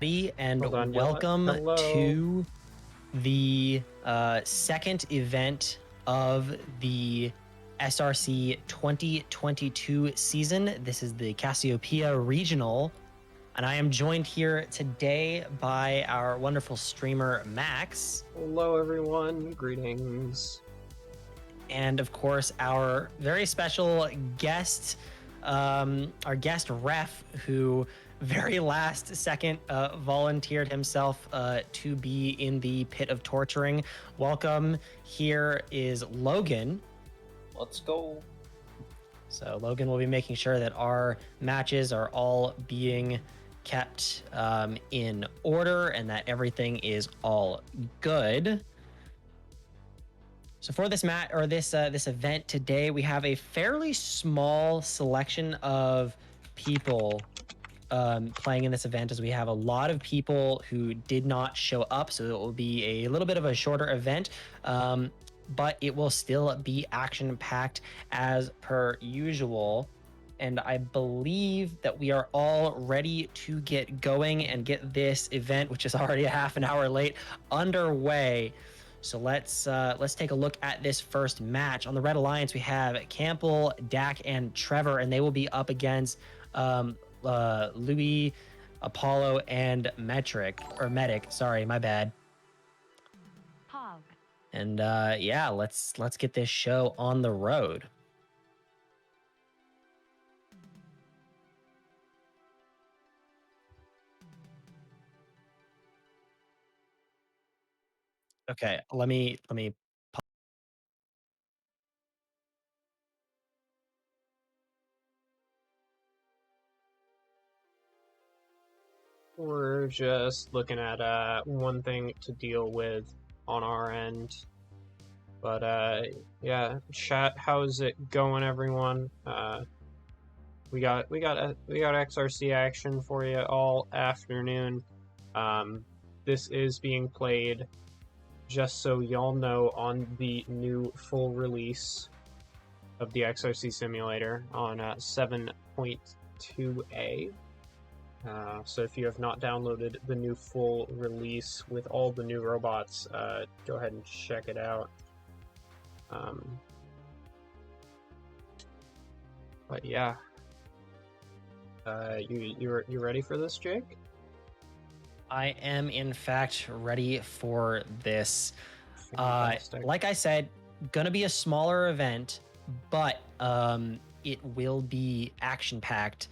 And Hold on, welcome hello. to the second event of the SRC 2022 season. This is the Cassiopeia Regional, and I am joined here today by our wonderful streamer, Max. Hello, everyone. Greetings. And of course, our very special guest, our guest ref, who very last second volunteered himself to be in the pit of torturing. Welcome. Here is Logan. Let's go. So Logan will be making sure that our matches are all being kept in order and that everything is all good. So for this this event today, we have a fairly small selection of people playing in this event, as we have a lot of people who did not show up. So it will be a little bit of a shorter event, but it will still be action-packed as per usual. And I believe that we are all ready to get going and get this event, which is already a half an hour late, underway. So let's take a look at this first match. On the Red Alliance, we have Campbell, Dak, and Trevor, and they will be up against Louis, Apollo, and Medic. Sorry, my bad. Hog. And yeah, let's get this show on the road. Okay, let me. We're just looking at one thing to deal with on our end. But yeah, chat, how's it going, everyone? We got XRC action for you all afternoon. This is being played, just so y'all know, on the new full release of the XRC simulator on 7.2a. So if you have not downloaded the new full release with all the new robots, go ahead and check it out. But yeah, you ready for this, Jake? I am in fact ready for this. Fantastic. Like I said, gonna be a smaller event, but it will be action-packed.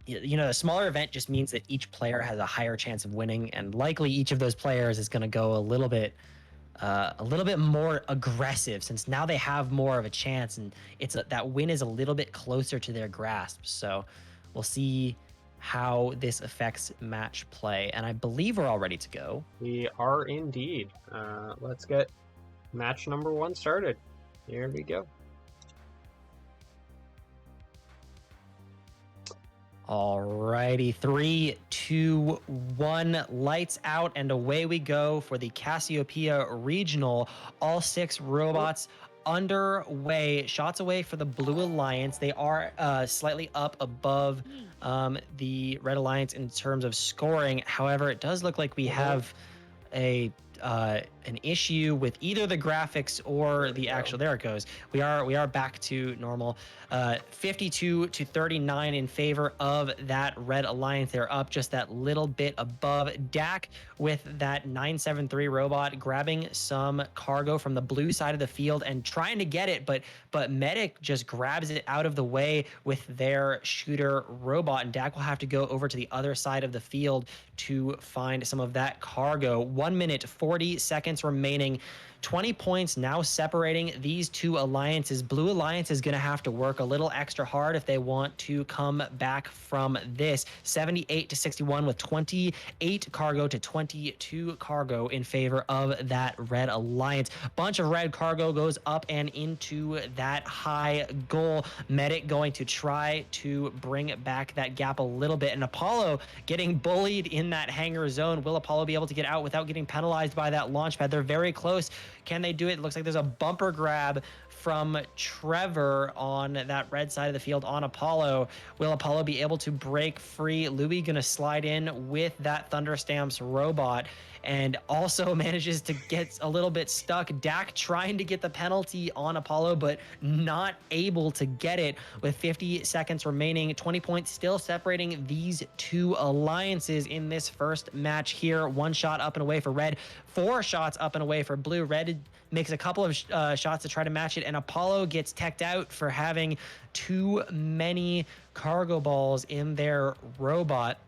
You know, a smaller event just means that each player has a higher chance of winning, and likely each of those players is going to go a little bit more aggressive, since now they have more of a chance, and that win is a little bit closer to their grasp. So we'll see how this affects match play, and I believe we're all ready to go. We are indeed. Let's get match number 1 started. Here we go. Alrighty, 3, 2, 1, lights out, and away we go for the Cassiopeia Regional. All 6 robots underway. Shots away for the Blue Alliance. They are slightly up above the Red Alliance in terms of scoring. However, it does look like we have an issue with either the graphics or the actual. There it goes. We are back to normal. 52 to 39 in favor of that Red Alliance. They're up just that little bit above. Dak with that 973 robot grabbing some cargo from the blue side of the field and trying to get it, but Medic just grabs it out of the way with their shooter robot, and Dak will have to go over to the other side of the field to find some of that cargo. 1 minute 40 seconds remaining. 20 points now separating these two alliances. Blue Alliance is going to have to work a little extra hard if they want to come back from this. 78 to 61 with 28 cargo to 22 cargo in favor of that Red Alliance. Bunch of red cargo goes up and into that high goal. Medic going to try to bring back that gap a little bit, and Apollo getting bullied in that hangar zone. Will Apollo be able to get out without getting penalized by that launch pad? They're very close. Can they do it? It looks like there's a bumper grab from Trevor on that red side of the field on Apollo. Will Apollo be able to break free? Louis gonna slide in with that Thunderstamps robot and also manages to get a little bit stuck. Dak trying to get the penalty on Apollo, but not able to get it with 50 seconds remaining. 20 points still separating these two alliances in this first match here. 1 shot up and away for red, 4 shots up and away for blue. Red makes a couple of shots to try to match it, and Apollo gets teched out for having too many cargo balls in their robot.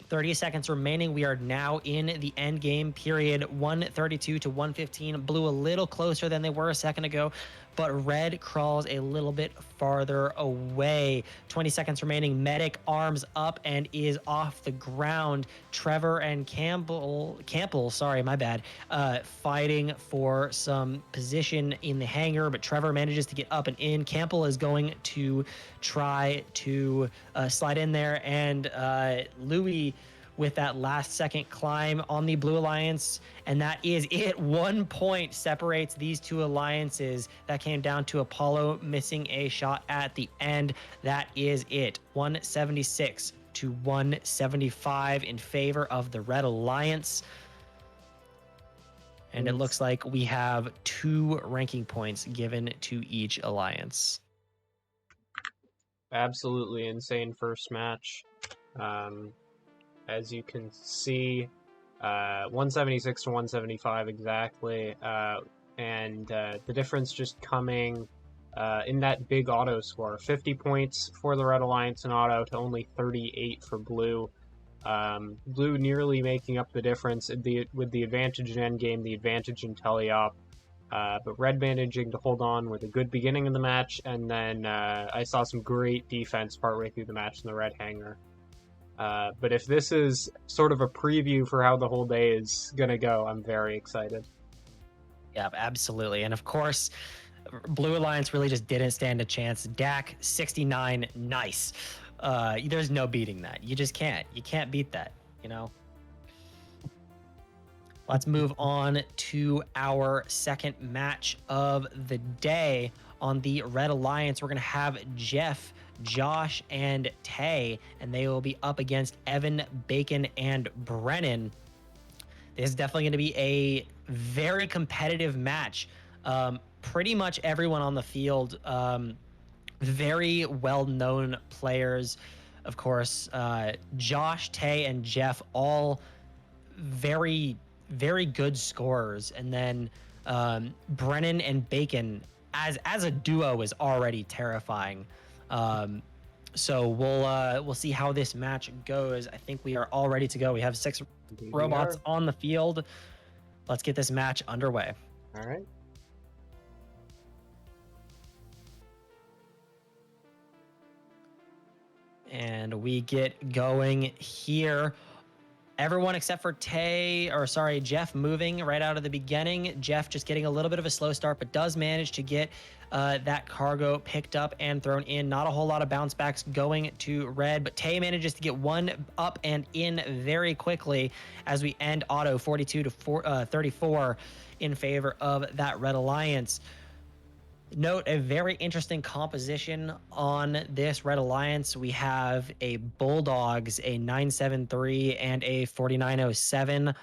30 seconds remaining. We are now in the end game period. 132 to 115. Blue a little closer than they were a second ago, but red crawls a little bit farther away. 20 seconds remaining. Medic arms up and is off the ground. Trevor and Campbell, sorry, my bad, fighting for some position in the hangar, but Trevor manages to get up and in. Campbell is going to try to slide in there, and Louis with that last second climb on the Blue Alliance, and that is it. 1 point separates these two alliances. That came down to Apollo missing a shot at the end. That is it. 176 to 175 in favor of the Red Alliance. And it looks like we have 2 ranking points given to each alliance. Absolutely insane first match. As you can see, 176 to 175 exactly, and the difference just coming in that big auto score. 50 points for the Red Alliance in auto to only 38 for blue. Blue nearly making up the difference with the advantage in endgame, the advantage in teleop, but red managing to hold on with a good beginning of the match, and then I saw some great defense partway through the match in the red hangar. But if this is sort of a preview for how the whole day is going to go, I'm very excited. Yeah, absolutely. And of course, Blue Alliance really just didn't stand a chance. Dak, 69, nice. There's no beating that. You just can't. You can't beat that, you know? Let's move on to our second match of the day. On the Red Alliance, we're going to have Jeff, Josh, and Tay, and they will be up against Evan, Bacon, and Brennan. This is definitely going to be a very competitive match. Pretty much everyone on the field, very well-known players. Of course, Josh, Tay, and Jeff, all very, very good scorers. And then Brennan and Bacon, as a duo, is already terrifying. So we'll see how this match goes. I think we are all ready to go. We have 6 robots on the field. Let's get this match underway. All right. And we get going here. Everyone except for Jeff moving right out of the beginning. Jeff just getting a little bit of a slow start, but does manage to get that cargo picked up and thrown in. Not a whole lot of bounce backs going to red, but Tay manages to get one up and in very quickly as we end auto 42 to 34 in favor of that Red Alliance. Note a very interesting composition on this Red Alliance. We have a Bulldogs, a 973, and a 4907,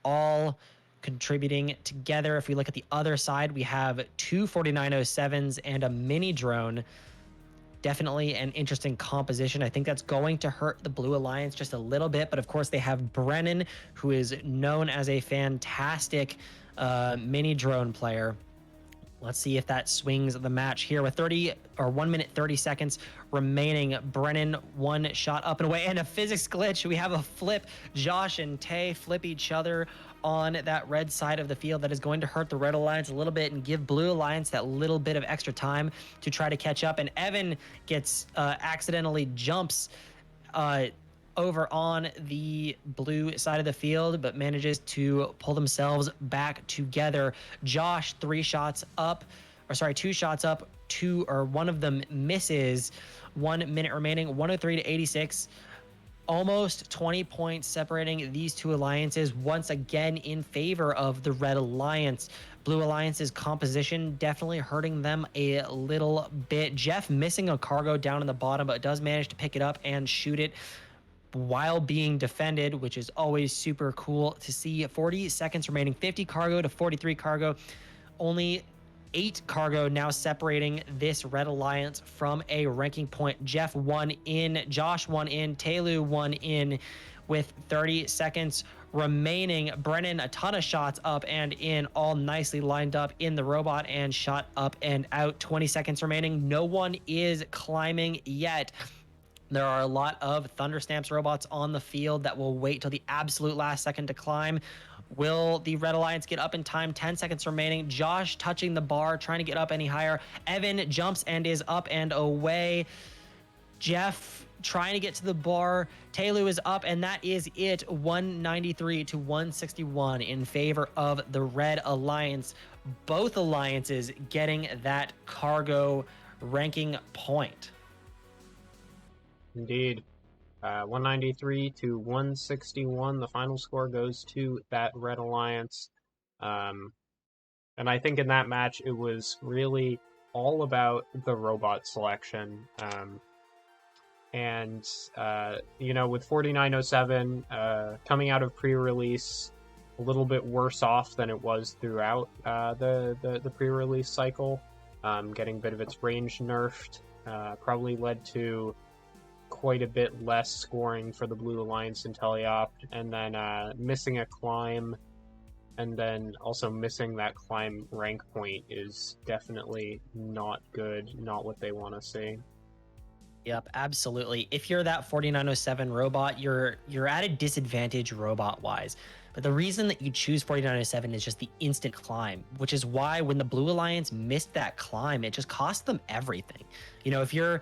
all contributing together. If we look at the other side, we have 2 4907s and a mini drone. Definitely an interesting composition. I think that's going to hurt the Blue Alliance just a little bit, but of course they have Brennan, who is known as a fantastic mini drone player. Let's see if that swings the match here with 1 minute 30 seconds remaining. Brennan, 1 shot up and away, and a physics glitch. We have a flip. Josh and Tay flip each other on that red side of the field. That is going to hurt the Red Alliance a little bit and give Blue Alliance that little bit of extra time to try to catch up. And Evan gets accidentally jumps over on the blue side of the field, but manages to pull themselves back together. Josh, 2 shots up, one of them misses. 1 minute remaining, 103 to 86. almost 20 points separating these two alliances, once again in favor of the Red Alliance. Blue Alliance's composition definitely hurting them a little bit. Jeff missing a cargo down in the bottom, but does manage to pick it up and shoot it while being defended, which is always super cool to see. 40 seconds remaining, 50 cargo to 43 cargo. Only 8 cargo now separating this Red Alliance from a ranking point. Jeff 1 in, Josh 1 in, Taylu 1 in with 30 seconds remaining. Brennan, a ton of shots up and in, all nicely lined up in the robot and shot up and out. 20 seconds remaining. No one is climbing yet. There are a lot of Thunderstamps robots on the field that will wait till the absolute last second to climb. Will the Red Alliance get up in time? 10 seconds remaining. Josh touching the bar, trying to get up any higher. Evan jumps and is up and away. Jeff trying to get to the bar. Taylu is up, and that is it. 193 to 161 in favor of the Red Alliance. Both alliances getting that cargo ranking point. Indeed. 193 to 161. The final score goes to that Red Alliance. And I think in that match, it was really all about the robot selection. With 4907 coming out of pre-release, a little bit worse off than it was throughout the pre-release cycle, getting a bit of its range nerfed, probably led to quite a bit less scoring for the Blue Alliance in Teleop, and then missing a climb, and then also missing that climb rank point is definitely not good, not what they want to see. Yep, absolutely. If you're that 4907 robot, you're at a disadvantage robot-wise. But the reason that you choose 4907 is just the instant climb, which is why when the Blue Alliance missed that climb, it just cost them everything. You know, if you're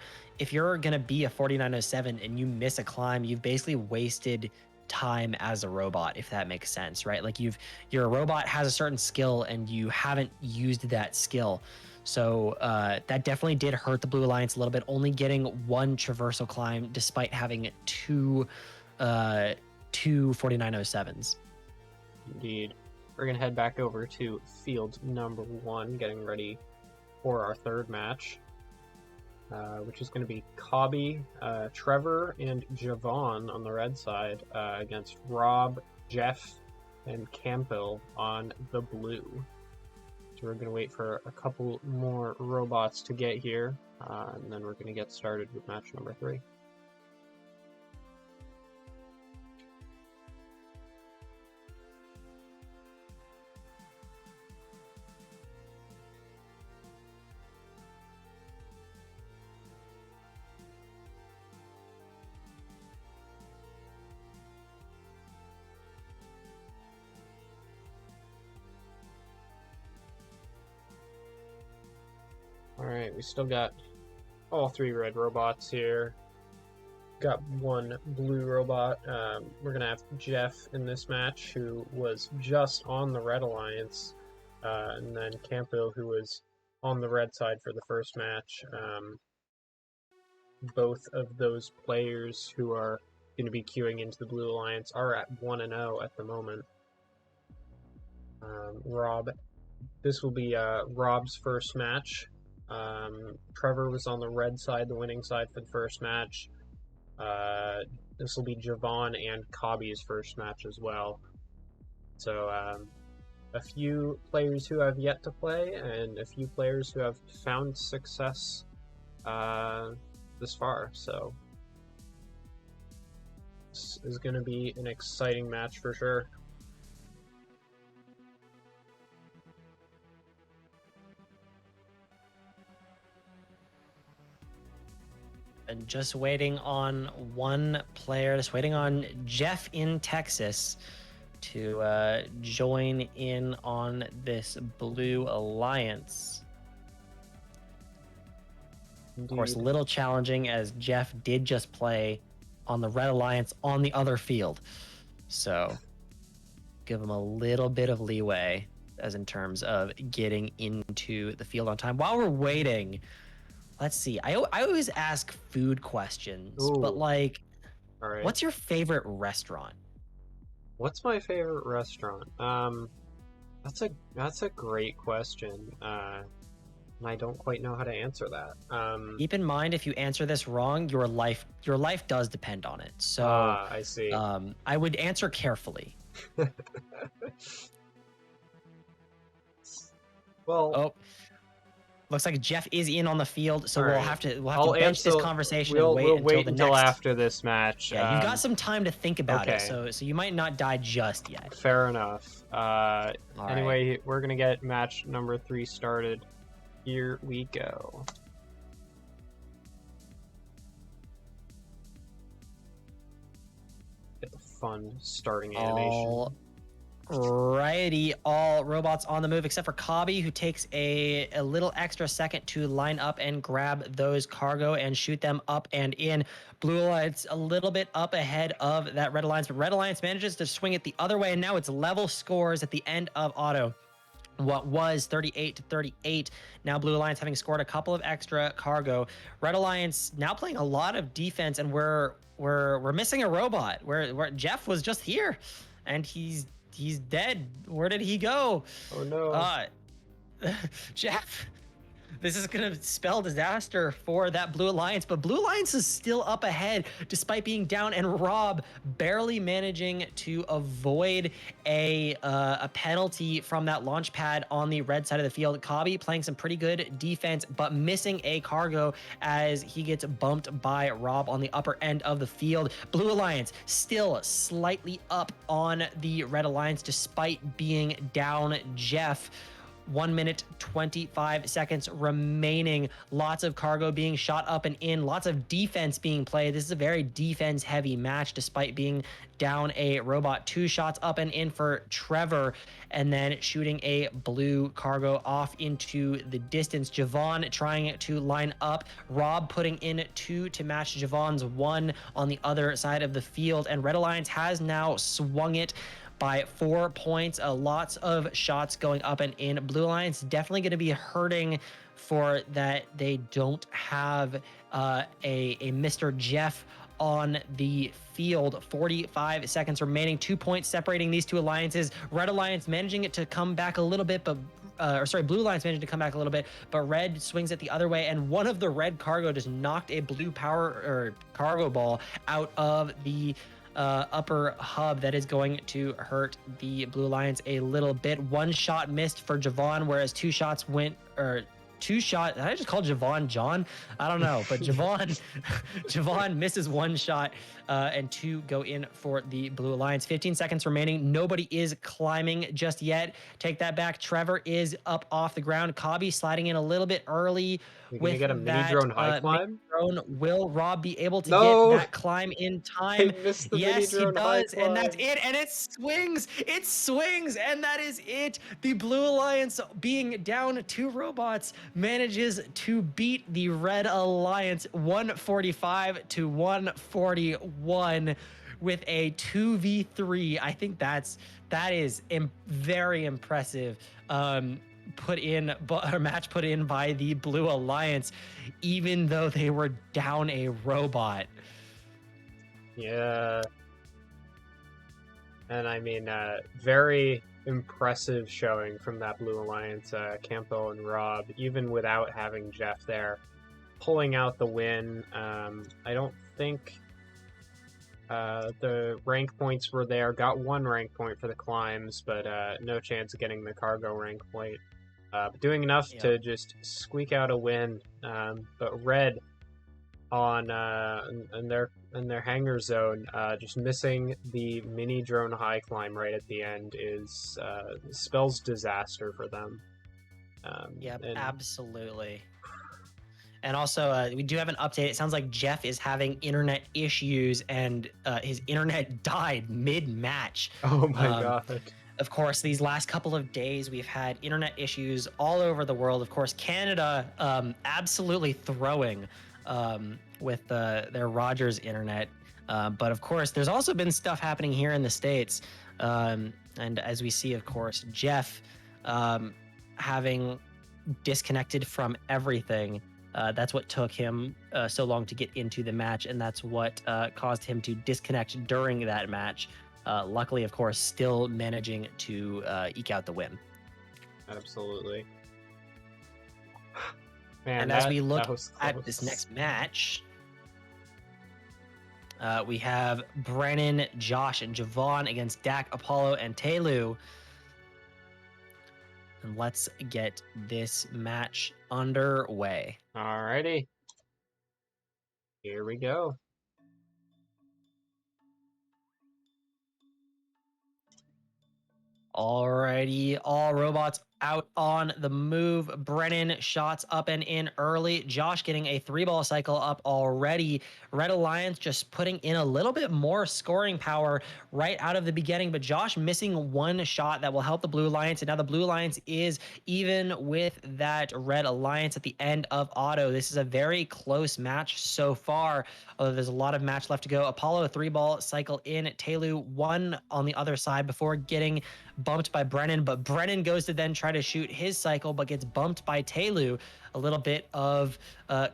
gonna be a 4907 and you miss a climb, you've basically wasted time as a robot, if that makes sense, right? Like your robot has a certain skill and you haven't used that skill. So that definitely did hurt the Blue Alliance a little bit, only getting one traversal climb despite having two 4907s. Indeed. We're going to head back over to field number 1, getting ready for our third match, which is going to be Cobby, Trevor, and Javon on the red side against Rob, Jeff, and Campbell on the blue. So we're going to wait for a couple more robots to get here, and then we're going to get started with match number 3. Alright, we still got all 3 red robots here. Got 1 blue robot. We're going to have Jeff in this match, who was just on the Red Alliance, and then Campo, who was on the red side for the first match. Both of those players who are going to be queuing into the Blue Alliance are at 1-0 at the moment. Rob, this will be Rob's first match. Trevor was on the red side, the winning side for the first match. This will be Javon and Cobby's first match as well. So a few players who have yet to play, and a few players who have found success this far. So this is going to be an exciting match for sure. And just waiting on one player, just waiting on Jeff in Texas to join in on this Blue Alliance. Indeed. Of course, a little challenging as Jeff did just play on the Red Alliance on the other field. So give him a little bit of leeway as in terms of getting into the field on time. While we're waiting, let's see. I always ask food questions, Ooh. but like, All right. What's your favorite restaurant? What's my favorite restaurant? That's a great question. And I don't quite know how to answer that. Keep in mind, if you answer this wrong, your life does depend on it. So I see. I would answer carefully. Well, Oh, looks like Jeff is in on the field, so all we'll right. have to I'll bench this answer- conversation we'll, and wait we'll until wait the until next. after this match. Yeah, you've got some time to think about it, okay. so you might not die just yet. Fair enough. All Anyway, we're gonna get match number 3 started. Here we go. Get the fun starting animation. Alrighty, all robots on the move except for Cobby, who takes a little extra second to line up and grab those cargo and shoot them up and in. Blue Alliance a little bit up ahead of that Red Alliance, but Red Alliance manages to swing it the other way, and now it's level scores at the end of auto. What was 38-38. Now Blue Alliance having scored a couple of extra cargo. Red Alliance now playing a lot of defense, and we're missing a robot. Where Jeff was just here, and he's dead. Where did he go? Oh no. Jeff. This is going to spell disaster for that Blue Alliance, but Blue Alliance is still up ahead despite being down, and Rob barely managing to avoid a penalty from that launch pad on the red side of the field. Cobby playing some pretty good defense, but missing a cargo as he gets bumped by Rob on the upper end of the field. Blue Alliance still slightly up on the Red Alliance despite being down. Jeff, 1 minute 25 seconds remaining. Lots of cargo being shot up and in, lots of defense being played. This is a very defense heavy match despite being down a robot. 2 shots up and in for Trevor, and then shooting a blue cargo off into the distance. Javon trying to line up. Rob putting in 2 to match Javon's 1 on the other side of the field, and Red Alliance has now swung it by 4 points. Lots of shots going up and in. Blue Alliance definitely going to be hurting for that. They don't have a Mr. Jeff on the field. 45 seconds remaining. 2 points separating these two alliances. Red Alliance managing it to come back a little bit, but Blue Alliance managing to come back a little bit, but Red swings it the other way, and one of the red cargo just knocked a blue cargo ball out of the upper hub. That is going to hurt the Blue Alliance a little bit. 1 shot missed for Javon, whereas 2 shots went, or 2 shot. Did I just call Javon John? I don't know, but Javon misses 1 shot, and 2 go in for the Blue Alliance. 15 seconds remaining. Nobody is climbing just yet. Take that back. Trevor is up off the ground. Cobby sliding in a little bit early. You're gonna get a mini drone high climb? Drone. Will Rob be able to No! get that climb in time? I missed the Yes, he mini drone high does, and that's climb. it. And it swings, and that is it. The Blue Alliance, being down 2 robots, manages to beat the Red Alliance 145 to 141 with a 2v3. I think that is very impressive. Match put in by the Blue Alliance, even though they were down a robot. Yeah. And I mean, very impressive showing from that Blue Alliance, Campbell and Rob, even without having Jeff there, pulling out the win. I don't think the rank points were there. Got 1 rank point for the climbs, but no chance of getting the cargo rank point. But doing enough to just squeak out a win. But Red on in their hangar zone, just missing the mini drone high climb right at the end is spells disaster for them. Absolutely. And also, we do have an update. It sounds like Jeff is having internet issues, and his internet died mid-match. Oh my god. Of course, these last couple of days, we've had internet issues all over the world. Of course, Canada absolutely throwing with their Rogers internet. But of course, there's also been stuff happening here in the States. And as we see, of course, Jeff having disconnected from everything. That's what took him so long to get into the match, and that's what caused him to disconnect during that match. Luckily, of course, still managing to eke out the win. Absolutely. Man, And as we look that was at this close. next match, we have Brennan, Josh, and Javon against Dak, Apollo, and Telu. And let's get this match underway. Alrighty. Here we go. Alrighty, all robots out on the move. Brennan shots up and in early. Josh getting a 3-ball cycle up already. Red Alliance just putting in a little bit more scoring power right out of the beginning, but Josh missing one shot that will help the Blue Alliance. And now the Blue Alliance is even with that Red Alliance at the end of auto. This is a very close match so far, although there's a lot of match left to go. Apollo, a 3-ball cycle in. Telu, 1 on the other side before getting bumped by Brennan, but Brennan goes to then try to shoot his cycle, but gets bumped by Telu. A little bit of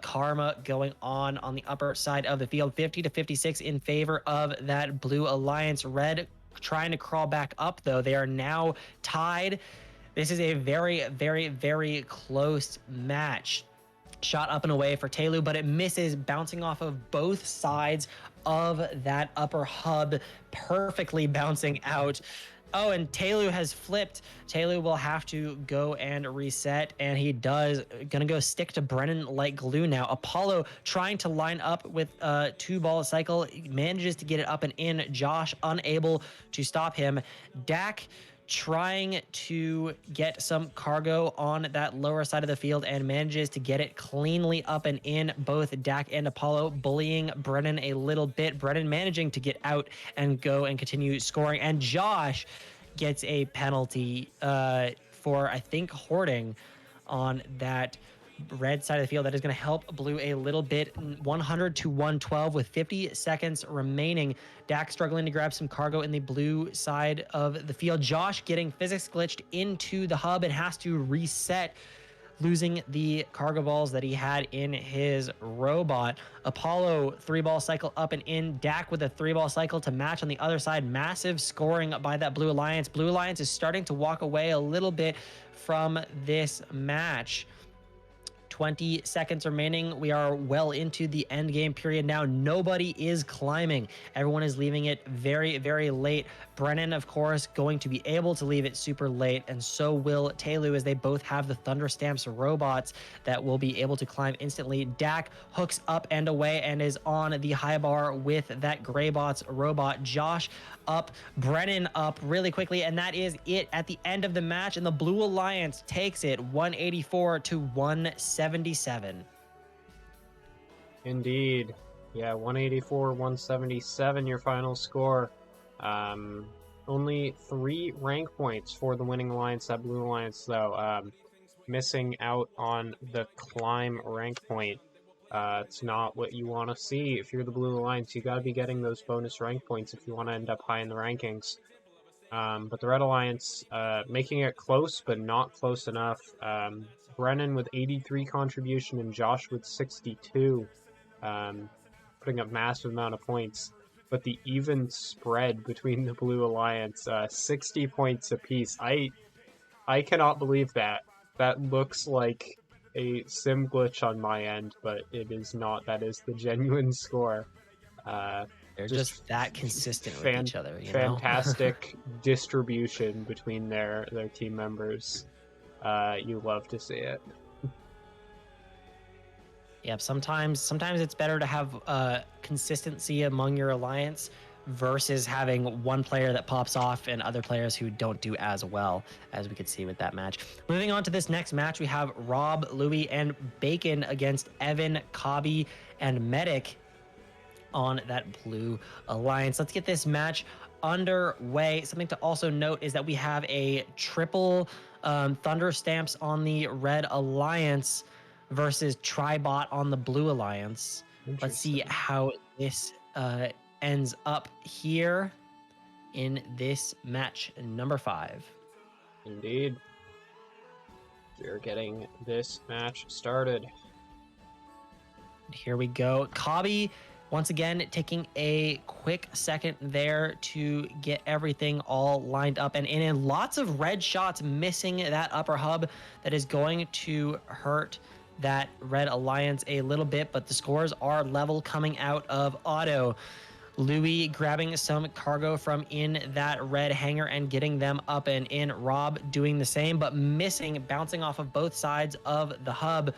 karma going on the upper side of the field. 50-56 in favor of that Blue Alliance. Red trying to crawl back up, though. They are now tied. This is a very, very, very close match. Shot up and away for Telu, but it misses, bouncing off of both sides of that upper hub, perfectly bouncing out. Oh, and Telu has flipped. Telu will have to go and reset, and he does. Gonna go stick to Brennan like glue now. Apollo trying to line up with a 2-ball cycle, manages to get it up and in. Josh unable to stop him. Dak trying to get some cargo on that lower side of the field and manages to get it cleanly up and in. Both Dak and Apollo bullying Brennan a little bit. Brennan managing to get out and go and continue scoring. And Josh gets a penalty for, I think, hoarding on that red side of the field. That is going to help Blue a little bit. 100-112 with 50 seconds remaining. Dak struggling to grab some cargo in the blue side of the field. Josh getting physics glitched into the hub and has to reset, losing the cargo balls that he had in his robot. Apollo 3-ball cycle up and in. Dak with a 3-ball cycle to match on the other side. Massive scoring by that Blue Alliance. Blue Alliance is starting to walk away a little bit from this match. 20 seconds remaining. We are well into the end game period now. Nobody is climbing. Everyone is leaving it very, very late. Brennan, of course, going to be able to leave it super late, and so will Telu, as they both have the Thunder Stamps robots that will be able to climb instantly. Dak hooks up and away and is on the high bar with that Greybots robot. Josh up, Brennan up really quickly, and that is it at the end of the match, and the Blue Alliance takes it 184-177. Indeed. Yeah, 184-177 your final score. Only 3 rank points for the winning alliance. That Blue Alliance, though, missing out on the climb rank point. It's not what you want to see. If you're the Blue Alliance, you got to be getting those bonus rank points if you want to end up high in the rankings. But the Red Alliance making it close, but not close enough. Brennan with 83 contribution and Josh with 62, putting up massive amount of points. But the even spread between the Blue Alliance, 60 points apiece. I cannot believe that. That looks like a sim glitch on my end, but it is not. That is the genuine score. They're just that consistent with each other, you know? Fantastic distribution between their team members. You love to see it. Yep. Sometimes it's better to have consistency among your alliance versus having one player that pops off and other players who don't do as well, as we could see with that match. Moving on to this next match, we have Rob, Louie, and Bacon against Evan, Cobby, and Medic on that Blue Alliance. Let's get this match underway. Something to also note is that we have a triple Thunder Stamps on the Red Alliance versus Tribot on the Blue Alliance. Let's see how this ends up here in this match number 5. Indeed. We're getting this match started. Here we go. Kabi, once again, taking a quick second there to get everything all lined up and in. Lots of red shots missing that upper hub. That is going to hurt that red alliance a little bit, but the scores are level coming out of auto. Louis grabbing some cargo from in that red hangar and getting them up and in. Rob doing the same, but missing, bouncing off of both sides of the hub.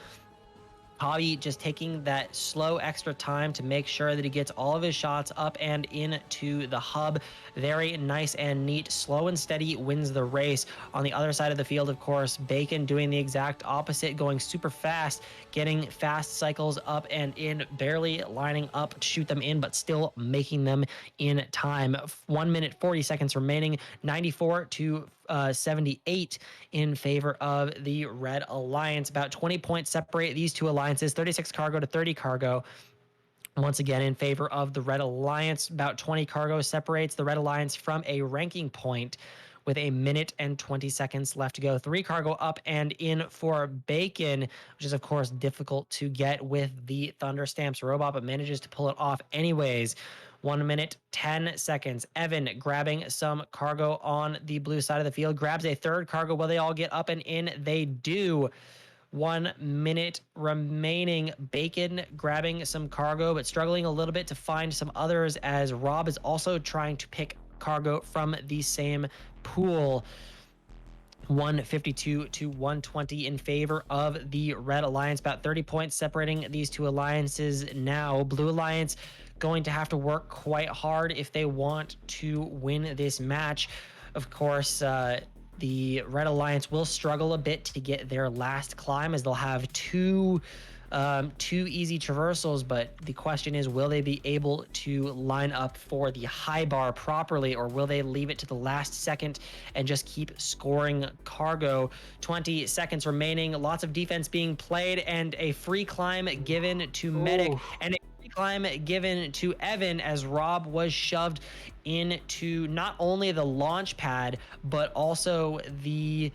Javi just taking that slow extra time to make sure that he gets all of his shots up and into the hub. Very nice and neat. Slow and steady wins the race. On the other side of the field, of course, Bacon doing the exact opposite, going super fast, getting fast cycles up and in, barely lining up to shoot them in, but still making them in time. 1 minute, 40 seconds remaining, 94 to 78 in favor of the Red Alliance. About 20 points separate these two alliances, 36 cargo to 30 cargo. Once again, in favor of the Red Alliance, about 20 cargo separates the Red Alliance from a ranking point with 1 minute and 20 seconds left to go. 3 cargo up and in for Bacon, which is, of course, difficult to get with the Thunder Stamps robot, but manages to pull it off anyways. 1 minute, 10 seconds. Evan grabbing some cargo on the blue side of the field, grabs a third cargo. Will they all get up and in? They do. 1 minute remaining. Bacon grabbing some cargo, but struggling a little bit to find some others as Rob is also trying to pick cargo from the same pool. 152 to 120 in favor of the Red Alliance. About 30 points separating these two alliances now. Blue Alliance going to have to work quite hard if they want to win this match. Of course, the Red Alliance will struggle a bit to get their last climb as they'll have two easy traversals, but the question is, will they be able to line up for the high bar properly, or will they leave it to the last second and just keep scoring cargo? 20 seconds remaining, lots of defense being played, and a free climb given to Medic, and a free climb given to Evan as Rob was shoved into not only the launch pad, but also the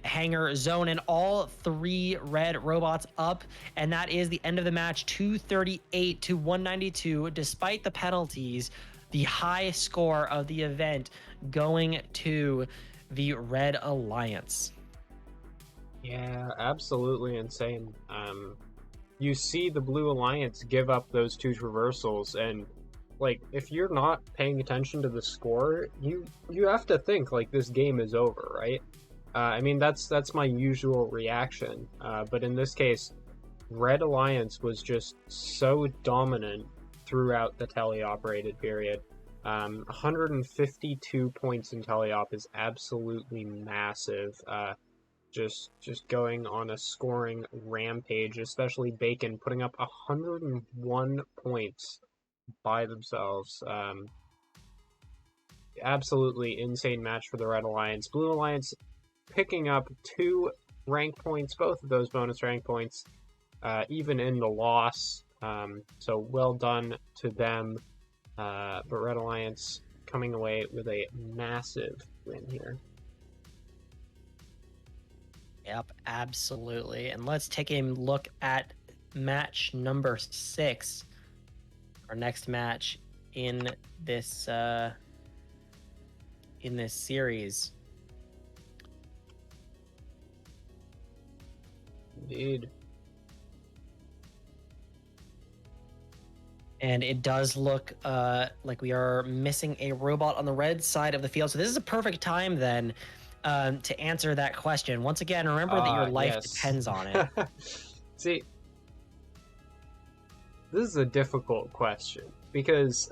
hangar zone, and all 3 red robots up, and that is the end of the match. 238 to 192 despite the penalties. The high score of the event going to the Red Alliance. Yeah, absolutely insane. You see the Blue Alliance give up those 2 traversals, and like, if you're not paying attention to the score, you have to think like this game is over, right? I mean, that's my usual reaction, but in this case, Red Alliance was just so dominant throughout the teleoperated period. 152 points in teleop is absolutely massive. Just going on a scoring rampage, especially Bacon putting up 101 points by themselves. Absolutely insane match for the Red Alliance. Blue Alliance picking up 2 rank points, both of those bonus rank points, even in the loss. So well done to them. But Red Alliance coming away with a massive win here. Yep, absolutely. And let's take a look at match number 6. Our next match in this series. Indeed. And it does look like we are missing a robot on the red side of the field. So this is a perfect time then to answer that question. Once again, remember that your life depends on it. See, this is a difficult question because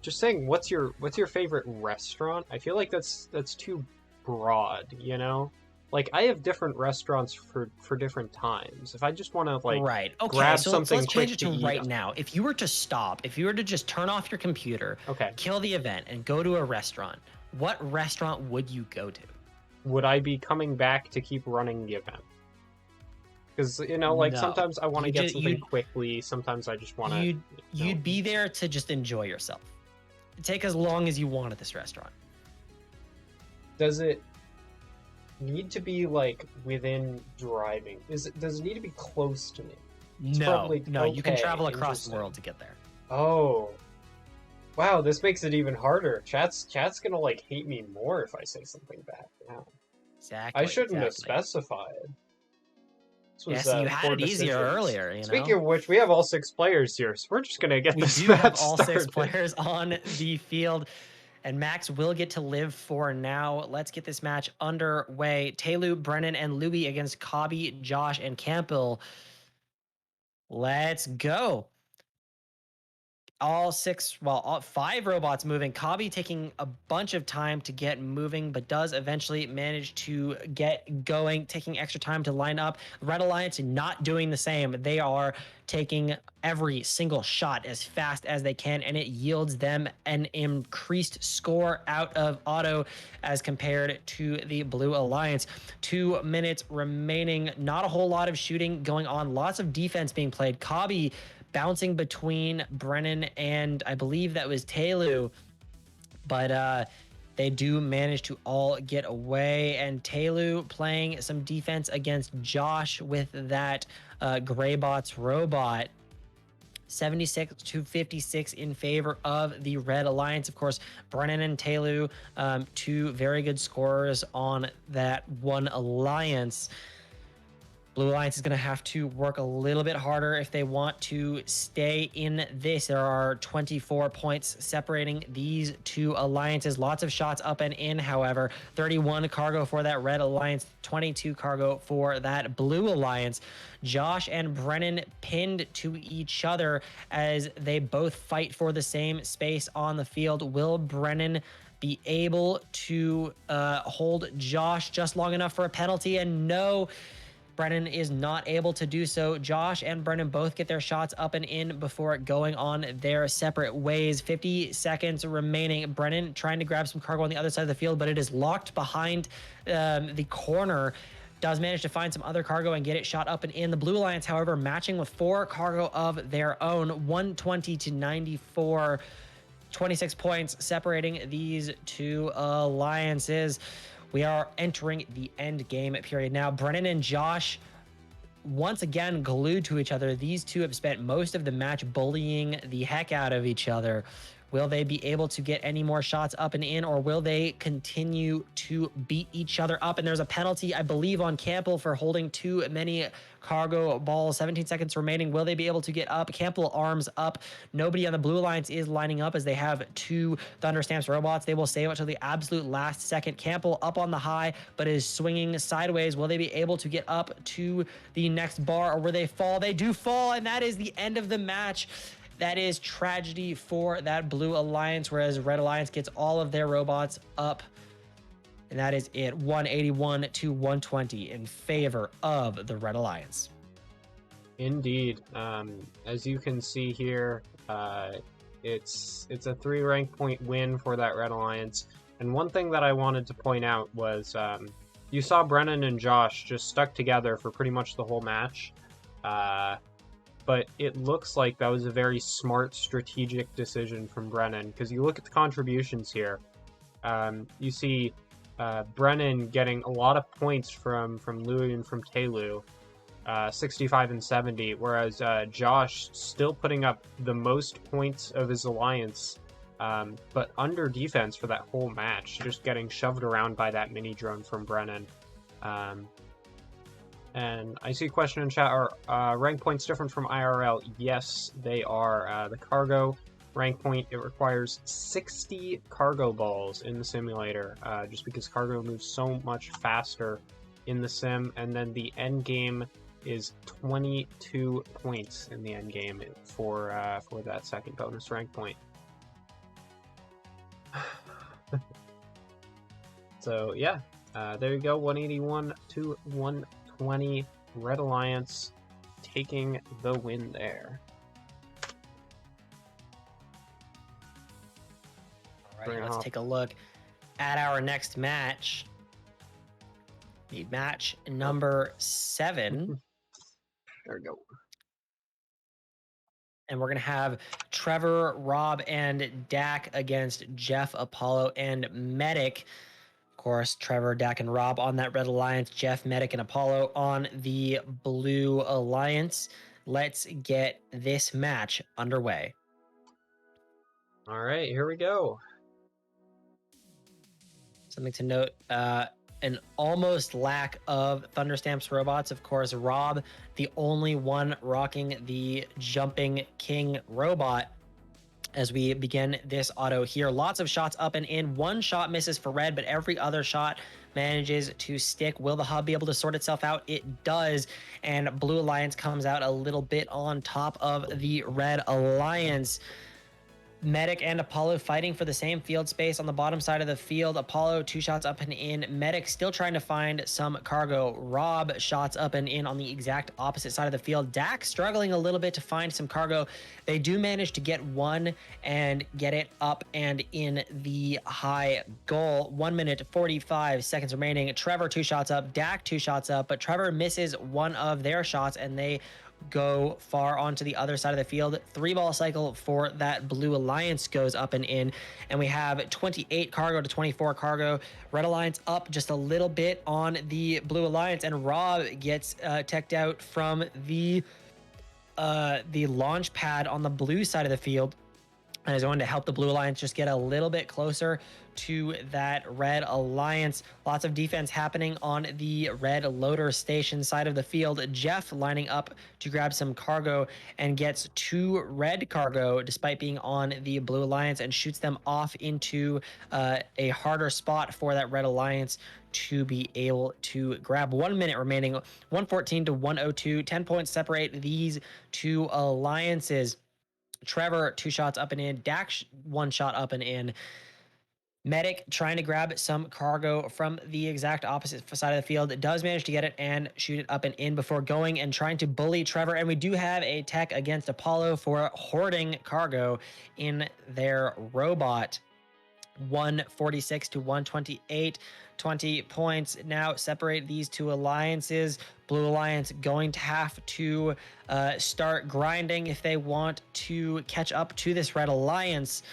just saying what's your favorite restaurant, I feel like that's too broad, you know? Like, I have different restaurants for different times. If I just want to, like, right. Okay, grab so something let's quick change it to eat. right now. If you were to stop, if you were to just turn off your computer, Okay. kill the event, and go to a restaurant, what restaurant would you go to? Would I be coming back to keep running the event? Because, you know, like, No. sometimes I want to get something quickly. Sometimes I just want to... You'd be there to just enjoy yourself. Take as long as you want at this restaurant. Does it need to be, like, within driving? Does it need to be close to me? It's probably No, you can okay, travel across the interesting. world to get there. Oh. Wow, this makes it even harder. Chat's gonna like hate me more if I say something bad now. Exactly. I shouldn't have exactly. specified. This Yeah, was see, you had poor it easier decisions. earlier, you Speaking know? of which, we have all 6 players here, so we're just gonna get We this do have match all started. 6 players on the field, and Max will get to live for now. Let's get this match underway. Taylu, Brennan, and Louis against Cobby, Josh, and Campbell. Let's go. All 5 robots moving. Cobby taking a bunch of time to get moving, but does eventually manage to get going, taking extra time to line up. Red Alliance not doing the same. They are taking every single shot as fast as they can, and it yields them an increased score out of auto as compared to the Blue Alliance. 2 minutes remaining. Not a whole lot of shooting going on. Lots of defense being played. Cobby bouncing between Brennan and I believe that was Taylu, but they do manage to all get away. And Taylu playing some defense against Josh with that Greybots robot. 76 to 56 in favor of the Red Alliance. Of course, Brennan and Taylu, 2 very good scorers on that one alliance. Blue Alliance is going to have to work a little bit harder if they want to stay in this. There are 24 points separating these 2 alliances. Lots of shots up and in, however. 31 cargo for that Red Alliance, 22 cargo for that Blue Alliance. Josh and Brennan pinned to each other as they both fight for the same space on the field. Will Brennan be able to hold Josh just long enough for a penalty? And no, Brennan is not able to do so. Josh and Brennan both get their shots up and in before going on their separate ways. 50 seconds remaining. Brennan trying to grab some cargo on the other side of the field, but it is locked behind the corner. Does manage to find some other cargo and get it shot up and in. The Blue Alliance, however, matching with 4 cargo of their own. 120 to 94. 26 points separating these 2 alliances. We are entering the end game period now. Brennan and Josh once again glued to each other. These 2 have spent most of the match bullying the heck out of each other. Will they be able to get any more shots up and in, or will they continue to beat each other up? And there's a penalty, I believe, on Campbell for holding too many cargo balls. 17 seconds remaining. Will they be able to get up? Campbell arms up. Nobody on the Blue Alliance is lining up as they have 2 Thunderstamps robots. They will save it to the absolute last second. Campbell up on the high, but is swinging sideways. Will they be able to get up to the next bar, or will they fall? They do fall, and that is the end of the match. That is tragedy for that Blue Alliance, whereas Red Alliance gets all of their robots up. And that is it, 181 to 120 in favor of the Red Alliance. Indeed. As you can see here, it's a 3 rank point win for that Red Alliance. And one thing that I wanted to point out was you saw Brennan and Josh just stuck together for pretty much the whole match. But it looks like that was a very smart strategic decision from Brennan, because you look at the contributions here. You see Brennan getting a lot of points from Louis and from Taylu, 65 and 70, whereas Josh still putting up the most points of his alliance, but under defense for that whole match, just getting shoved around by that mini drone from Brennan. And I see a question in chat, are rank points different from IRL? Yes, they are. The cargo rank point, it requires 60 cargo balls in the simulator, just because cargo moves so much faster in the sim. And then the end game is 22 points in the end game for that second bonus rank point. So yeah, there you go, 181 to 120, Red Alliance taking the win there. All right, let's take a look at our next match. The match number 7. There we go. And we're going to have Trevor, Rob, and Dak against Jeff, Apollo, and Medic. Of course, Trevor, Dak, and Rob on that Red Alliance. Jeff, Medic, and Apollo on the Blue Alliance. let's get this match underway. All right, here we go. Something to note, an almost lack of Thunderstamps robots. Of course, Rob, the only one rocking the Jumping King robot. As we begin this auto here, lots of shots up and in. One shot misses for red, but every other shot manages to stick. Will the hub be able to sort itself out? It does. And Blue Alliance comes out a little bit on top of the Red Alliance. Medic and Apollo fighting for the same field space on the bottom side of the field. Apollo 2 shots up and in. Medic still trying to find some cargo. Rob shots up and in on the exact opposite side of the field. Dak struggling a little bit to find some cargo. They do manage to get one and get it up and in the high goal. 1 minute 45 seconds remaining. Trevor 2 shots up. Dak 2 shots up, but Trevor misses one of their shots and they go far onto the other side of the field. 3-ball cycle for that Blue Alliance goes up and in, and we have 28 cargo to 24 cargo. Red Alliance up just a little bit on the Blue Alliance, and Rob gets teched out from the launch pad on the blue side of the field, and is going to help the Blue Alliance just get a little bit closer to that Red Alliance. Lots of defense happening on the Red Loader Station side of the field. Jeff lining up to grab some cargo and gets 2 red cargo despite being on the Blue Alliance, and shoots them off into a harder spot for that Red Alliance to be able to grab. 1 minute remaining, 114 to 102. 10 points separate these two alliances. Trevor 2 shots up and in. Dak 1 shot up and in. Medic trying to grab some cargo from the exact opposite side of the field. It does manage to get it and shoot it up and in before going and trying to bully Trevor. And we do have a tech against Apollo for hoarding cargo in their robot. 146 to 128. 20 points now separate these two alliances. Blue Alliance going to have to start grinding if they want to catch up to this Red Alliance.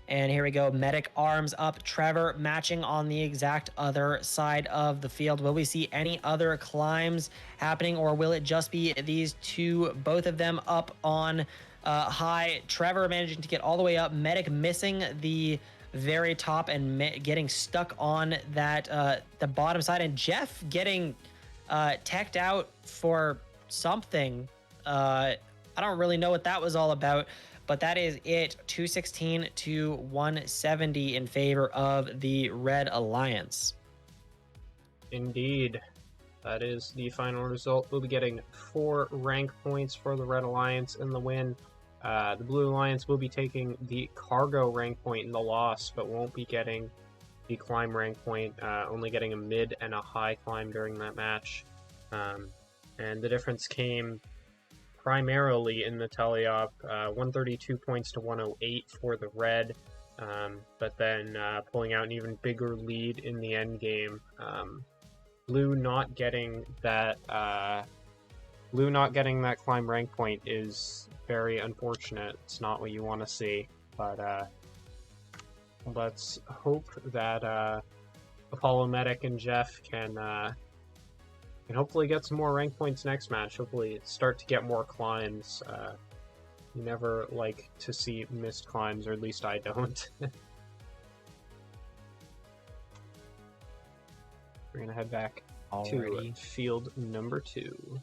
And here we go. Medic arms up. Trevor matching on the exact other side of the field. Will we see any other climbs happening, or will it just be these two, both of them up on high? Trevor managing to get all the way up. Medic missing the very top and getting stuck on that the bottom side. And Jeff getting teched out for something. I don't really know what that was all about. But that is it, 216 to 170 in favor of the Red Alliance. Indeed. That is the final result. We'll be getting 4 rank points for the Red Alliance in the win. The Blue Alliance will be taking the cargo rank point in the loss, but won't be getting the climb rank point, only getting a mid and a high climb during that match. And the difference came primarily in the teleop, 132 points to 108 for the red, but then pulling out an even bigger lead in the end game. Blue not getting that climb rank point is very unfortunate. It's not what you want to see, but let's hope that Apollo, Medic, and Jeff can hopefully get some more rank points next match. Hopefully start to get more climbs. You never like to see missed climbs, or at least I don't. We're going to head back to field number 2.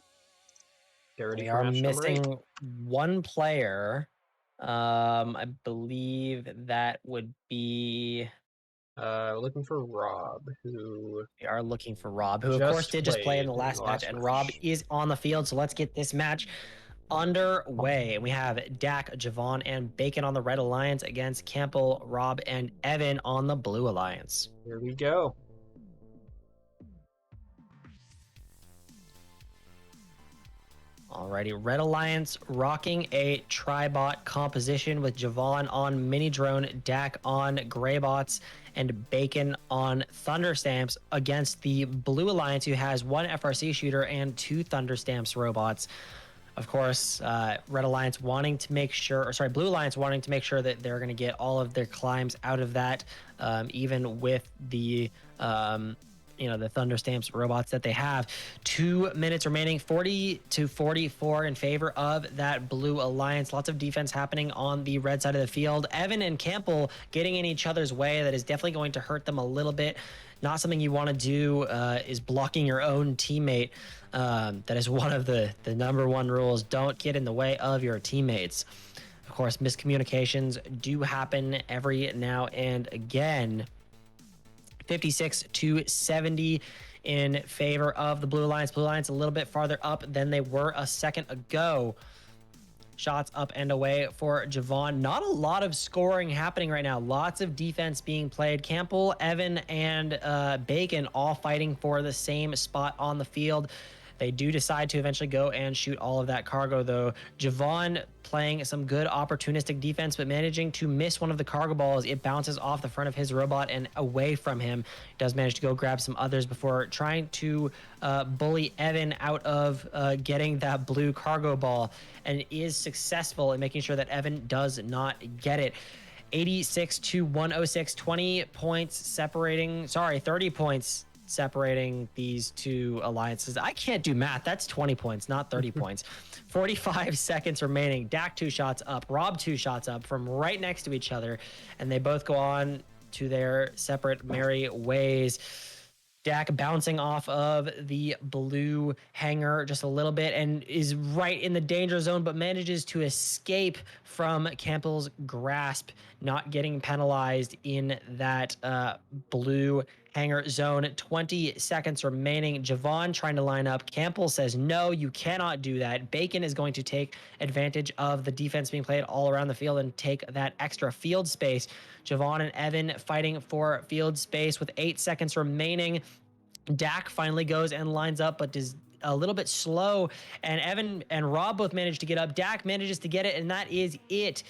Get ready We for are match number 8. missing one player. I believe that would be... Looking for Rob, who... We are looking for Rob, who of course did just play in the last match, and Rob is on the field, so let's get this match underway. We have Dak, Javon, and Bacon on the Red Alliance against Campbell, Rob, and Evan on the Blue Alliance. Here we go. Alrighty, Red Alliance rocking a Tribot composition with Javon on Mini Drone, Dak on Greybots, and Bacon on Thunderstamps against the Blue Alliance, who has 1 FRC shooter and 2 Thunderstamps robots. Of course, Red Alliance wanting to make sure, Blue Alliance wanting to make sure that they're going to get all of their climbs out of that, even with the the Thunderstamps robots that they have. 2 minutes remaining, 40-44 in favor of that blue alliance. Lots of defense happening on the red side of the field. Evan and Campbell getting in each other's way. That is definitely going to hurt them a little bit. Not something you want to do is blocking your own teammate. That is one of the number one rules. Don't get in the way of your teammates. Of course, miscommunications do happen every now and again. 56-70 in favor of the Blue Alliance. Blue Alliance a little bit farther up than they were a second ago. Shots up and away for Javon. Not a lot of scoring happening right now. Lots of defense being played. Campbell, Evan, and Bacon all fighting for the same spot on the field. They do decide to eventually go and shoot all of that cargo, though. Javon playing some good opportunistic defense, but managing to miss one of the cargo balls. It bounces off the front of his robot and away from him. He does manage to go grab some others before trying to bully Evan out of getting that blue cargo ball, and is successful in making sure that Evan does not get it. 86-106, 20 points separating, 30 points separating these two alliances. I can't do math. That's 20 points, not 30 points. 45 seconds remaining. Dak 2 shots up, Rob 2 shots up from right next to each other, and they both go on to their separate merry ways. Dak bouncing off of the blue hangar just a little bit and is right in the danger zone, but manages to escape from Campbell's grasp, not getting penalized in that blue hangar zone. 20 seconds remaining. Javon trying to line up. Campbell says, no, you cannot do that. Bacon is going to take advantage of the defense being played all around the field and take that extra field space. Javon and Evan fighting for field space with 8 seconds remaining. Dak finally goes and lines up, but is a little bit slow, and Evan and Rob both manage to get up. Dak manages to get it, and that is it.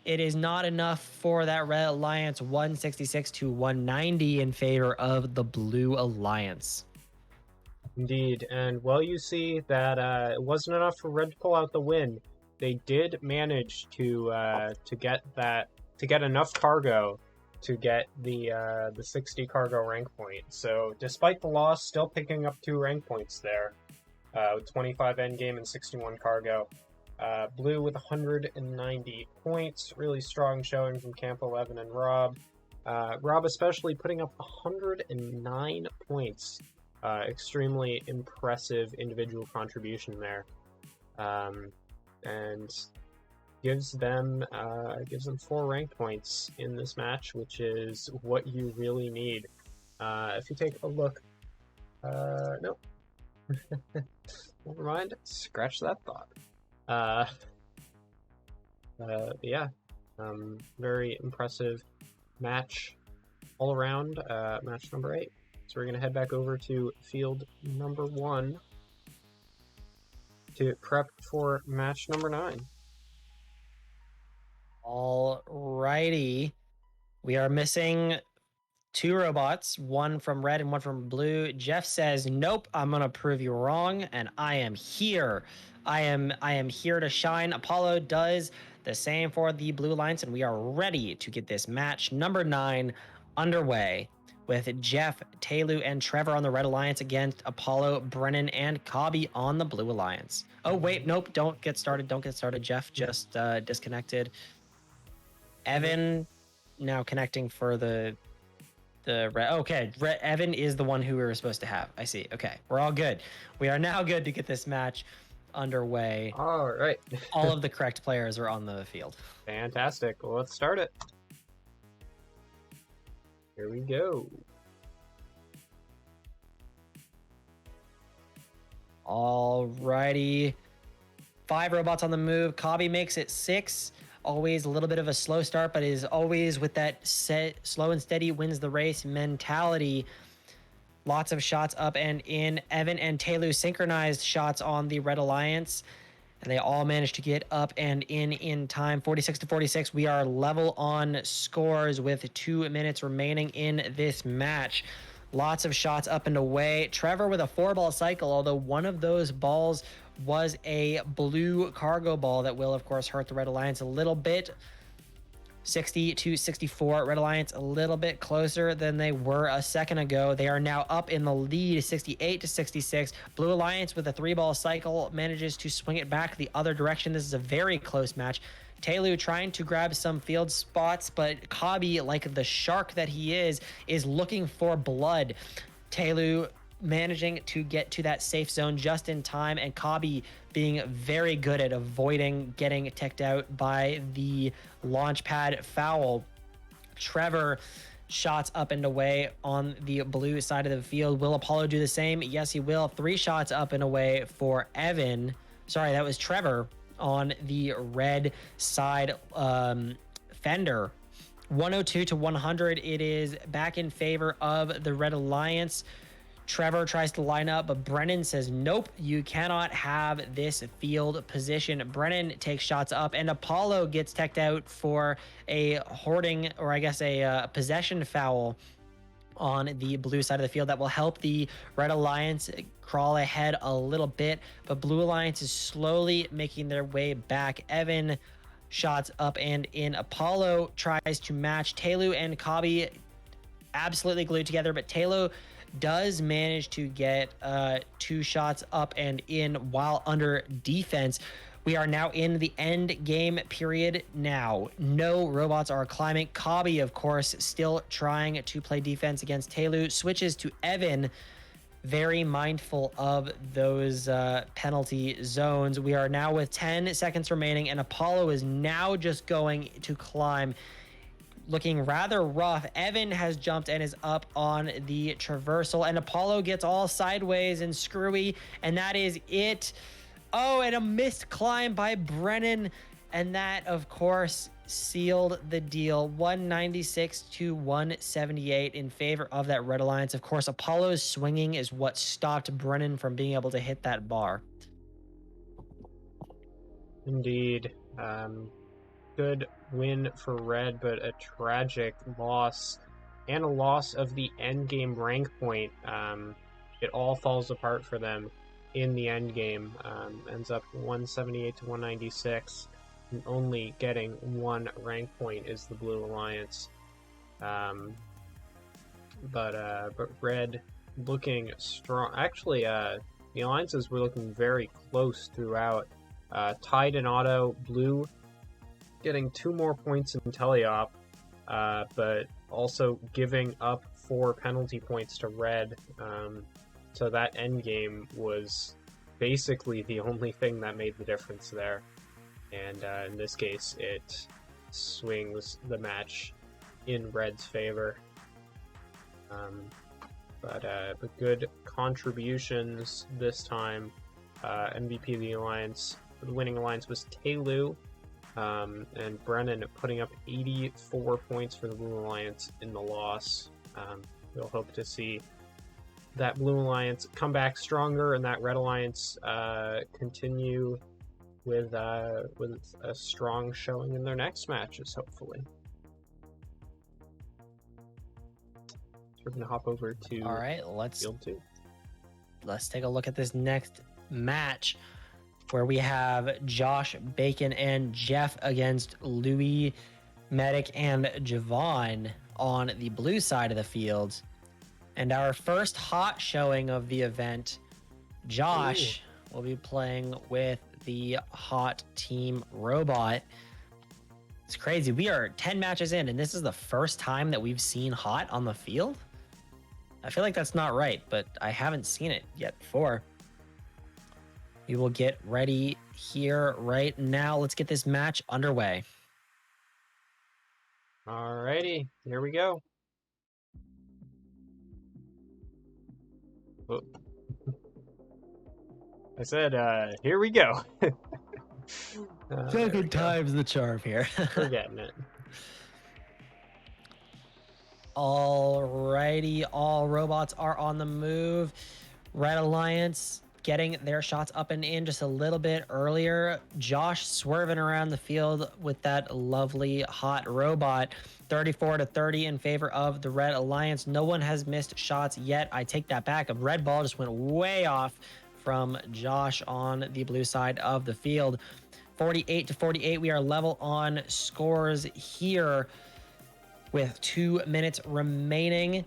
It is not enough for that Red Alliance. 166-190 in favor of the Blue Alliance. Indeed, and well, you see that it wasn't enough for Red to pull out the win. They did manage to get enough cargo to get the 60 cargo rank point. So despite the loss, still picking up 2 rank points there, with 25 endgame and 61 cargo. Blue with 190 points, really strong showing from Campbell, Evan, and Rob. Rob especially putting up 109 points. Extremely impressive individual contribution there, and gives them 4 rank points in this match, which is what you really need. If you take a look, nope, never mind, scratch that thought. Yeah, very impressive match all around. Match number 8. So we're gonna head back over to field number 1 to prep for match number 9. Alrighty. We are missing 2 robots, one from red and one from blue. Jeff says, nope, I'm going to prove you wrong, and I am here. I am here to shine. Apollo does the same for the Blue Alliance, and we are ready to get this match number 9 underway with Jeff, Taylu, and Trevor on the Red Alliance against Apollo, Brennan, and Cobby on the Blue Alliance. Oh, wait, nope, don't get started. Don't get started. Jeff just disconnected. Evan now connecting for the red. Okay, Evan is the one who we were supposed to have. I see. Okay, we're all good. We are now good to get this match underway. All right. All of the correct players are on the field. Fantastic. Well, let's start it. Here we go. Alrighty. 5 robots on the move. Cobby makes it 6. Always a little bit of a slow start, but is always with that slow and steady wins the race mentality. Lots of shots up and in. Evan and Taylu synchronized shots on the Red Alliance, and they all managed to get up and in time. 46-46. We are level on scores with 2 minutes remaining in this match. Lots of shots up and away. Trevor with a 4-ball cycle, although one of those balls was a blue cargo ball that will, of course, hurt the Red Alliance a little bit. 60 to 64. Red Alliance a little bit closer than they were a second ago. They are now up in the lead, 68 to 66. Blue Alliance with a 3-ball cycle manages to swing it back the other direction. This is a very close match. Taylor trying to grab some field spots, but Kabi, like the shark that he is looking for blood. Taylor managing to get to that safe zone just in time, and Kabi being very good at avoiding getting teched out by the launch pad foul. Trevor shots up and away on the blue side of the field. Will Apollo do the same? Yes, he will. 3 shots up and away for Evan. Sorry, that was Trevor on the red side. Fender 102 to 100. It is back in favor of the Red Alliance. Trevor tries to line up, but Brennan says, nope, you cannot have this field position. Brennan takes shots up, and Apollo gets teched out for a hoarding, or I guess a possession foul on the blue side of the field that will help the Red Alliance crawl ahead a little bit, but Blue Alliance is slowly making their way back. Evan shots up and in. Apollo tries to match Taylor and Kabi, absolutely glued together, but Taylor does manage to get 2 shots up and in while under defense. We are now in the end game period now. No robots are climbing. Kabi, of course, still trying to play defense against Taylor. Switches to Evan, very mindful of those penalty zones. We are now with 10 seconds remaining, and Apollo is now just going to climb, looking rather rough. Evan has jumped and is up on the traversal, and Apollo gets all sideways and screwy, and that is it. Oh, and a missed climb by Brennan, and that, of course, sealed the deal. 196 to 178 in favor of that Red Alliance. Of course, Apollo's swinging is what stopped Brennan from being able to hit that bar. Indeed. Good win for Red, but a tragic loss, and a loss of the endgame rank point. It all falls apart for them in the endgame. Ends up 178 to 196, and only getting 1 rank point is the Blue Alliance. But Red looking strong. Actually, the alliances were looking very close throughout. Tied in auto, Blue getting 2 more points in teleop, but also giving up 4 penalty points to Red. So that end game was basically the only thing that made the difference there. And in this case, it swings the match in Red's favor. But good contributions this time. MVP of the Alliance, the winning Alliance was Taylor. And Brennan putting up 84 points for the Blue Alliance in the loss. We'll hope to see that Blue Alliance come back stronger, and that Red Alliance continue with a strong showing in their next matches, hopefully. So we're going to hop over to All right, let's Field 2. Let's take a look at this next match, where we have Josh Bacon and Jeff against Louis, Medic, and Javon on the blue side of the field. And our first hot showing of the event, Josh will be playing with the hot team robot. It's crazy. We are 10 matches in, and this is the first time that we've seen hot on the field. I feel like that's not right, but I haven't seen it yet before. We will get ready here right now. Let's get this match underway. Alrighty, here we go. Oh. I said, here we go. Second time's the charm here. We're getting it. Alrighty, all robots are on the move. Red Alliance getting their shots up and in just a little bit earlier. Josh swerving around the field with that lovely hot robot. 34 to 30 in favor of the Red Alliance. No one has missed shots yet. I take that back. A red ball just went way off from Josh on the blue side of the field. 48 to 48. We are level on scores here with 2 minutes remaining.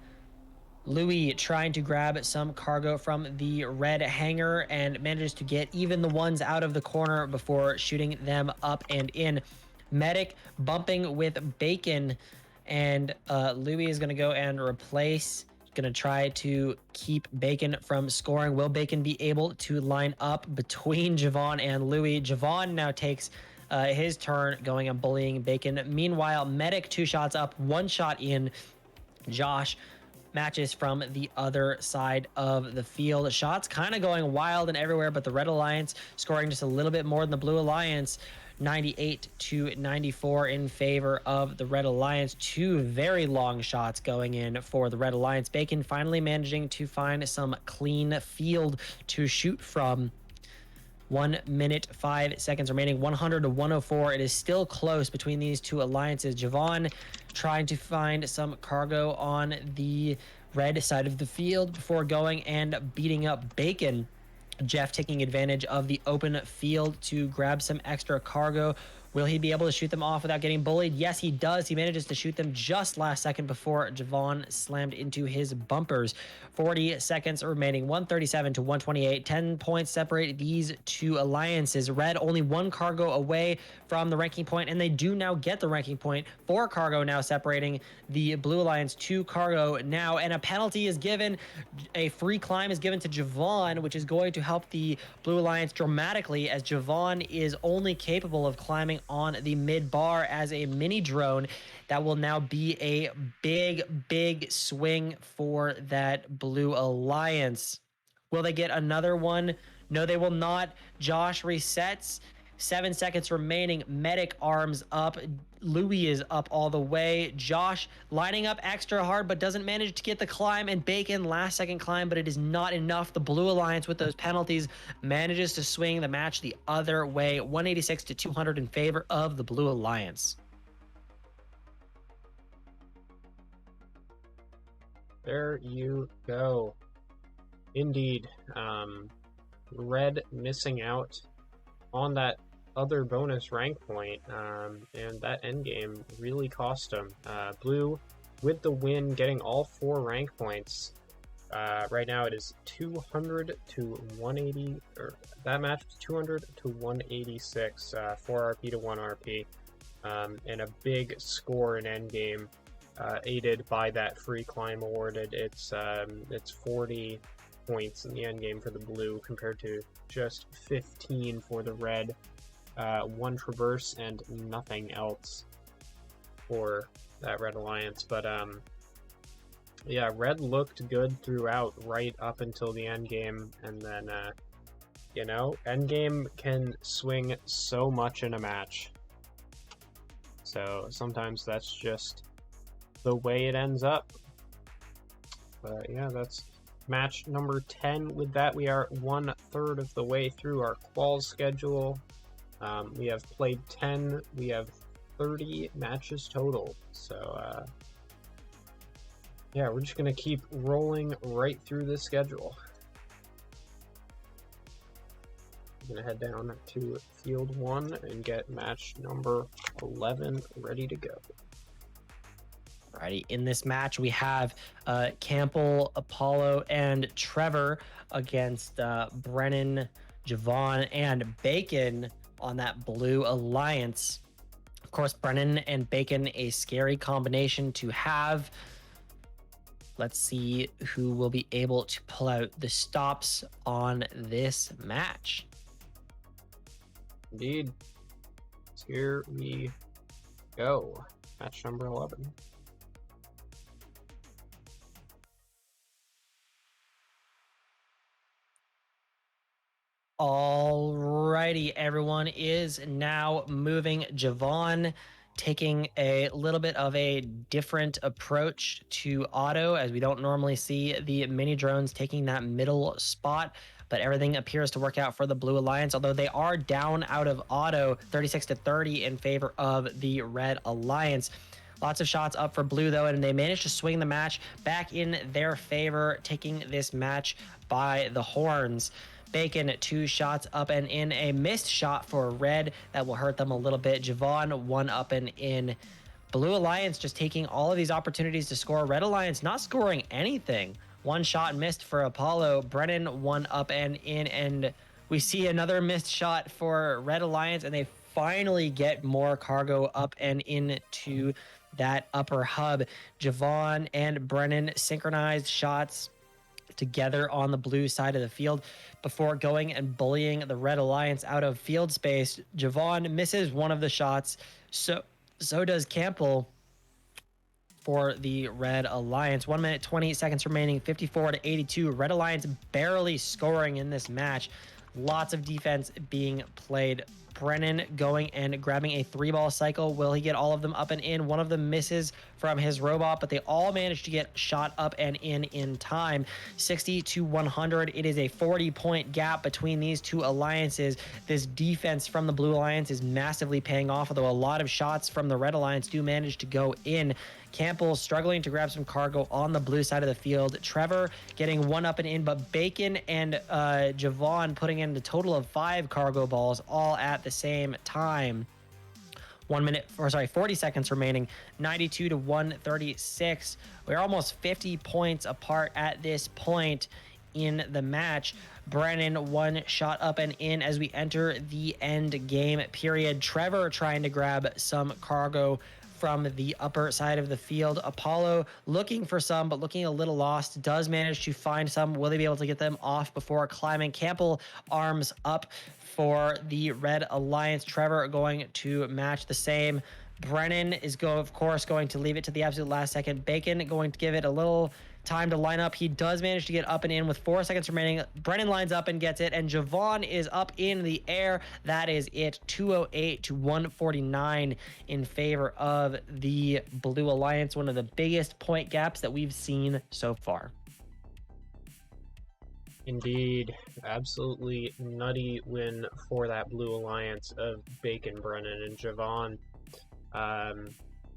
Louis trying to grab some cargo from the red hangar and manages to get even the ones out of the corner before shooting them up and in. Medic bumping with Bacon, and Louis is going to go and replace. Going to try to keep Bacon from scoring. Will Bacon be able to line up between Javon and Louis? Javon now takes his turn going and bullying Bacon. Meanwhile, Medic 2 shots up, 1 shot in. Josh matches from the other side of the field. Shots kind of going wild and everywhere, but the Red Alliance scoring just a little bit more than the Blue Alliance. 98 to 94 in favor of the Red Alliance. 2 very long shots going in for the Red Alliance. Bacon finally managing to find some clean field to shoot from. 1 minute, 5 seconds remaining, 100 to 104. It is still close between these two alliances. Javon trying to find some cargo on the red side of the field before going and beating up Bacon. Jeff taking advantage of the open field to grab some extra cargo. Will he be able to shoot them off without getting bullied? Yes, he does. He manages to shoot them just last second before Javon slammed into his bumpers. 40 seconds remaining, 137 to 128. 10 points separate these two alliances. Red only 1 cargo away from the ranking point, and they do now get the ranking point. 4 cargo now separating the Blue Alliance, 2 cargo now, and a penalty is given. A free climb is given to Javon, which is going to help the Blue Alliance dramatically, as Javon is only capable of climbing on the mid bar as a mini drone. That will now be a big swing for that Blue Alliance. Will they get another one? No, they will not. Josh resets. 7 seconds remaining. Medic arms up. Louis is up all the way. Josh lining up extra hard, but doesn't manage to get the climb. And Bacon, last second climb, but it is not enough. The Blue Alliance, with those penalties, manages to swing the match the other way. 186 to 200 in favor of the Blue Alliance. There you go. Indeed. Red missing out on that other bonus rank point, and that endgame really cost him. Blue with the win, getting all 4 rank points. Right now it is 200 to 180, or that match was 200 to 186, 4 RP to 1 RP, and a big score in endgame, aided by that free climb awarded. It's 40 points in the endgame for the blue compared to just 15 for the red. 1 traverse and nothing else for that Red Alliance. But yeah, red looked good throughout, right up until the end game, and then you know, end game can swing so much in a match. So sometimes that's just the way it ends up. But yeah, that's match number 10. With that, we are 1/3 of the way through our qual schedule. We have played 10. We have 30 matches total. So yeah, we're just gonna keep rolling right through the schedule. I'm gonna head down to field 1 and get match number 11 ready to go. Alrighty, in this match we have Campbell, Apollo, and Trevor against Brennan, Javon, and Bacon on that Blue Alliance. Of course, Brennan and Bacon, a scary combination to have. Let's see who will be able to pull out the stops on this match. Indeed. Here we go. Match number 11. Alrighty, everyone is now moving. Javon taking a little bit of a different approach to auto, as we don't normally see the mini drones taking that middle spot, but everything appears to work out for the Blue Alliance, although they are down out of auto 36 to 30 in favor of the Red Alliance. Lots of shots up for Blue, though, and they managed to swing the match back in their favor, taking this match by the horns. Bacon, 2 shots up and in. A missed shot for red that will hurt them a little bit. Javon, 1 up and in. Blue Alliance just taking all of these opportunities to score. Red Alliance not scoring anything. 1 shot missed for Apollo. Brennan, 1 up and in. And we see another missed shot for Red Alliance, and they finally get more cargo up and into that upper hub. Javon and Brennan synchronized shots together on the blue side of the field before going and bullying the Red Alliance out of field space. Javon misses one of the shots. So does Campbell for the Red Alliance. 1 minute, 20 seconds remaining, 54-82. Red Alliance barely scoring in this match. Lots of defense being played. Brennan going and grabbing a 3-ball cycle. Will he get all of them up and in? One of them misses from his robot, but they all managed to get shot up and in time. 60-100. It is a 40-point gap between these two alliances. This defense from the Blue Alliance is massively paying off, although a lot of shots from the Red Alliance do manage to go in. Campbell struggling to grab some cargo on the blue side of the field. Trevor getting 1 up and in, but Bacon and Javon putting in the total of 5 cargo balls all at the same time. 40 seconds remaining, 92-136. We're almost 50 points apart at this point in the match. Brennan 1 shot up and in as we enter the end game period. Trevor trying to grab some cargo from the upper side of the field. Apollo looking for some, but looking a little lost. Does manage to find some. Will they be able to get them off before climbing? Campbell arms up for the Red Alliance. Trevor going to match the same. Brennan is of course going to leave it to the absolute last second. Bacon going to give it a little time to line up. He does manage to get up and in with 4 seconds remaining. Brennan lines up and gets it, and Javon is up in the air. That is it. 208-149 in favor of the Blue Alliance. One of the biggest point gaps that we've seen so far. Indeed. Absolutely nutty win for that Blue Alliance of Bacon, Brennan, and Javon.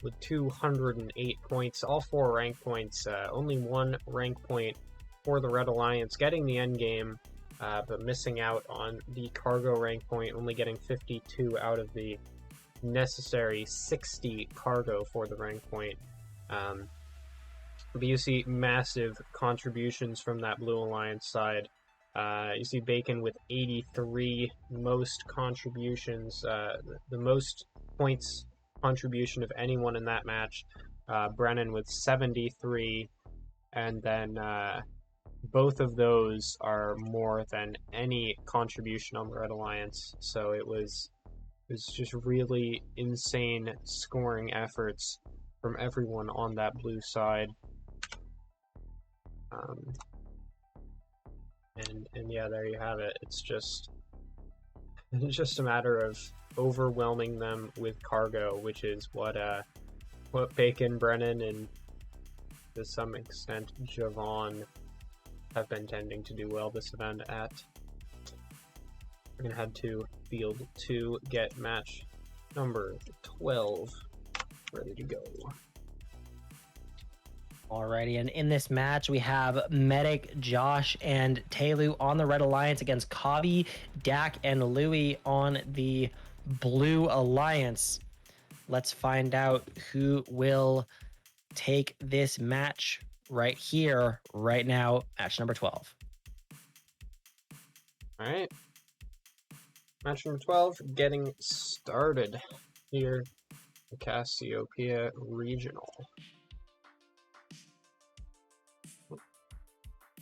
With 208 points, all 4 rank points, only 1 rank point for the Red Alliance, getting the end game, but missing out on the cargo rank point, only getting 52 out of the necessary 60 cargo for the rank point. But you see massive contributions from that Blue Alliance side. You see Bacon with 83 most contributions, the most points contribution of anyone in that match. Brennan with 73, and then both of those are more than any contribution on the Red Alliance. So it was just really insane scoring efforts from everyone on that blue side. And yeah, there you have it. It's just a matter of overwhelming them with cargo, which is what Bacon, Brennan, and to some extent Javon have been tending to do well this event at. We're gonna head to field 2, get match number 12 ready to go. Alrighty, and in this match we have Medic, Josh, and Taylu on the Red Alliance against Kabi, Dak, and Louie on the Blue Alliance. Let's find out who will take this match right here, right now, match number 12. All right. Match number 12, getting started here at Cassiopeia Regional.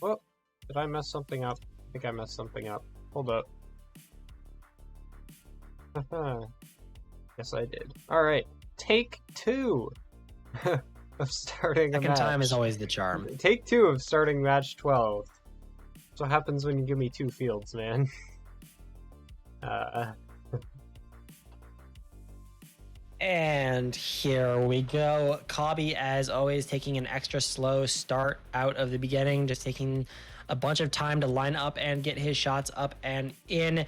Oh, did I mess something up? I think I messed something up. Hold up. Yes, I did. Alright, take 2 of starting a match. Second time is always the charm. Take 2 of starting match 12. That's what happens when you give me 2 fields, man. And here we go. Kabi, as always, taking an extra slow start out of the beginning, just taking a bunch of time to line up and get his shots up and in.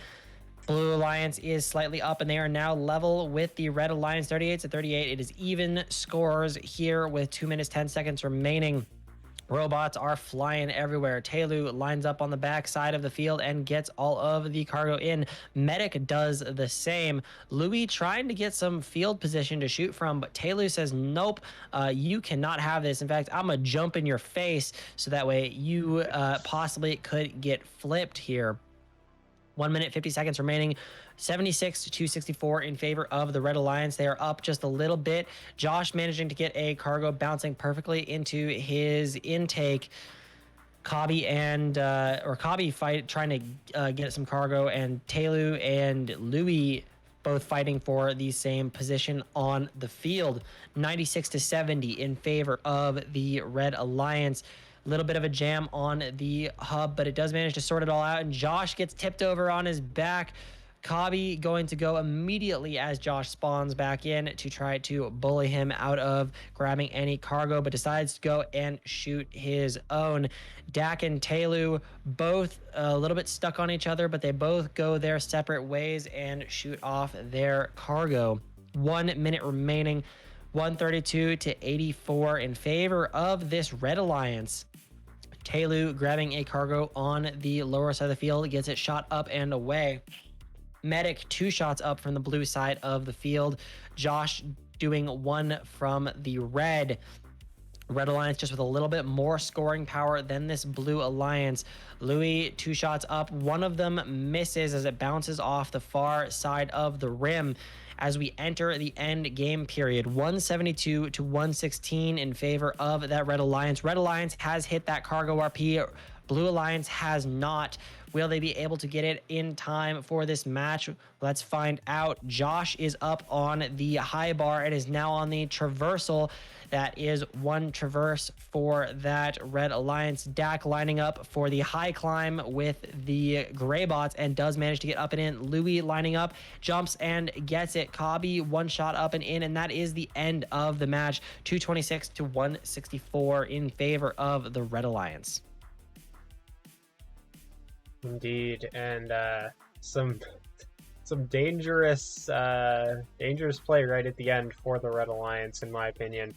Blue Alliance is slightly up, and they are now level with the Red Alliance, 38-38. It is even scores here with 2 minutes, 10 seconds remaining. Robots are flying everywhere. Telu lines up on the back side of the field and gets all of the cargo in. Medic does the same. Louis trying to get some field position to shoot from, but Telu says, nope, you cannot have this. In fact, I'm going to jump in your face so that way you possibly could get flipped here. 1 minute, 50 seconds remaining. 76 to 64 in favor of the Red Alliance. They are up just a little bit. Josh managing to get a cargo bouncing perfectly into his intake. Kabi trying to get some cargo, and Telu and Louis both fighting for the same position on the field. 96 to 70 in favor of the Red Alliance. A little bit of a jam on the hub, but it does manage to sort it all out, and Josh gets tipped over on his back. Kabi going to go immediately as Josh spawns back in to try to bully him out of grabbing any cargo, but decides to go and shoot his own. Dak and Telu both a little bit stuck on each other, but they both go their separate ways and shoot off their cargo. 1 minute remaining. 132 to 84 in favor of this Red Alliance. Telu grabbing a cargo on the lower side of the field, gets it shot up and away. Medic 2 shots up from the blue side of the field. Josh doing 1 from the red. Red Alliance just with a little bit more scoring power than this Blue Alliance. Louis 2 shots up. One of them misses as it bounces off the far side of the rim. As we enter the end game period, 172 to 116 in favor of that Red Alliance. Red Alliance has hit that cargo RP. Blue Alliance has not. Will they be able to get it in time for this match? Let's find out. Josh is up on the high bar and is now on the traversal. That is 1 traverse for that Red Alliance. Dak lining up for the high climb with the gray bots and does manage to get up and in. Louis lining up, jumps and gets it. Kabi 1 shot up and in, and that is the end of the match. 226 to 164 in favor of the Red Alliance. Indeed, and some dangerous play right at the end for the Red Alliance, in my opinion.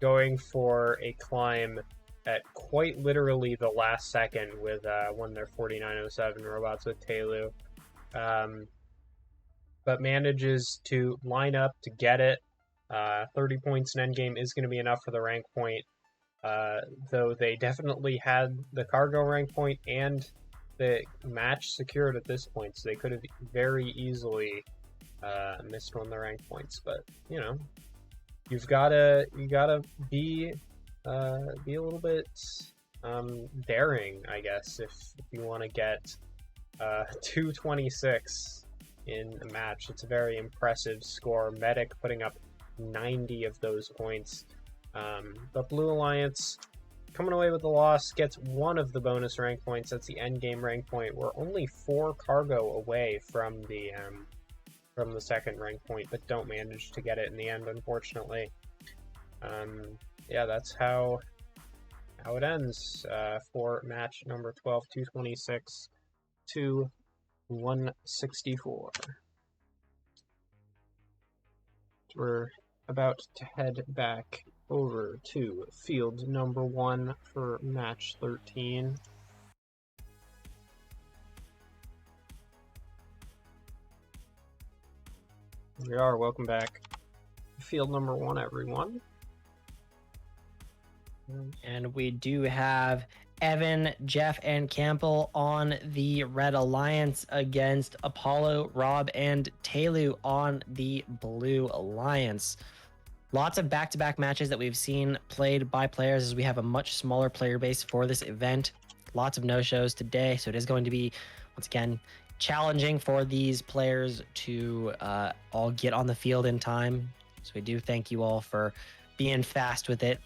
Going for a climb at quite literally the last second with one of their 4907 robots with Telu, but manages to line up to get it. 30 points in endgame is going to be enough for the rank point. Though they definitely had the cargo rank point and the match secured at this point, so they could have very easily missed one of the rank points. But you know, you gotta be a little bit daring, I guess, if you want to get 226 in a match. It's a very impressive score. Medic putting up 90 of those points. But Blue Alliance coming away with the loss, gets 1 of the bonus rank points. That's the end game rank point. We're only 4 cargo away from the second rank point, but don't manage to get it in the end, unfortunately. Yeah, that's how it ends for match number 12, 226 to 164. We're about to head back over to field number 1 for match 13. Here we are, welcome back. Field number 1, everyone. And we do have Evan, Jeff, and Campbell on the Red Alliance against Apollo, Rob, and Telu on the Blue Alliance. Lots of back-to-back matches that we've seen played by players as we have a much smaller player base for this event. Lots of no-shows today, so it is going to be, once again, challenging for these players to all get on the field in time. So we do thank you all for being fast with it.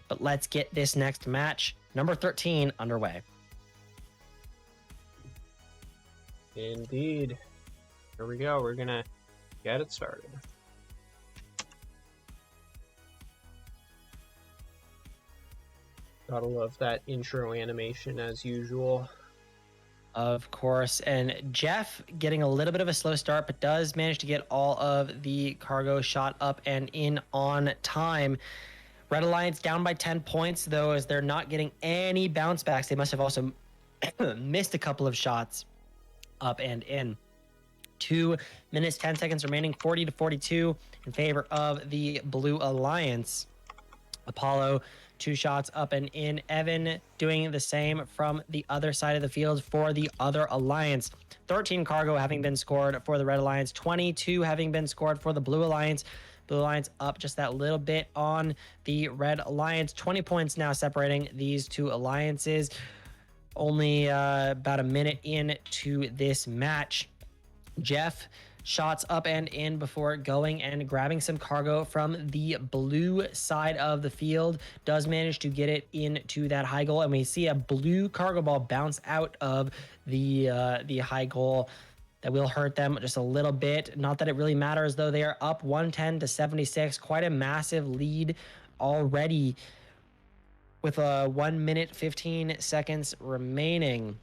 But let's get this next match, number 13, underway. Indeed. Here we go. We're going to get it started. Gotta love that intro animation as usual. Of course. And Jeff getting a little bit of a slow start, but does manage to get all of the cargo shot up and in on time. Red Alliance down by 10 points, though, as they're not getting any bounce backs. They must have also missed a couple of shots up and in. 2 minutes, 10 seconds remaining, 40 to 42 in favor of the Blue Alliance. Apollo, 2 shots up and in. Evan doing the same from the other side of the field for the other alliance. 13 cargo having been scored for the Red Alliance, 22 having been scored for the Blue Alliance. Blue Alliance up just that little bit on the Red Alliance. 20 points now separating these two alliances. Only about a minute into this match. Jeff shots up and in before going and grabbing some cargo from the blue side of the field. Does manage to get it into that high goal, and we see a blue cargo ball bounce out of the high goal. That will hurt them just a little bit. Not that it really matters, though. They are up 110 to 76. Quite a massive lead already with 1 minute 15 seconds remaining.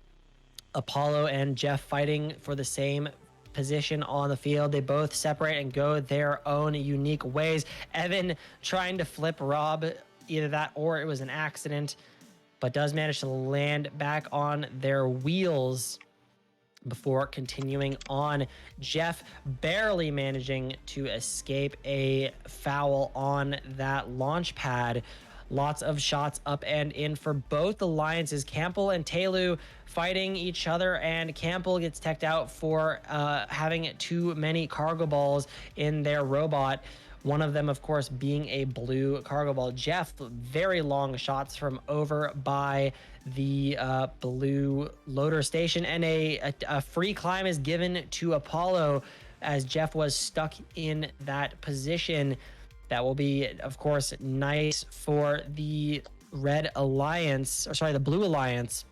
Apollo and Jeff fighting for the same position on the field. They both separate and go their own unique ways. Evan trying to flip Rob, either that or it was an accident, but does manage to land back on their wheels before continuing on. Jeff barely managing to escape a foul on that launch pad. Lots of shots up and in for both alliances. Campbell and Taylor fighting each other, and Campbell gets teched out for having too many cargo balls in their robot. One of them, of course, being a blue cargo ball. Jeff, very long shots from over by the blue loader station, and a free climb is given to Apollo as Jeff was stuck in that position. That will be, of course, nice for the Red Alliance, or sorry, the Blue Alliance,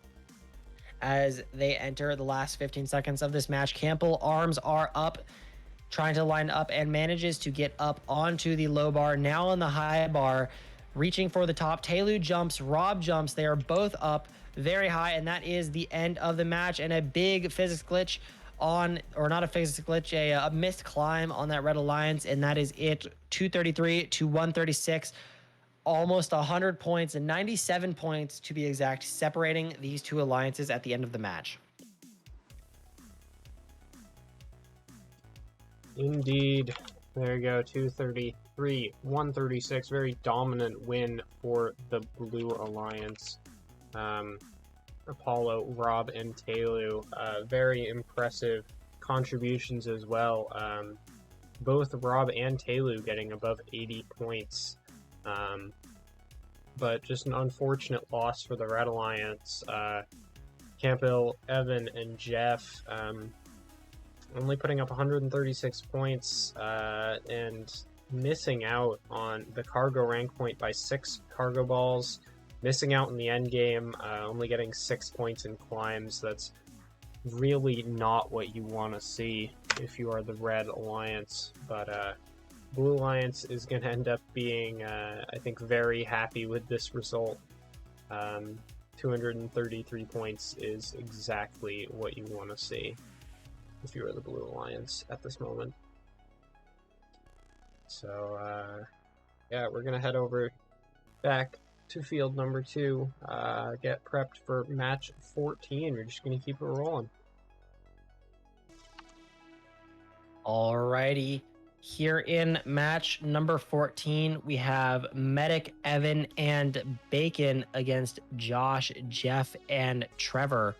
as they enter the last 15 seconds of this match. Campbell, arms are up, trying to line up, and manages to get up onto the low bar, now on the high bar, reaching for the top. Taylor jumps, Rob jumps. They are both up very high, and that is the end of the match. And a big physics glitch on, or not a physics glitch, a missed climb on that Red Alliance, and that is it. 233 to 136. Almost 100 points, and 97 points to be exact, separating these two alliances at the end of the match. Indeed. There you go. 233, 136. Very dominant win for the Blue Alliance. Apollo, Rob, and Taylor. Very impressive contributions as well. Both Rob and Taylor getting above 80 points. But just an unfortunate loss for the Red Alliance. Campbell, Evan, and Jeff only putting up 136 points and missing out on the cargo rank point by 6 cargo balls. Missing out in the end game, only getting 6 points in climbs. That's really not what you want to see if you are the Red Alliance. But Blue Alliance is going to end up being, I think, very happy with this result. 233 points is exactly what you want to see if you are the Blue Alliance at this moment. So, yeah, we're going to head over back to field number 2, get prepped for match 14. We're just going to keep it rolling. Alrighty. Here in match number 14, we have Medic, Evan, and Bacon against Josh, Jeff, and Trevor.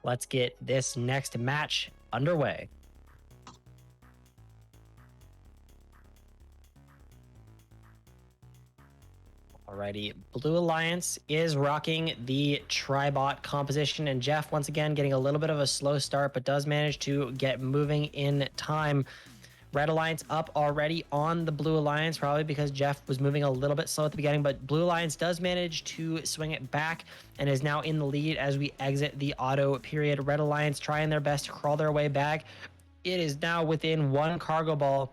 Let's get this next match underway. Alrighty, Blue Alliance is rocking the Tribot composition, and Jeff once again getting a little bit of a slow start, but does manage to get moving in time. Red Alliance up already on the Blue Alliance, probably because Jeff was moving a little bit slow at the beginning, but Blue Alliance does manage to swing it back and is now in the lead as we exit the auto period. Red Alliance trying their best to crawl their way back. It is now within 1 cargo ball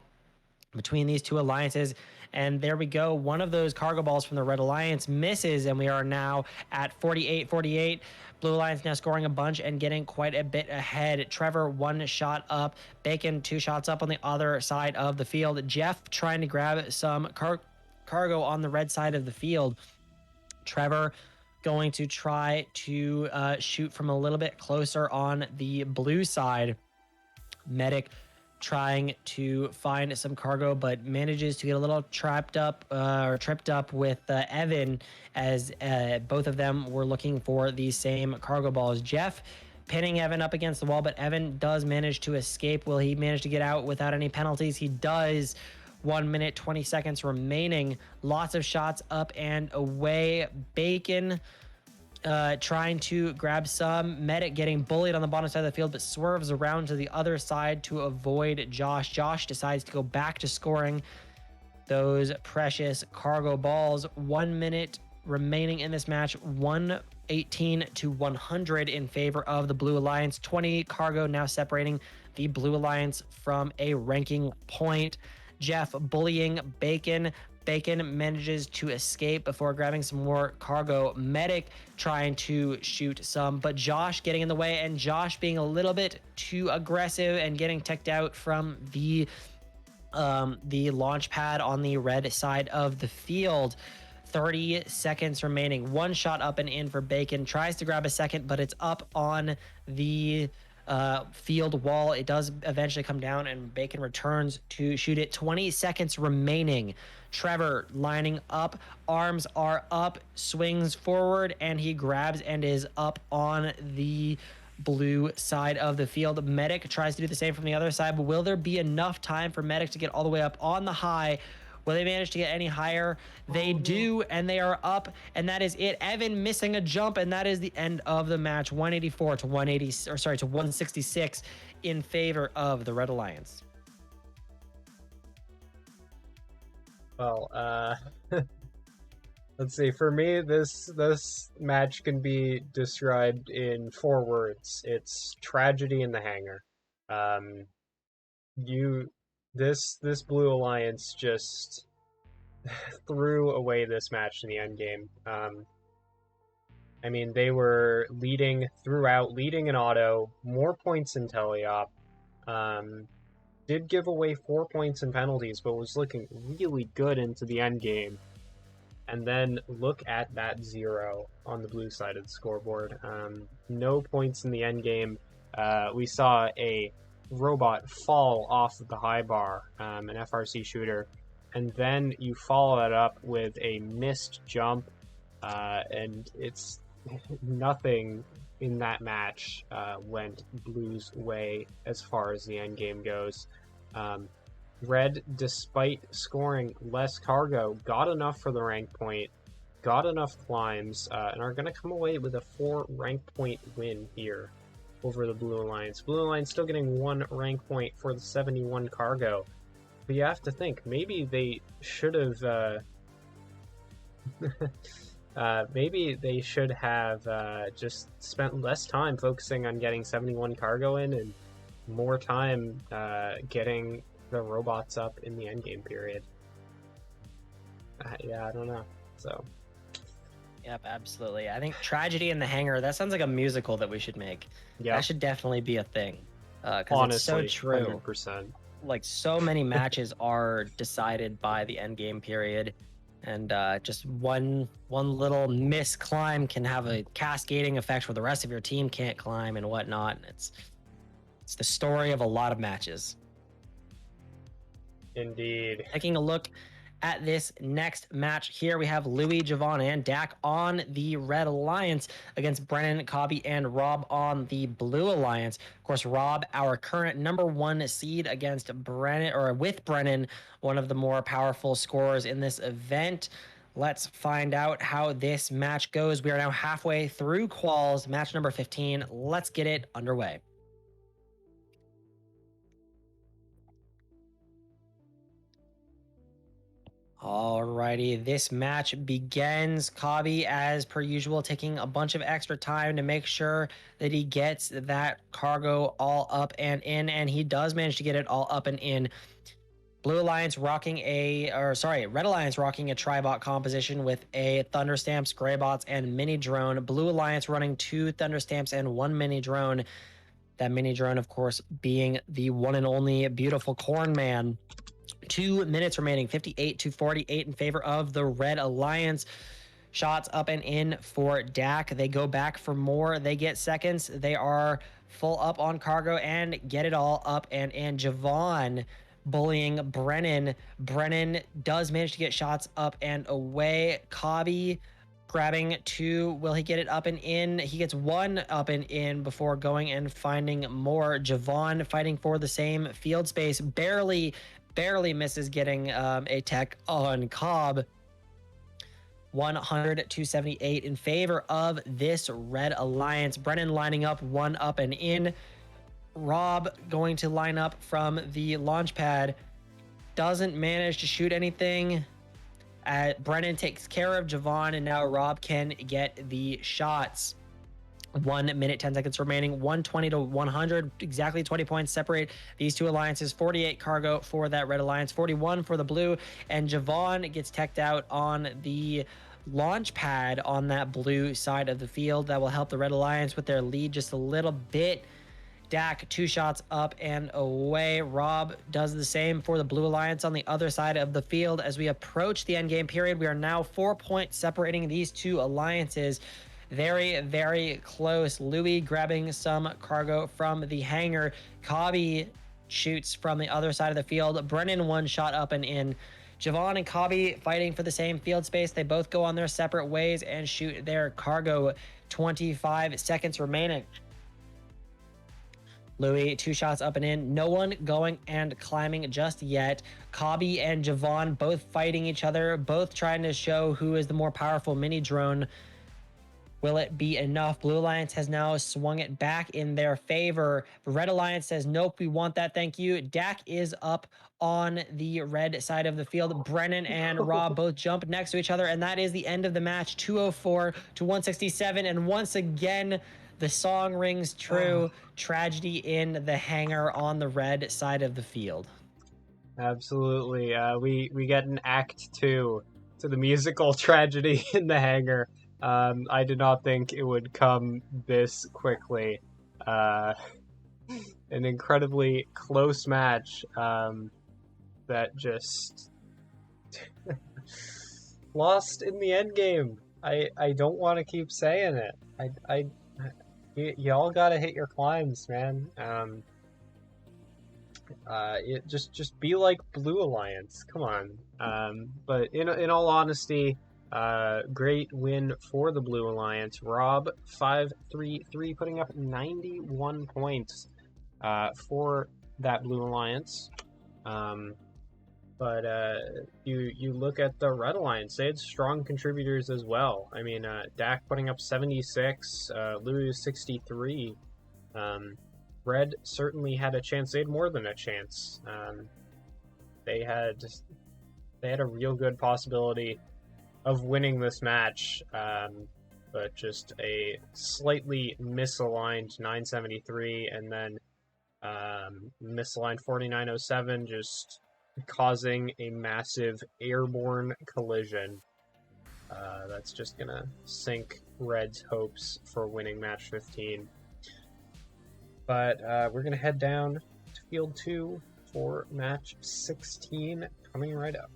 between these two alliances. And there we go. One of those cargo balls from the Red Alliance misses, and we are now at 48-48. Blue Alliance now scoring a bunch and getting quite a bit ahead. Trevor 1 shot up. Bacon 2 shots up on the other side of the field. Jeff trying to grab some cargo on the red side of the field. Trevor going to try to shoot from a little bit closer on the blue side. Medic trying to find some cargo, but manages to get a little tripped up with Evan, as both of them were looking for the same cargo balls. Jeff pinning Evan up against the wall, but Evan does manage to escape. Will he manage to get out without any penalties? He does. 1 minute, 20 seconds remaining. Lots of shots up and away. Bacon trying to grab some. Medic getting bullied on the bottom side of the field, but swerves around to the other side to avoid Josh. Josh decides to go back to scoring those precious cargo balls. 1 minute remaining in this match. 118 to 100 in favor of the Blue Alliance. 20 cargo now separating the Blue Alliance from a ranking point. Jeff bullying Bacon. Bacon manages to escape before grabbing some more cargo. Medic trying to shoot some, but Josh getting in the way, and Josh being a little bit too aggressive and getting teched out from the launch pad on the red side of the field. 30 seconds remaining. One shot up and in for Bacon. Tries to grab a second, but it's up on the field wall. It does eventually come down, and Bacon returns to shoot it. 20 seconds remaining. Trevor lining up, arms are up, swings forward, and he grabs and is up on the blue side of the field. Medic tries to do the same from the other side, but will there be enough time for Medic to get all the way up on the high? Will they manage to get any higher? They do, and they are up, and that is it. Evan missing a jump, and that is the end of the match. 184 to 166 in favor of the Red Alliance. Well, let's see. For me, this match can be described in 4 words. It's tragedy in the hangar. This Blue Alliance just threw away this match in the end game. I mean, they were leading throughout, leading in auto, more points in teleop. Did give away 4 points in penalties, but was looking really good into the end game. And then look at that 0 on the blue side of the scoreboard. No points in the end game. We saw a robot fall off of the high bar, an FRC shooter, and then you follow that up with a missed jump, and it's nothing in that match went Blue's way as far as the end game goes. Red, despite scoring less cargo, got enough for the rank point, got enough climbs, and are going to come away with a 4 rank point win here over the Blue Alliance. Blue Alliance still getting 1 rank point for the 71 cargo. But you have to think, maybe they should have just spent less time focusing on getting 71 cargo in and more time getting the robots up in the endgame period. Yeah, I don't know. So. Yep, absolutely. I think Tragedy in the Hangar, that sounds like a musical that we should make. Yeah. That should definitely be a thing. Because it's so true. 100%. Like, so many matches are decided by the end game period. And just one little miss climb can have a cascading effect where the rest of your team can't climb and whatnot. It's the story of a lot of matches. Indeed. Taking a look at this next match here, we have Louis, Javon, and Dak on the Red Alliance against Brennan, Cobby, and Rob on the Blue Alliance. Of course, Rob, our current #1 seed against Brennan, or with Brennan, one of the more powerful scorers in this event. Let's find out how this match goes. We are now halfway through quals, match number 15. Let's get it underway. Alrighty, this match begins. Cobby, as per usual, taking a bunch of extra time to make sure that he gets that cargo all up and in, and he does manage to get it all up and in. Red Alliance rocking a Tribot composition with a Thunderstamps, Greybots, and Mini Drone. Blue Alliance running 2 Thunderstamps and 1 Mini Drone. That Mini Drone, of course, being the one and only beautiful Corn Man. 2 minutes remaining, 58 to 48 in favor of the Red Alliance. Shots up and in for Dak. They go back for more. They get seconds. They are full up on cargo and get it all up and in. Javon bullying Brennan. Brennan does manage to get shots up and away. Cobby grabbing 2. Will he get it up and in? He gets 1 up and in before going and finding more. Javon fighting for the same field space. Barely misses getting a tech on Cobb. 100 to 78 in favor of this Red Alliance. Brennan lining up 1 up and in. Rob going to line up from the launch pad. Doesn't manage to shoot anything. Brennan takes care of Javon, and now Rob can get the shots. 1 minute, 10 seconds remaining. 120 to 100. Exactly 20 points separate these two alliances. 48 cargo for that Red Alliance. 41 for the blue. And Javon gets teched out on the launch pad on that blue side of the field. That will help the Red Alliance with their lead just a little bit. Dak 2 shots up and away. Rob does the same for the Blue Alliance on the other side of the field. As we approach the end game period, we are now 4 points separating these two alliances. Very, very close. Louis grabbing some cargo from the hangar. Cobby shoots from the other side of the field. Brennan 1 shot up and in. Javon and Cobby fighting for the same field space. They both go on their separate ways and shoot their cargo. 25 seconds remaining. Louis 2 shots up and in. No one going and climbing just yet. Cobby and Javon both fighting each other, both trying to show who is the more powerful mini drone. Will it be enough? Blue Alliance has now swung it back in their favor. Red Alliance says, nope, we want that, thank you. Dak is up on the red side of the field. Brennan and Rob both jump next to each other, and that is the end of the match, 204 to 167. And once again, the song rings true. Tragedy in the hangar on the red side of the field. Absolutely. We get an act 2 to the musical tragedy in the hangar. I did not think it would come this quickly. An incredibly close match that just lost in the end game. I don't want to keep saying it. Y'all gotta hit your climbs, man. Just be like Blue Alliance. Come on. But in all honesty, great win for the Blue Alliance. Rob 5-3-3, putting up 91 points for that Blue Alliance. But you look at the Red Alliance, they had strong contributors as well. I mean, Dak putting up 76, Louis 63. Red certainly had a chance. They had more than a chance. They had a real good possibility of winning this match, but just a slightly misaligned 973 and then misaligned 4907 just causing a massive airborne collision. That's just gonna sink Red's hopes for winning match 15. But we're gonna head down to field 2 for match 16 coming right up.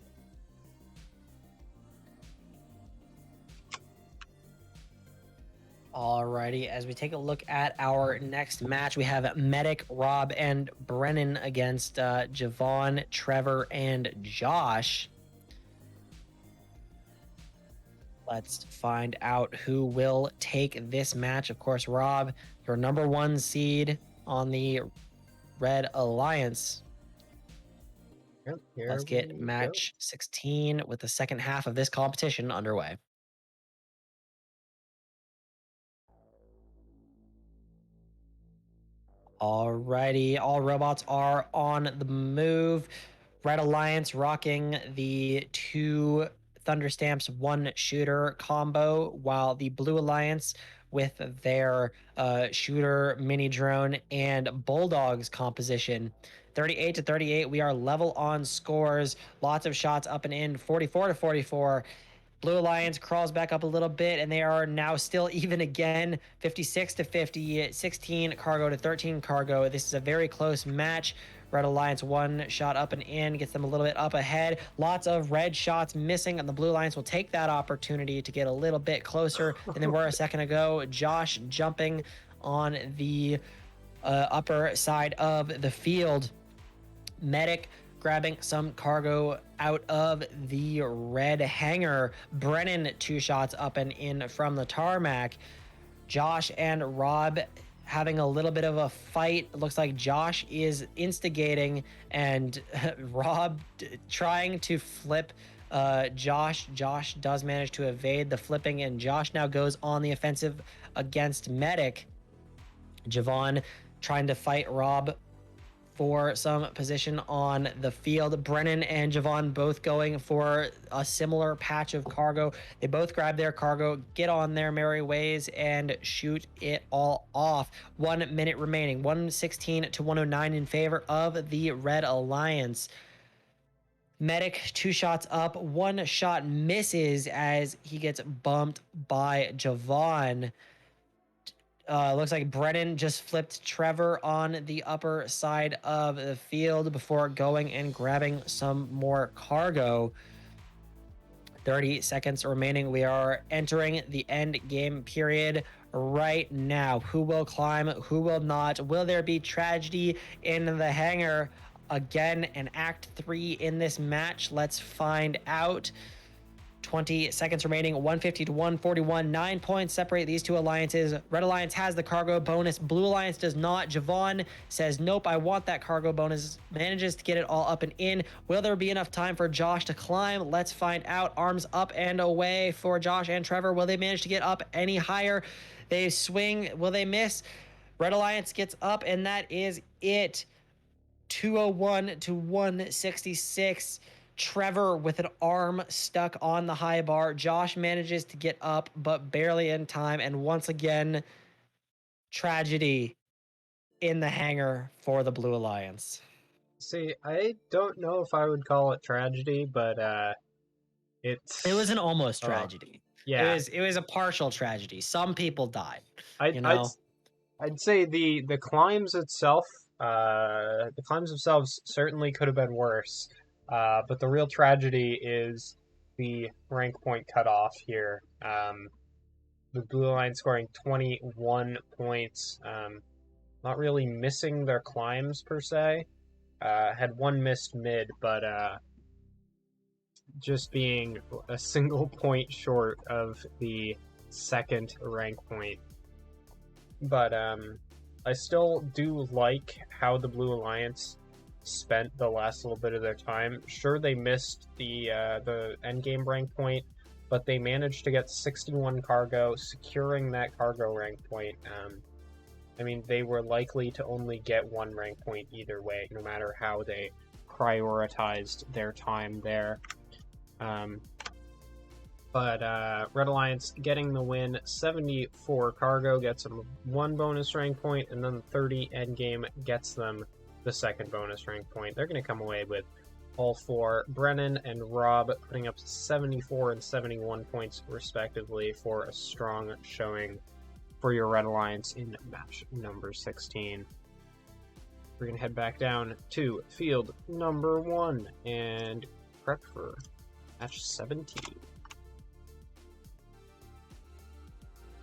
Alrighty, as we take a look at our next match, we have Medic, Rob, and Brennan against Javon, Trevor, and Josh. Let's find out who will take this match. Of course, Rob, your number 1 seed on the Red Alliance. Yep, Let's get match 16 with the second half of this competition underway. Alrighty, all robots are on the move. Red Alliance rocking the 2 Thunderstamps 1 shooter combo, while the Blue Alliance with their shooter mini drone and Bulldogs composition. 38 to 38, we are level on scores. Lots of shots up and in. 44 to 44. Blue Alliance crawls back up a little bit, and they are now still even again. 56 to 50, 16 cargo to 13 cargo. This is a very close match. Red Alliance 1 shot up and in, gets them a little bit up ahead. Lots of red shots missing, and the Blue Alliance will take that opportunity to get a little bit closer than they were a second ago. Josh jumping on the upper side of the field. Medic grabbing some cargo out of the red hangar. Brennan 2 shots up and in from the tarmac. Josh and Rob having a little bit of a fight. It looks like Josh is instigating and Rob trying to flip Josh. Josh does manage to evade the flipping, and Josh now goes on the offensive against Medic. Javon trying to fight Rob for some position on the field. Brennan and Javon both going for a similar patch of cargo. They both grab their cargo, get on their merry ways, and shoot it all off. 1 minute remaining. 116 to 109 in favor of the Red Alliance. Medic 2 shots up, 1 shot misses as he gets bumped by Javon. Looks like Brennan just flipped Trevor on the upper side of the field before going and grabbing some more cargo. 30 seconds remaining. We are entering the end game period right now. Who will climb? Who will not? Will there be tragedy in the hangar? Again, an Act 3 in this match. Let's find out. 20 seconds remaining, 150 to 141. 9 points separate these two alliances. Red Alliance has the cargo bonus. Blue Alliance does not. Javon says, nope, I want that cargo bonus. Manages to get it all up and in. Will there be enough time for Josh to climb? Let's find out. Arms up and away for Josh and Trevor. Will they manage to get up any higher? They swing. Will they miss? Red Alliance gets up, and that is it. 201 to 166. Trevor with an arm stuck on the high bar. Josh manages to get up, but barely in time. And once again, tragedy in the hangar for the Blue Alliance. See, I don't know if I would call it tragedy, but It was an almost tragedy. Yeah, It was a partial tragedy. Some people died. I'd say the climbs itself, certainly could have been worse. But the real tragedy is the rank point cutoff here. The Blue Alliance scoring 21 points. Not really missing their climbs per se. Had 1 missed mid, but just being a single point short of the second rank point. But I still do like how the Blue Alliance spent the last little bit of their time. Sure, they missed the endgame rank point, but they managed to get 61 cargo, securing that cargo rank point. I mean, they were likely to only get 1 rank point either way, no matter how they prioritized their time there. But Red Alliance getting the win. 74 cargo gets them 1 bonus rank point, and then 30 endgame gets them the second bonus rank point. They're going to come away with all 4. Brennan and Rob putting up 74 and 71 points respectively for a strong showing for your Red Alliance in match number 16. We're going to head back down to field number 1 and prep for match 17.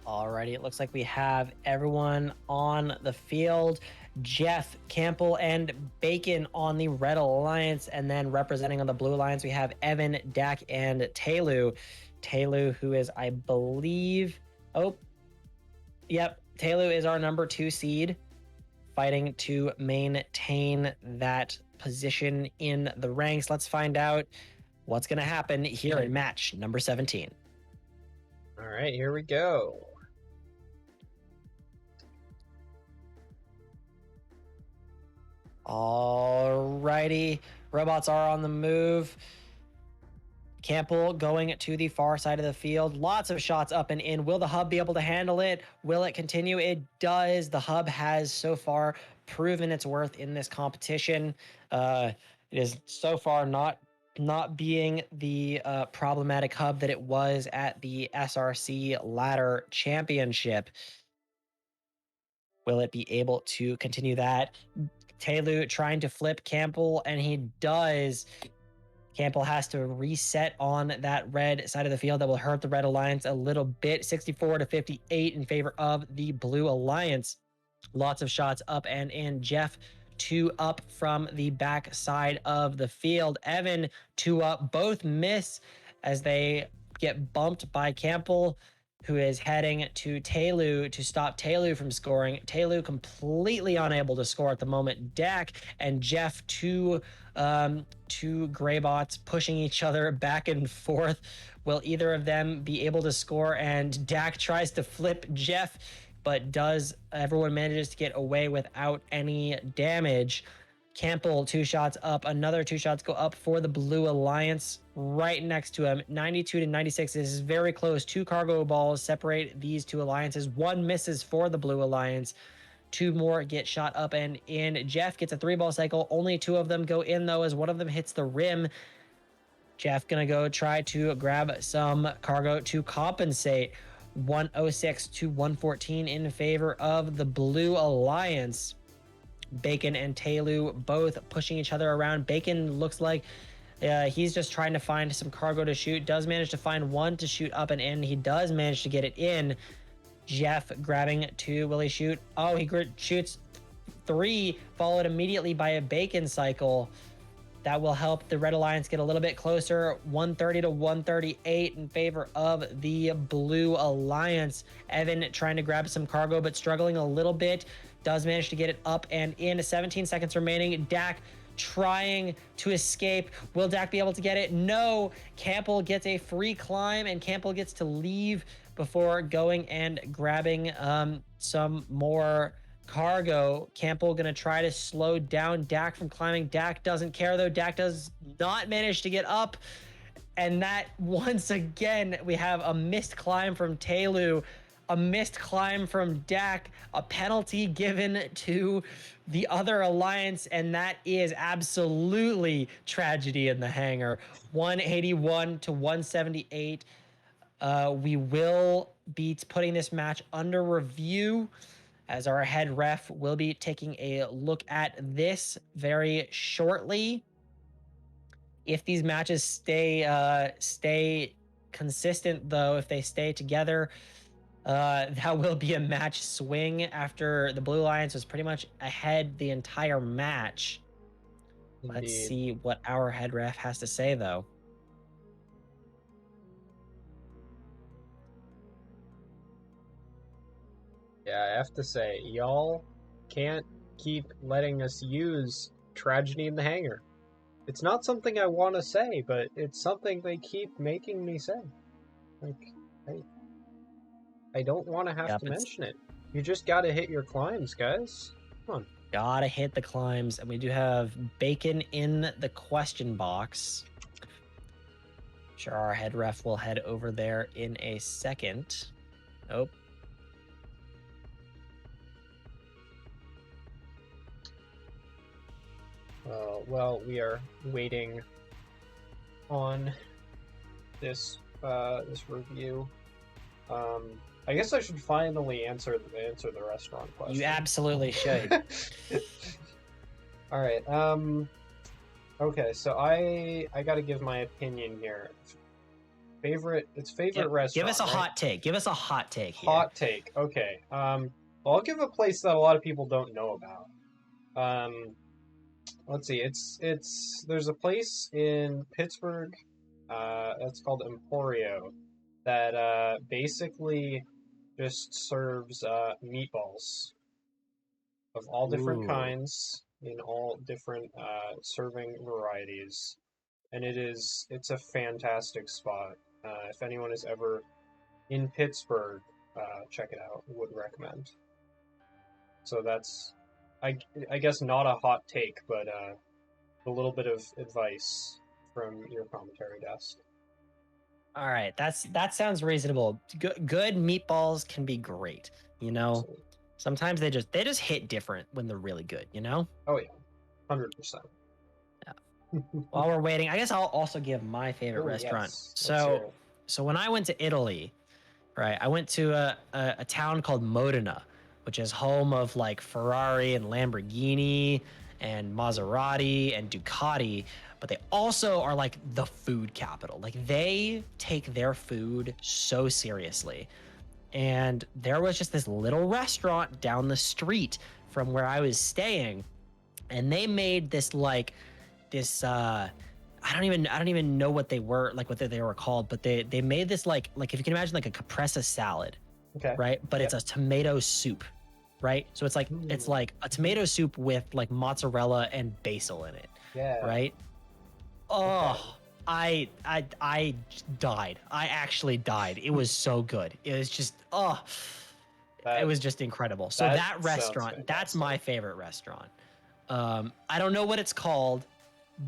Alrighty, it looks like we have everyone on the field. Jeff, Campbell, and Bacon on the Red Alliance, and then representing on the Blue Alliance, we have Evan, Dak, and Taylu. Taylu, who is, I believe, Taylu is our number 2 seed, fighting to maintain that position in the ranks. Let's find out what's going to happen here in match number 17. All right, here we go. Alrighty, robots are on the move. Campbell going to the far side of the field. Lots of shots up and in. Will the hub be able to handle it? Will it continue? It does. The hub has so far proven its worth in this competition. It is so far not being the problematic hub that it was at the SRC Ladder Championship. Will it be able to continue that? Taylor trying to flip Campbell, and he does. Campbell has to reset on that red side of the field. That will hurt the Red Alliance a little bit. 64-58 in favor of the Blue Alliance. Lots of shots up and in. Jeff, 2 up from the back side of the field. Evan, 2 up. Both miss as they get bumped by Campbell, who is heading to Taylor to stop Taylor from scoring. Taylor completely unable to score at the moment. Dak and Jeff, two Greybots pushing each other back and forth. Will either of them be able to score? And Dak tries to flip Jeff, but everyone manages to get away without any damage. Campbell, 2 shots up. Another 2 shots go up for the Blue Alliance right next to him. 92-96. This is very close. 2 cargo balls separate these 2 alliances. 1 misses for the Blue Alliance. 2 more get shot up and in. Jeff gets a 3-ball cycle. Only 2 of them go in, though, as one of them hits the rim. Jeff gonna go try to grab some cargo to compensate. 106-114 in favor of the Blue Alliance. Bacon and Taylor both pushing each other around. Bacon looks like he's just trying to find some cargo to shoot. Does manage to find 1 to shoot up and in. He does manage to get it in. Jeff grabbing 2. Will he shoot? Oh, he shoots 3, followed immediately by a Bacon cycle. That will help the Red Alliance get a little bit closer. 130-138 in favor of the Blue Alliance. Evan trying to grab some cargo, but struggling a little bit. Does manage to get it up and in. 17 seconds remaining. Dak trying to escape. Will Dak be able to get it? No. Campbell gets a free climb, and Campbell gets to leave before going and grabbing some more cargo. Campbell gonna try to slow down Dak from climbing. Dak doesn't care, though. Dak does not manage to get up. And that, once again, we have a missed climb from Taylor, a missed climb from Dak, a penalty given to the other alliance, and that is absolutely tragedy in the hangar. 181-178. We will be putting this match under review, as our head ref will be taking a look at this very shortly. If these matches stay consistent, though, if they stay together, that will be a match swing after the Blue Alliance was pretty much ahead the entire match. Indeed. Let's see what our head ref has to say, though. Yeah, I have to say, y'all can't keep letting us use tragedy in the hangar. It's not something I want to say, but it's something they keep making me say. Like, I don't want to have to mention it. You just got to hit your climbs, guys. Come on. Gotta hit the climbs. And we do have Bacon in the question box. Sure, our head ref will head over there in a second. Nope. Well, we are waiting on this review. I guess I should finally answer the restaurant question. You absolutely should. All right. Okay, so I got to give my opinion here. Favorite restaurant. Give us a right? hot take. Give us a hot take here. Hot take. Okay. Well, I'll give a place that a lot of people don't know about. Let's see. There's a place in Pittsburgh. That's called Emporio. That basically just serves meatballs of all different kinds in all different serving varieties, and it's a fantastic spot. If anyone is ever in Pittsburgh, check it out. Would recommend. So that's, I guess, not a hot take, but a little bit of advice from your commentary desk. All right, that sounds reasonable. Good meatballs can be great. You know, Absolutely. Sometimes they just hit different when they're really good. You know. Oh yeah, 100%. Yeah. While we're waiting, I guess I'll also give my favorite restaurant. Yes. So when I went to Italy, right, I went to a town called Modena, which is home of like Ferrari and Lamborghini and Maserati and Ducati, but they also are like the food capital. Like they take their food so seriously. And there was just this little restaurant down the street from where I was staying, and they made this like this I don't even know what they were like, what they were called, but they made this like if you can imagine like a caprese salad, Okay. right? But Yep. it's a tomato soup, right? So it's like a tomato soup with like mozzarella and basil in it, Yeah. right? Oh, I died. I actually died. It was so good. It was just it was just incredible. So that that sounds restaurant, that's my fantastic. favorite restaurant. I don't know what it's called,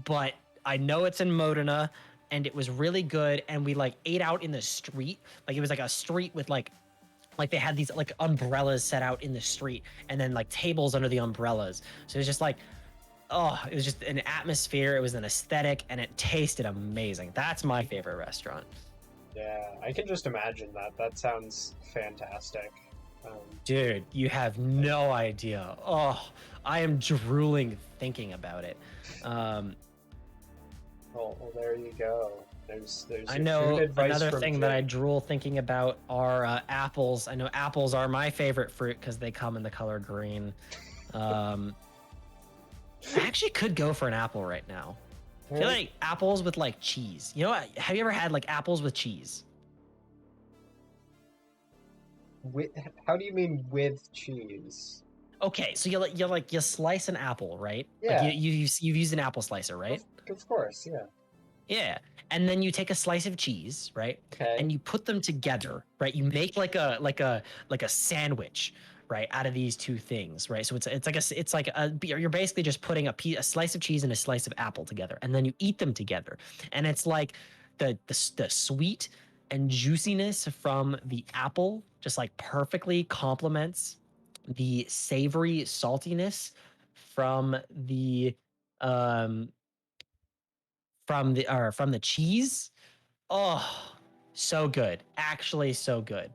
but I know it's in Modena, and it was really good. And we like ate out in the street. Like it was like a street with like they had these like umbrellas set out in the street, and then like tables under the umbrellas. So it was just like, oh, it was just an atmosphere. It was an aesthetic, and it tasted amazing. That's my favorite restaurant. Yeah, I can just imagine that. That sounds fantastic. Dude, you have no idea. Oh, I am drooling thinking about it. Well, there you go. There's I your know food advice another from thing that I Jake. drool thinking about are apples. I know apples are my favorite fruit because they come in the color green. I actually could go for an apple right now. I feel like apples with like cheese. You know what? Have you ever had like apples with cheese? How do you mean with cheese? Okay, so you slice an apple, right? Yeah. Like you've used an apple slicer, right? Of course, yeah. Yeah. And then you take a slice of cheese, right? Okay. And you put them together, right? You make like a sandwich, right, out of these two things, right? So you're basically just putting a slice of cheese and a slice of apple together, and then you eat them together. And it's like the sweet and juiciness from the apple just like perfectly complements the savory saltiness from the um from the cheese. Oh, so good. Actually so good.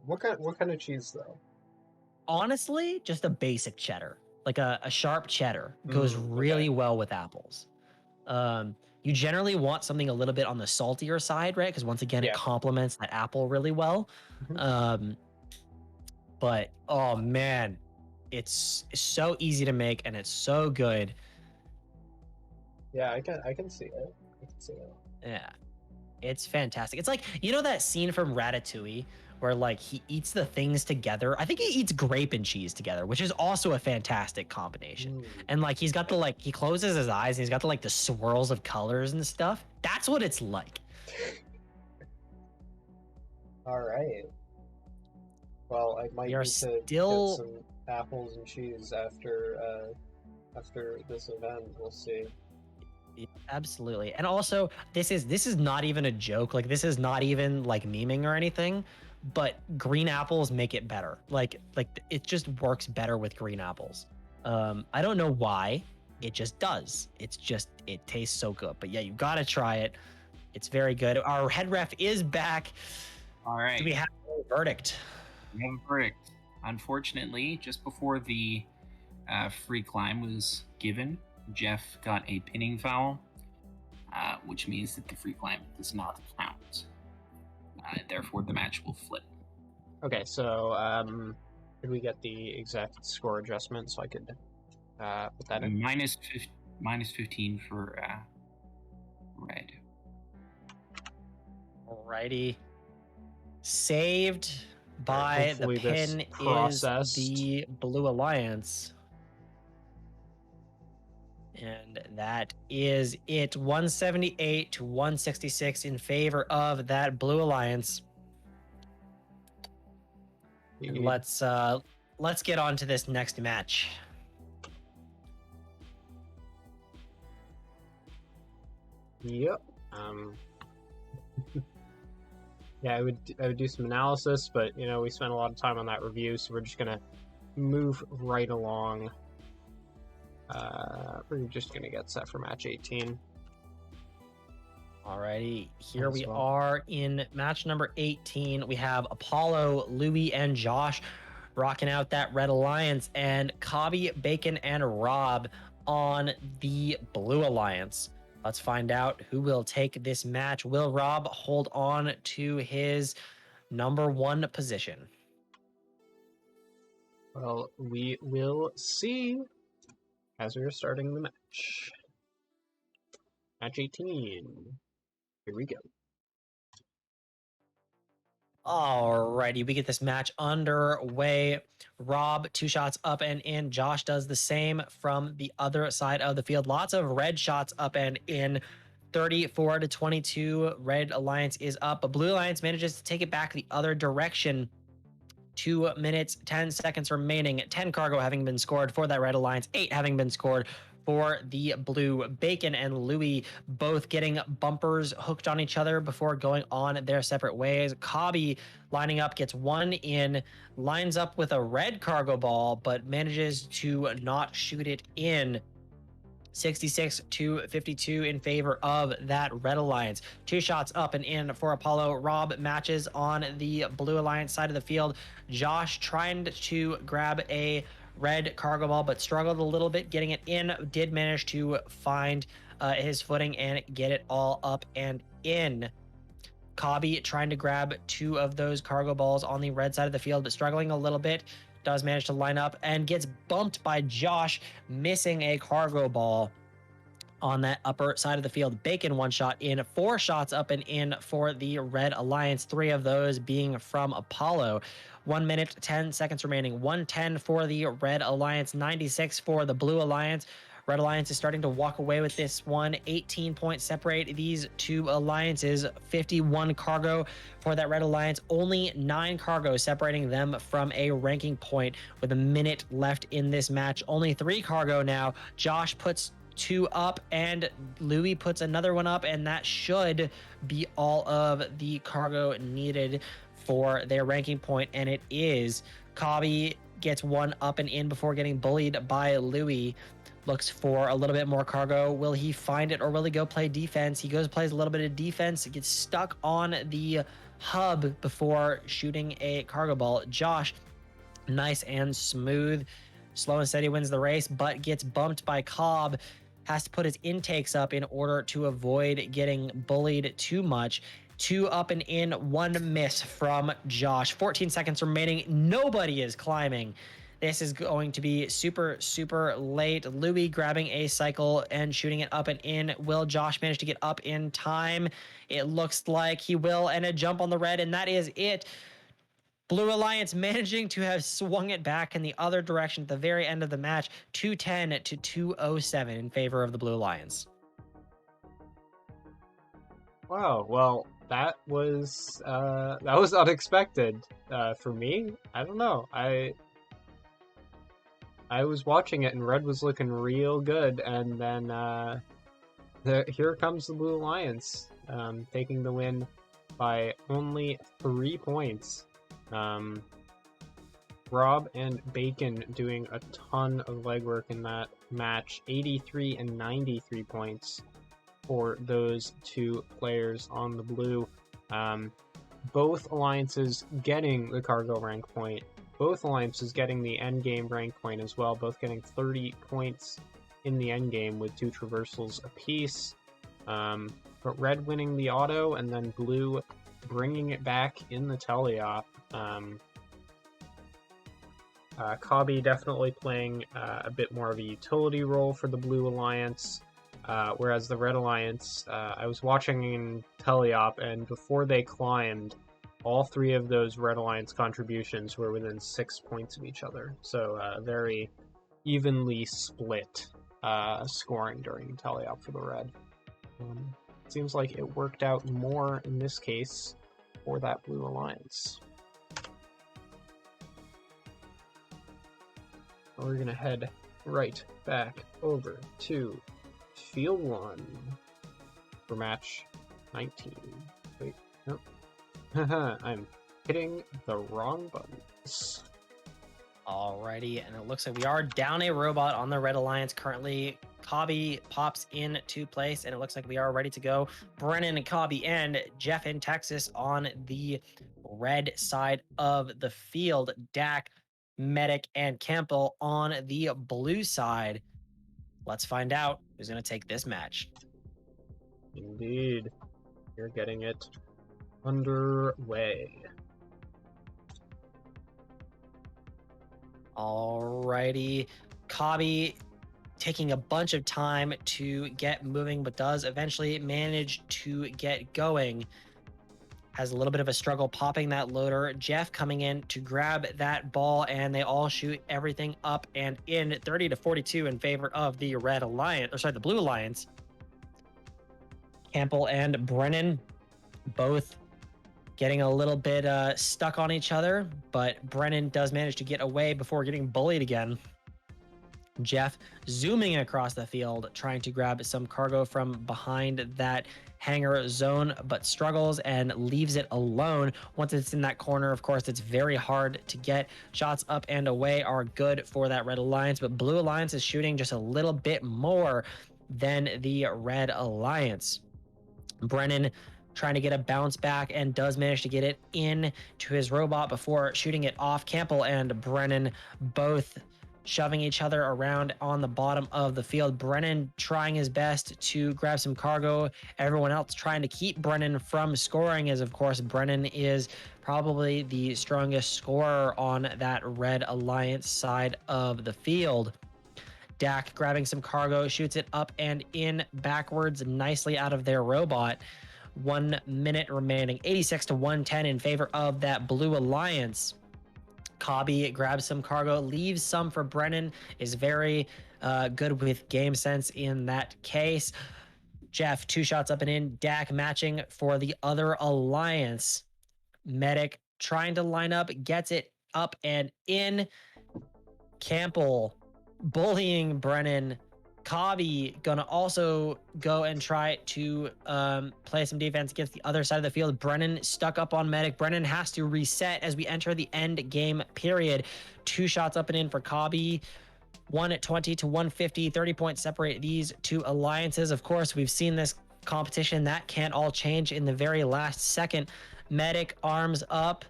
What kind of cheese though? Honestly, just a basic cheddar. Like a sharp cheddar goes really well with apples. You generally want something a little bit on the saltier side, right? Because once again, it complements that apple really well. But oh man, it's so easy to make and it's so good. Yeah, I can see it. I can see it. Yeah. It's fantastic. It's like, you know that scene from Ratatouille where like he eats the things together? I think he eats grape and cheese together, which is also a fantastic combination. And like he's got the like he closes his eyes and he's got the swirls of colors and stuff. That's what it's like. All right. Well, I might need to get some apples and cheese after this event. We'll see. Yeah, absolutely. And also, this is not even a joke. Like this is not even like memeing or anything, but green apples make it better. Like it just works better with green apples. I don't know why. It just does. It tastes so good. But yeah, you got to try it. It's very good. Our head ref is back. All right. Do we have a verdict? We have a verdict. Unfortunately, just before the free climb was given, Jeff got a pinning foul, which means that the free climb does not count. Therefore, the match will flip. Okay, so could we get the exact score adjustment so I could put that in? Minus 15 for red. Alrighty. Saved by the pin is the Blue Alliance. And that is it. 178 to 166 in favor of that Blue Alliance. And let's get on to this next match. Yep. Yeah, I would do some analysis, but we spent a lot of time on that review, so we're just gonna move right along. We're just gonna get set for match 18. Alrighty, here we are in match number 18. We have Apollo, Louis, and Josh rocking out that Red Alliance, and Cobby, Bacon, and Rob on the Blue Alliance. Let's find out who will take this match. Will Rob hold on to his number 1 position? Well, we will see as we are starting the match. Match 18. Here we go. Alrighty, we get this match underway. Rob, 2 shots up and in. Josh does the same from the other side of the field. Lots of red shots up and in. 34-22. Red Alliance is up, but Blue Alliance manages to take it back the other direction. 2 minutes, 10 seconds remaining. 10 cargo having been scored for that Red Alliance, 8 having been scored for the Blue. Bacon and Louie both getting bumpers hooked on each other before going on their separate ways. Cobby lining up, gets 1 in, lines up with a red cargo ball, but manages to not shoot it in. 66-52 in favor of that Red Alliance. 2 shots up and in for Apollo. Rob matches on the Blue Alliance side of the field. Josh trying to grab a red cargo ball, but struggled a little bit getting it in. Did manage to find his footing and get it all up and in. Cobby trying to grab 2 of those cargo balls on the red side of the field, but struggling a little bit. Does manage to line up and gets bumped by Josh, missing a cargo ball on that upper side of the field. Bacon 1 shot in, 4 shots up and in for the Red Alliance, 3 of those being from Apollo. 1 minute, 10 seconds remaining. 110 for the Red Alliance, 96 for the Blue Alliance. Red Alliance is starting to walk away with this one. 18 points separate these 2 alliances. 51 cargo for that Red Alliance. Only 9 cargo separating them from a ranking point with a minute left in this match. Only 3 cargo now. Josh puts 2 up and Louis puts another 1 up, and that should be all of the cargo needed for their ranking point, and it is. Cobby gets 1 up and in before getting bullied by Louis. Looks for a little bit more cargo. Will he find it, or will he go play defense? He goes plays a little bit of defense, gets stuck on the hub before shooting a cargo ball. Josh, nice and smooth, slow and steady wins the race, but gets bumped by Cobb. Has to put his intakes up in order to avoid getting bullied too much. 2 up and in, 1 miss from Josh. 14 seconds remaining. Nobody is climbing. This is going to be super, super late. Louis grabbing a cycle and shooting it up and in. Will Josh manage to get up in time? It looks like he will, and a jump on the red, and that is it. Blue Alliance managing to have swung it back in the other direction at the very end of the match, 210-207 in favor of the Blue Alliance. Wow, well, that was unexpected for me. I don't know. I was watching it and red was looking real good, and then here comes the Blue Alliance, taking the win by only 3 points. Rob and Bacon doing a ton of legwork in that match. 83 and 93 points for those 2 players on the blue. Both alliances getting the cargo rank point. Both alliances getting the endgame rank point as well. Both getting 30 points in the endgame with 2 traversals apiece. But red winning the auto, and then blue bringing it back in the teleop. Cobby definitely playing a bit more of a utility role for the Blue Alliance, whereas the Red Alliance, I was watching in teleop, and before they climbed, all 3 of those Red Alliance contributions were within 6 points of each other. So very evenly split scoring during teleop for the Red. Seems like it worked out more in this case for that Blue Alliance. We're gonna head right back over to Field 1 for match 19. Wait, no. I'm hitting the wrong buttons. Alrighty, and it looks like we are down a robot on the Red Alliance currently. Cobby pops into place, and it looks like we are ready to go. Brennan, Cobby, and Jeff in Texas on the red side of the field. Dak Medic, and Campbell on the blue side. Let's find out who's going to take this match. Indeed. You're getting it underway. Alrighty. Cobby taking a bunch of time to get moving, but does eventually manage to get going. Has a little bit of a struggle popping that loader. Jeff coming in to grab that ball, and they all shoot everything up and in. 30-42 in favor of the Red Alliance, or sorry, the Blue Alliance. Campbell and Brennan both getting a little bit stuck on each other, but Brennan does manage to get away before getting bullied again. Jeff zooming across the field, trying to grab some cargo from behind that hangar zone, but struggles and leaves it alone. Once it's in that corner, of course, it's very hard to get. Shots up and away are good for that Red Alliance, but Blue Alliance is shooting just a little bit more than the Red Alliance. Brennan trying to get a bounce back and does manage to get it in to his robot before shooting it off. Campbell and Brennan both shoving each other around on the bottom of the field. Brennan trying his best to grab some cargo. Everyone else trying to keep Brennan from scoring, as of course Brennan is probably the strongest scorer on that Red Alliance side of the field. Dak grabbing some cargo, shoots it up and in backwards nicely out of their robot. 1 minute remaining, 86-110 in favor of that Blue Alliance. Cobby grabs some cargo, leaves some for Brennan, is very good with game sense in that case. Jeff, 2 shots up and in. Dak matching for the other alliance. Medic trying to line up, gets it up and in. Campbell bullying Brennan. Cobby gonna also go and try to play some defense against the other side of the field. Brennan stuck up on Medic. Brennan has to reset as we enter the end game period. 2 shots up and in for Cobby. 120-150, 30 points separate these two alliances. Of course, we've seen this competition. That can't all change in the very last second. Medic arms up,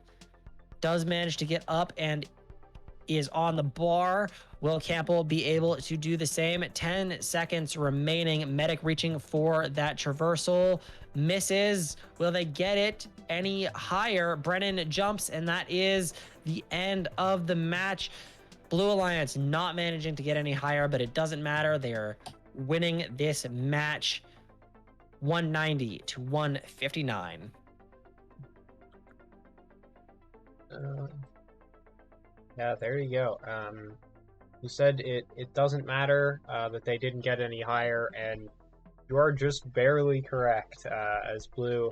does manage to get up and is on the bar. Will Campbell be able to do the same? 10 seconds remaining. Medic reaching for that traversal. Misses. Will they get it any higher? Brennan jumps, and that is the end of the match. Blue Alliance not managing to get any higher, but it doesn't matter. They're winning this match 190-159. Yeah, there you go. You said it doesn't matter that they didn't get any higher, and you are just barely correct, as Blue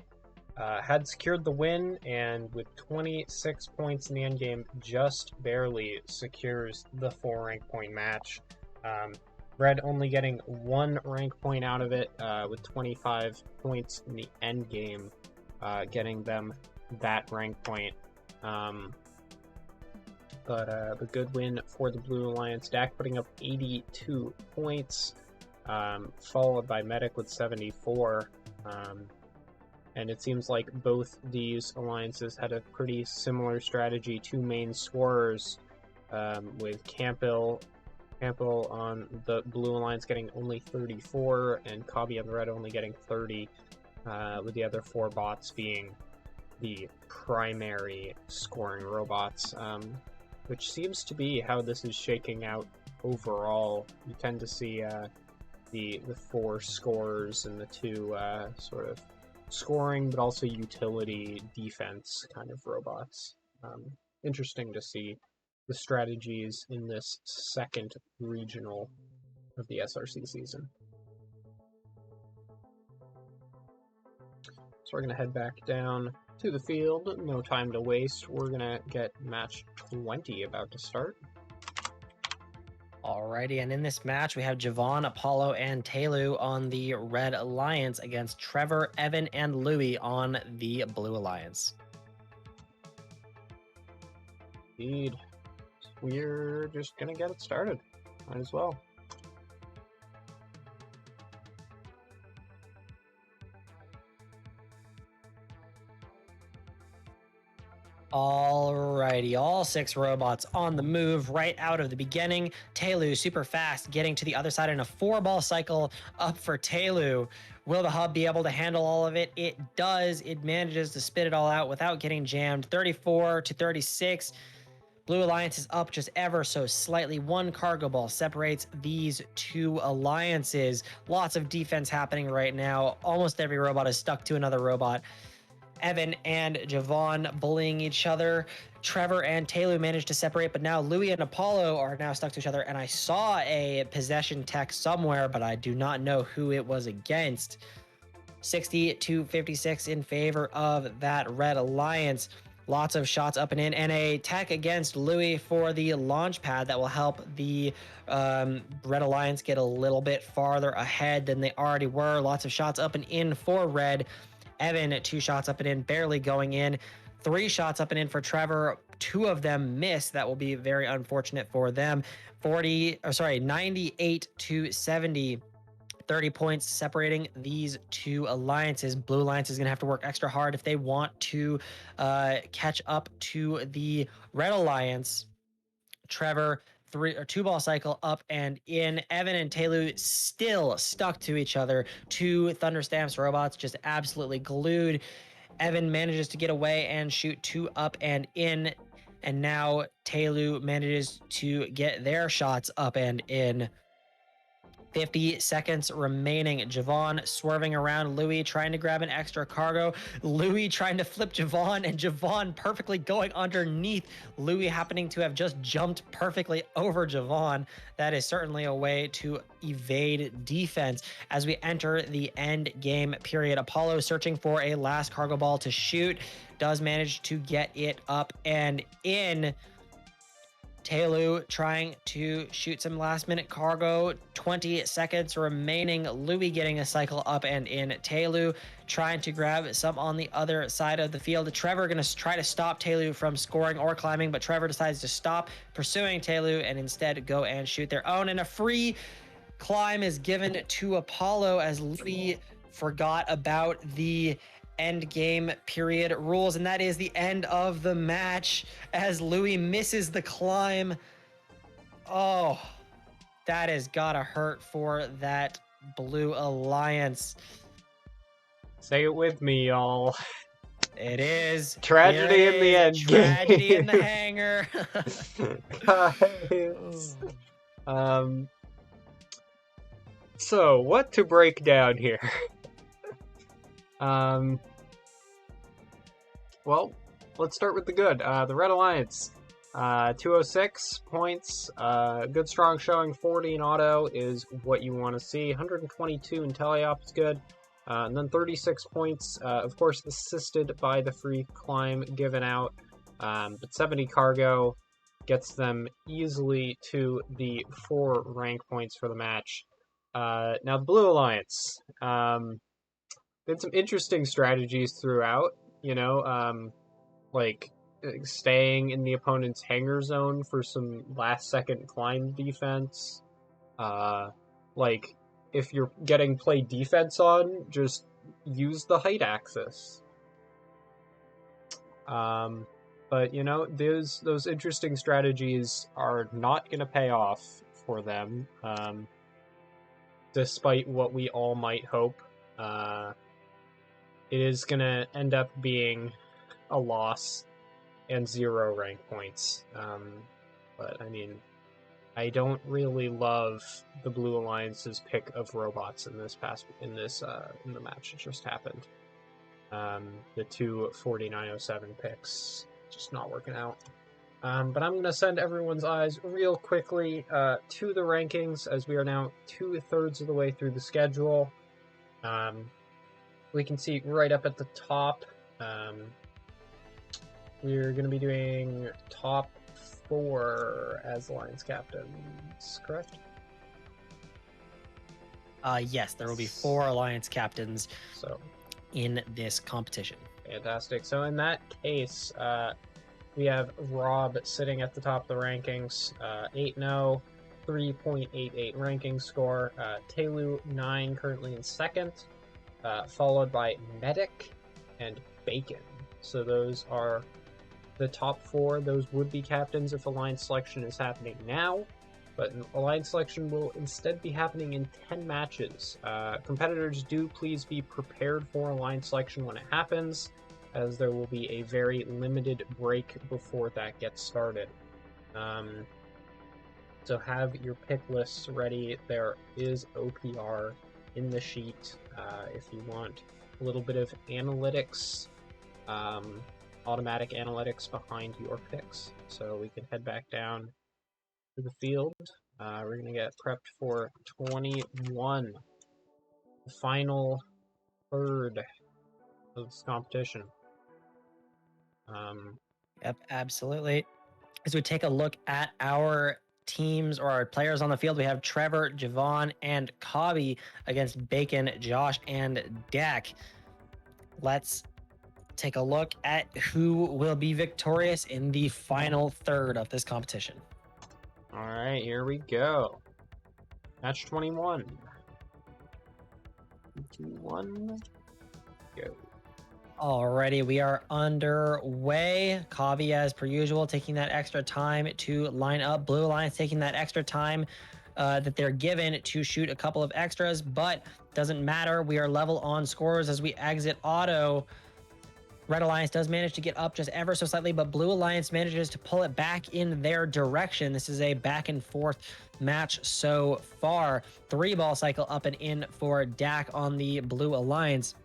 had secured the win, and with 26 points in the endgame, just barely secures the 4 rank point match. Red only getting 1 rank point out of it, with 25 points in the endgame, getting them that rank point. But a good win for the Blue Alliance. Dak putting up 82 points, followed by Medic with 74. And it seems like both these alliances had a pretty similar strategy. 2 main scorers, with Campbell on the Blue Alliance getting only 34, and Cobby on the Red only getting 30, with the other 4 bots being the primary scoring robots. Which seems to be how this is shaking out overall. You tend to see the 4 scorers and the 2 sort of scoring, but also utility defense kind of robots. Interesting to see the strategies in this second regional of the SRC season. So we're going to head back down to the field. No time to waste. We're going to get match 20 about to start. Alrighty, and in this match, we have Javon, Apollo, and Taylu on the Red Alliance against Trevor, Evan, and Louie on the Blue Alliance. Indeed. We're just going to get it started. Might as well. Alrighty, all 6 robots on the move right out of the beginning. Telu super fast, getting to the other side in a 4-ball cycle up for Telu. Will the hub be able to handle all of it? It does. It manages to spit it all out without getting jammed. 34 to 36. Blue Alliance is up just ever so slightly. 1 cargo ball separates these 2 alliances. Lots of defense happening right now. Almost every robot is stuck to another robot. Evan and Javon bullying each other. Trevor and Telu managed to separate, but now Louis and Apollo are now stuck to each other. And I saw a possession tech somewhere, but I do not know who it was against. 60 to 56 in favor of that Red Alliance. Lots of shots up and in, and a tech against Louis for the launch pad that will help the Red Alliance get a little bit farther ahead than they already were. Lots of shots up and in for Red. Evan, 2 shots up and in, barely going in. 3 shots up and in for Trevor. 2 of them missed. That will be very unfortunate for them. 98 to 70. 30 points separating these 2 alliances. Blue Alliance is going to have to work extra hard if they want to catch up to the Red Alliance. Trevor, 2-ball cycle up and in. Evan and Telu still stuck to each other. 2 Thunderstamps robots just absolutely glued. Evan manages to get away and shoot 2 up and in. And now Telu manages to get their shots up and in. 50 seconds remaining. Javon swerving around Louis, trying to grab an extra cargo. Louis trying to flip Javon, and Javon perfectly going underneath. Louis happening to have just jumped perfectly over Javon. That is certainly a way to evade defense as we enter the end game period. Apollo searching for a last cargo ball to shoot. Does manage to get it up and in. Telu trying to shoot some last minute cargo. 20 seconds remaining. Louis getting a cycle up and in. Telu trying to grab some on the other side of the field. Trevor going to try to stop Telu from scoring or climbing, but Trevor decides to stop pursuing Telu and instead go and shoot their own. And a free climb is given to Apollo as Louis forgot about the end game period rules, and that is the end of the match as Louis misses the climb. Oh, that has gotta hurt for that Blue Alliance. Say it with me, y'all. It is Tragedy in the end game. Tragedy in the hangar. Guys. So what to break down here? Well, let's start with the good. The Red Alliance, 206 points, good strong showing. 40 in auto is what you want to see. 122 in teleop is good. And then 36 points, of course, assisted by the free climb given out. But 70 cargo gets them easily to the 4 rank points for the match. Now, the Blue Alliance. Been some interesting strategies throughout, you know, like staying in the opponent's hangar zone for some last-second climb defense. Like, if you're getting play defense on, just use the height axis. But, you know, those interesting strategies are not going to pay off for them, despite what we all might hope. It is going to end up being a loss and 0 rank points. But, I mean, I don't really love the Blue Alliance's pick of robots in the match that just happened. The 2 4907 picks just not working out. But I'm going to send everyone's eyes real quickly to the rankings as we are now 2/3 of the way through the schedule. We can see right up at the top, we're going to be doing top 4 as Alliance captains, correct? Yes, there will be 4 Alliance captains So in this competition. fantastic. So in that case, we have Rob sitting at the top of the rankings, 8-0, 3.88 ranking score. Telu 9 currently in second, followed by Medic and Bacon. So those are the top 4, those would be captains if alliance selection is happening now, but alliance selection will instead be happening in 10 matches. Competitors, do please be prepared for alliance selection when it happens, as there will be a very limited break before that gets started. So have your pick lists ready. There is OPR in the sheet if you want a little bit of analytics, automatic analytics behind your picks. So we can head back down to the field. We're going to get prepped for 21, the final third of this competition. Yep, absolutely. As we take a look at our teams or our players on the field, we have Trevor, Javon, and Cobby against Bacon, Josh, and Dak. Let's take a look at who will be victorious in the final third of this competition. All right, here we go. Match 21. 1, go. Alrighty, we are underway. Kavi, as per usual, taking that extra time to line up. Blue Alliance taking that extra time that they're given to shoot a couple of extras, but doesn't matter. We are level on scores as we exit auto. Red Alliance does manage to get up just ever so slightly, but Blue Alliance manages to pull it back in their direction. This is a back and forth match so far. 3-ball cycle up and in for Dak on the Blue Alliance.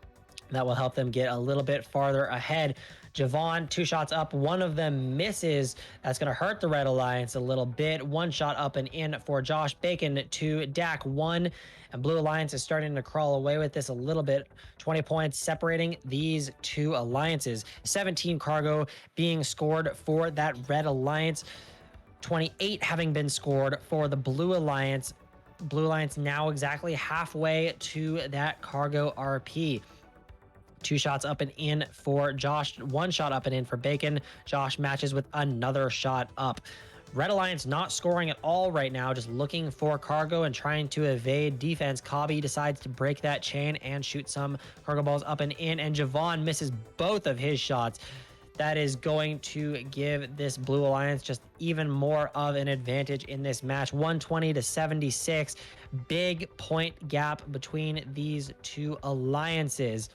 That will help them get a little bit farther ahead. Javon, 2 shots up. One of them misses. That's going to hurt the Red Alliance a little bit. 1 shot up and in for Josh. Bacon to Dak, 1. And Blue Alliance is starting to crawl away with this a little bit. 20 points separating these 2 alliances. 17 cargo being scored for that Red Alliance. 28 having been scored for the Blue Alliance. Blue Alliance now exactly halfway to that cargo RP. 2 shots up and in for Josh, 1 shot up and in for Bacon. Josh matches with another shot up. Red Alliance not scoring at all right now, just looking for cargo and trying to evade defense. Cobby decides to break that chain and shoot some cargo balls up and in, and Javon misses both of his shots. That is going to give this Blue Alliance just even more of an advantage in this match. 120 to 76. Big point gap between these 2 alliances.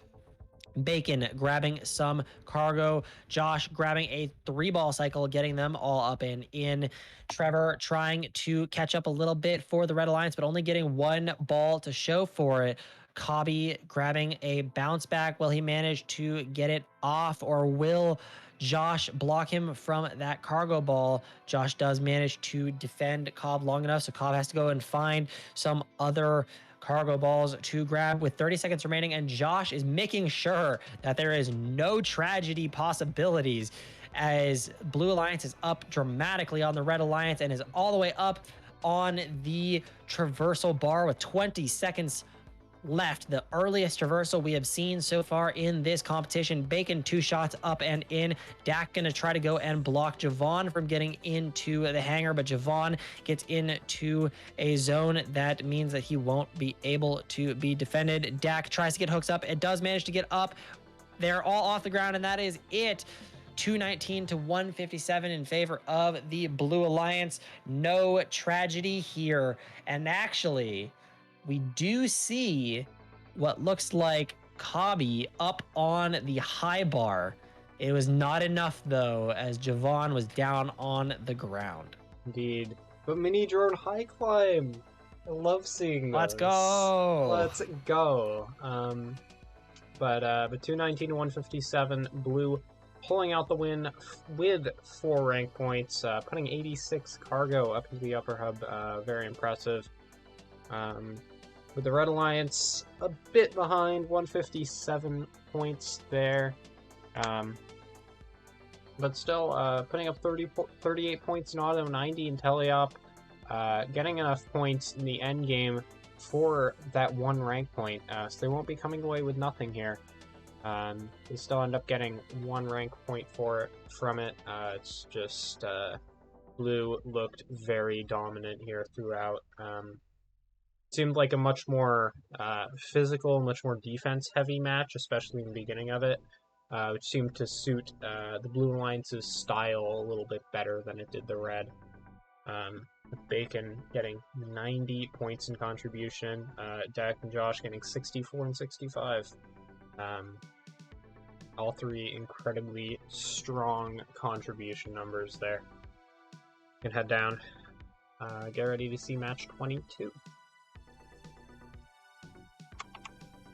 Bacon grabbing some cargo. Josh grabbing a 3-ball cycle, getting them all up and in. Trevor trying to catch up a little bit for the Red Alliance, but only getting 1 ball to show for it. Cobby grabbing a bounce back. Will he manage to get it off, or will Josh block him from that cargo ball? Josh does manage to defend Cobb long enough, so Cobb has to go and find some other cargo balls to grab with 30 seconds remaining, and Josh is making sure that there is no tragedy possibilities as Blue Alliance is up dramatically on the Red Alliance and is all the way up on the traversal bar with 20 seconds left. The earliest traversal we have seen so far in this competition. Bacon 2 shots up and in. Dak gonna try to go and block Javon from getting into the hangar, but Javon gets into a zone that means that he won't be able to be defended. Dak tries to get hooks up. It does manage to get up. They're all off the ground, and that is it. 219 to 157 in favor of the Blue Alliance. No tragedy here. And actually, we do see what looks like Cobby up on the high bar. It was not enough, though, as Javon was down on the ground. Indeed. But mini drone high climb. I love seeing those. Let's go. Let's go. But 219 to 157, Blue pulling out the win with 4 rank points, putting 86 cargo up into the upper hub. Very impressive. With the Red Alliance a bit behind, 157 points there. But still putting up 38 points in auto, 90 in teleop, getting enough points in the end game for that 1 rank point. So they won't be coming away with nothing here. They still end up getting 1 rank point from it. It's just Blue looked very dominant here throughout. Seemed like a much more physical, much more defense-heavy match, especially in the beginning of it. which seemed to suit the Blue Alliance's style a little bit better than it did the Red. With Bacon getting 90 points in contribution, Dak and Josh getting 64 and 65. All three incredibly strong contribution numbers there. Can head down. Get ready to see match 22.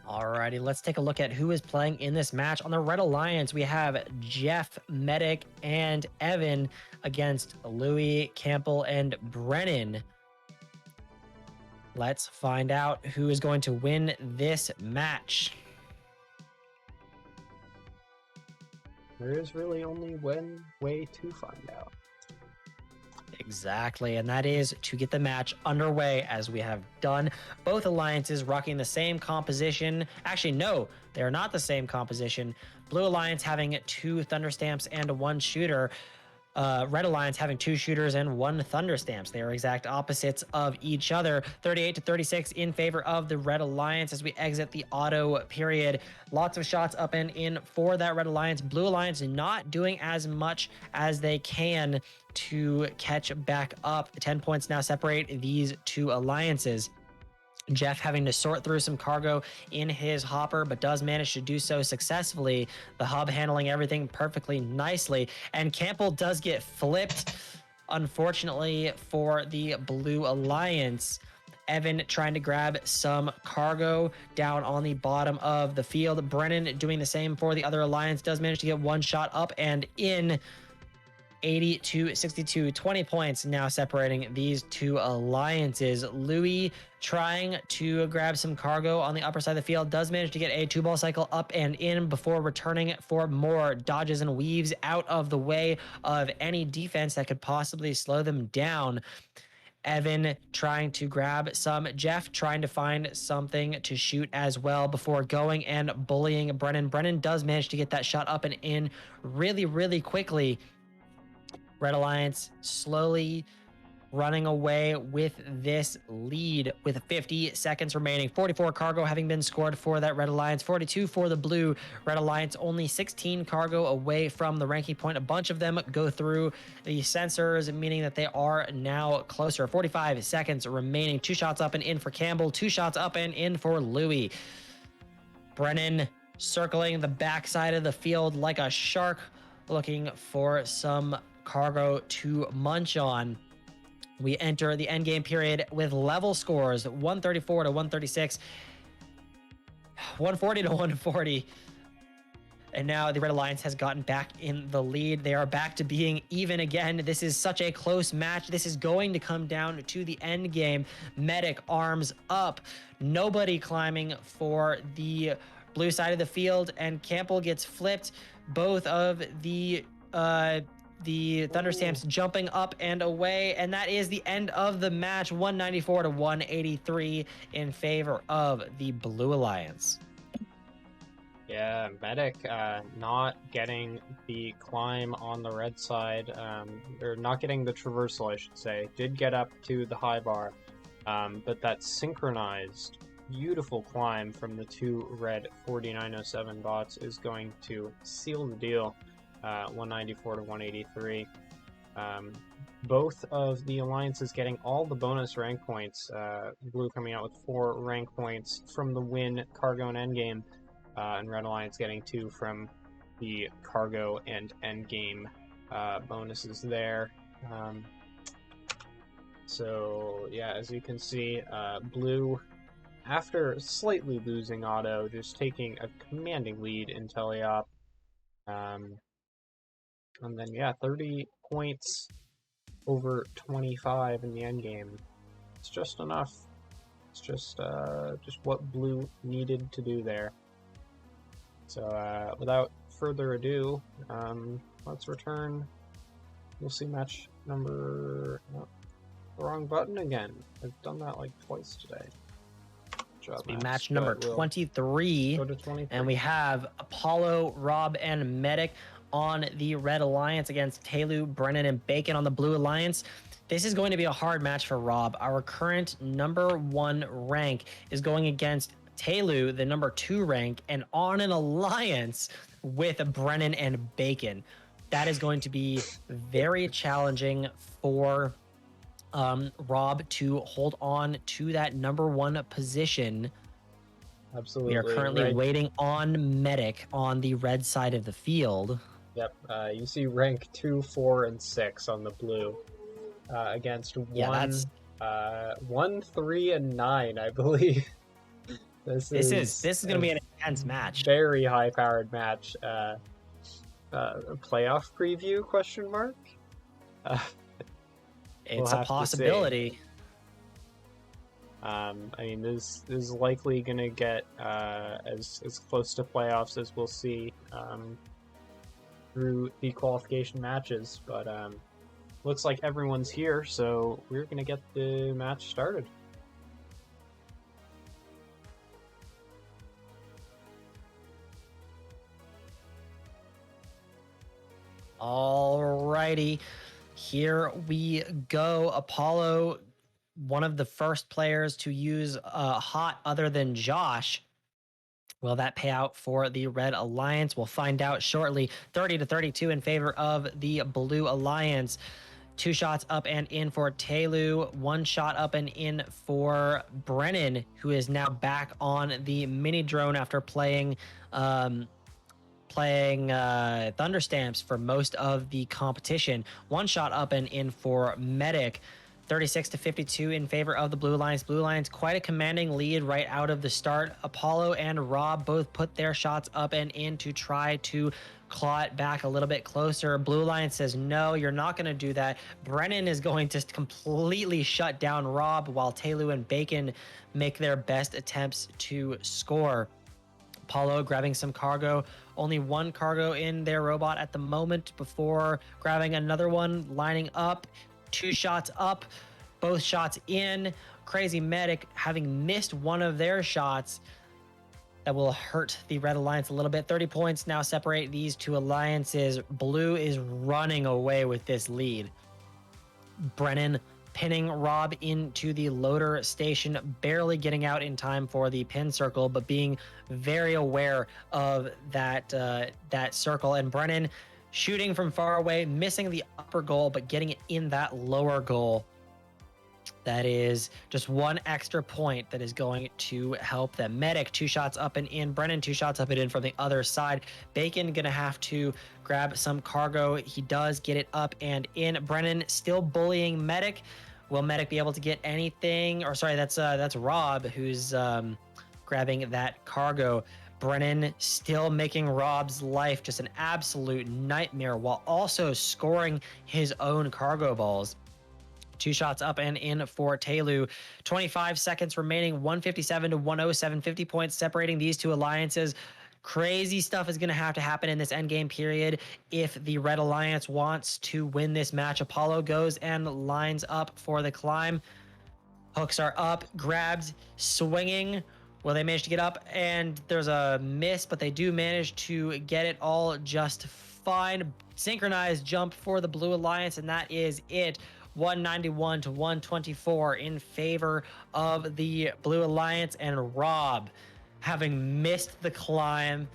Alrighty, let's take a look at who is playing in this match. On the Red Alliance, we have Jeff, Medic, and Evan against Louis, Campbell, and Brennan. Let's find out who is going to win this match. There is really only one way to find out. Exactly, and that is to get the match underway as we have done. Both alliances rocking the same composition. Actually, no, they are not the same composition. Blue Alliance having 2 Thunderstamps and 1 shooter. Red Alliance having 2 shooters and 1 Thunderstamps. They are exact opposites of each other. 38-36 in favor of the Red Alliance as we exit the auto period. Lots of shots up and in for that Red Alliance. Blue Alliance not doing as much as they can to catch back up. 10 points now separate these 2 alliances. Jeff having to sort through some cargo in his hopper, but does manage to do so successfully. The hub handling everything perfectly nicely. And Campbell does get flipped, unfortunately, for the Blue Alliance. Evan trying to grab some cargo down on the bottom of the field. Brennan doing the same for the other alliance. Does manage to get 1 shot up and in. 80-62, 20 points now separating these 2 alliances. Louis trying to grab some cargo on the upper side of the field, does manage to get a 2-ball cycle up and in before returning for more dodges and weaves out of the way of any defense that could possibly slow them down. Evan trying to grab some. Jeff trying to find something to shoot as well before going and bullying Brennan. Brennan does manage to get that shot up and in really, really quickly. Red Alliance slowly running away with this lead with 50 seconds remaining. 44 cargo having been scored for that Red Alliance, 42 for the Blue. Red Alliance only 16 cargo away from the ranking point. A bunch of them go through the sensors, meaning that they are now closer. 45 seconds remaining. 2 shots up and in for Campbell, 2 shots up and in for Louis. Brennan circling the backside of the field like a shark, looking for some cargo to munch on. We enter the endgame period with level scores 134-136, 140-140. And now the Red Alliance has gotten back in the lead. They are back to being even again. This is such a close match. This is going to come down to the end game. Medic arms up. Nobody climbing for the blue side of the field, and Campbell gets flipped. Both of the Thunderstamps jumping up and away, and that is the end of the match. 194-183 in favor of the Blue Alliance. Yeah, Medic not getting the climb on the red side, or not getting the traversal, I should say. Did get up to the high bar, but that synchronized, beautiful climb from the 2 red 4907 bots is going to seal the deal. 194-183. Both of the alliances getting all the bonus rank points. Blue coming out with 4 rank points from the win, cargo, and endgame, and Red Alliance getting 2 from the cargo and endgame bonuses there. So yeah, as you can see, Blue, after slightly losing auto, just taking a commanding lead in teleop. And then, yeah, 30 points over 25 in the endgame. It's just enough. It's just what Blue needed to do there. So, without further ado, let's return. We'll see match number... Oh, wrong button again. I've done that like twice today. Job, Match number 23. Go to 23. And we have Apollo, Rob, and Medic on the Red Alliance against Taylor, Brennan, and Bacon on the Blue Alliance. This is going to be a hard match for Rob. Our current number 1 rank is going against Taylor, the number 2 rank, and on an alliance with Brennan and Bacon. That is going to be very challenging for Rob to hold on to that number 1 position. Absolutely. We are currently waiting on Medic on the red side of the field. Yep. You see rank 2, 4, and 6 on the blue against 1, 3, and 9, I believe. This is going to be an intense match. Very high-powered match. Playoff preview? Question mark. It's a possibility. I mean, this is likely going to get as close to playoffs as we'll see through the qualification matches. But looks like everyone's here, so we're going to get the match started. Alrighty, here we go. Apollo, one of the first players to use hot other than Josh. Will that pay out for the Red Alliance? We'll find out shortly. 30-32 in favor of the Blue Alliance. 2 shots up and in for Taylor. 1 shot up and in for Brennan, who is now back on the mini drone after playing Thunderstamps for most of the competition. 1 shot up and in for Medic. 36-52 in favor of the Blue Alliance. Blue Alliance quite a commanding lead right out of the start. Apollo and Rob both put their shots up and in to try to claw it back a little bit closer. Blue Alliance says, no, you're not going to do that. Brennan is going to completely shut down Rob while Taylor and Bacon make their best attempts to score. Apollo grabbing some cargo. Only 1 cargo in their robot at the moment before grabbing another one, lining up. 2 shots up, both shots in. Crazy Medic having missed one of their shots. That will hurt the Red Alliance a little bit. 30 points now separate these 2 alliances. Blue is running away with this lead. Brennan pinning Rob into the loader station, barely getting out in time for the pin circle, but being very aware of that circle. And Brennan shooting from far away, missing the upper goal, but getting it in that lower goal. That is just 1 extra point that is going to help them. Medic 2 shots up and in. Brennan 2 shots up and in from the other side. Bacon gonna have to grab some cargo. He does get it up and in. Brennan still bullying Medic. Will Medic be able to get anything? Or sorry, that's Rob who's grabbing that cargo. Brennan still making Rob's life just an absolute nightmare while also scoring his own cargo balls. 2 shots up and in for Taylor. 25 seconds remaining, 157-107, 50 points separating these 2 alliances. Crazy stuff is going to have to happen in this endgame period if the Red Alliance wants to win this match. Apollo goes and lines up for the climb. Hooks are up, grabbed, swinging. Well, they managed to get up, and there's a miss, but they do manage to get it all just fine. Synchronized jump for the Blue Alliance, and that is it. 191-124 in favor of the Blue Alliance, and Rob, having missed the climb.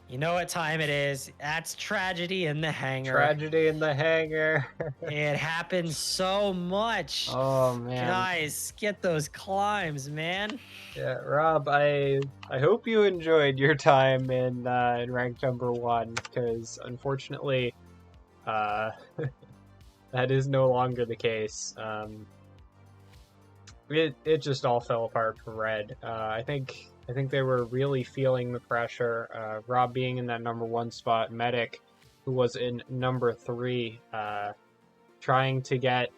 You know what time it is. That's tragedy in the hangar. Tragedy in the hangar. It happens so much. Oh, man. Guys, get those climbs, man. Yeah, Rob, I hope you enjoyed your time in rank number 1, because unfortunately, that is no longer the case. It just all fell apart for Red. I think they were really feeling the pressure. Rob being in that number 1 spot, Medic, who was in number 3, trying to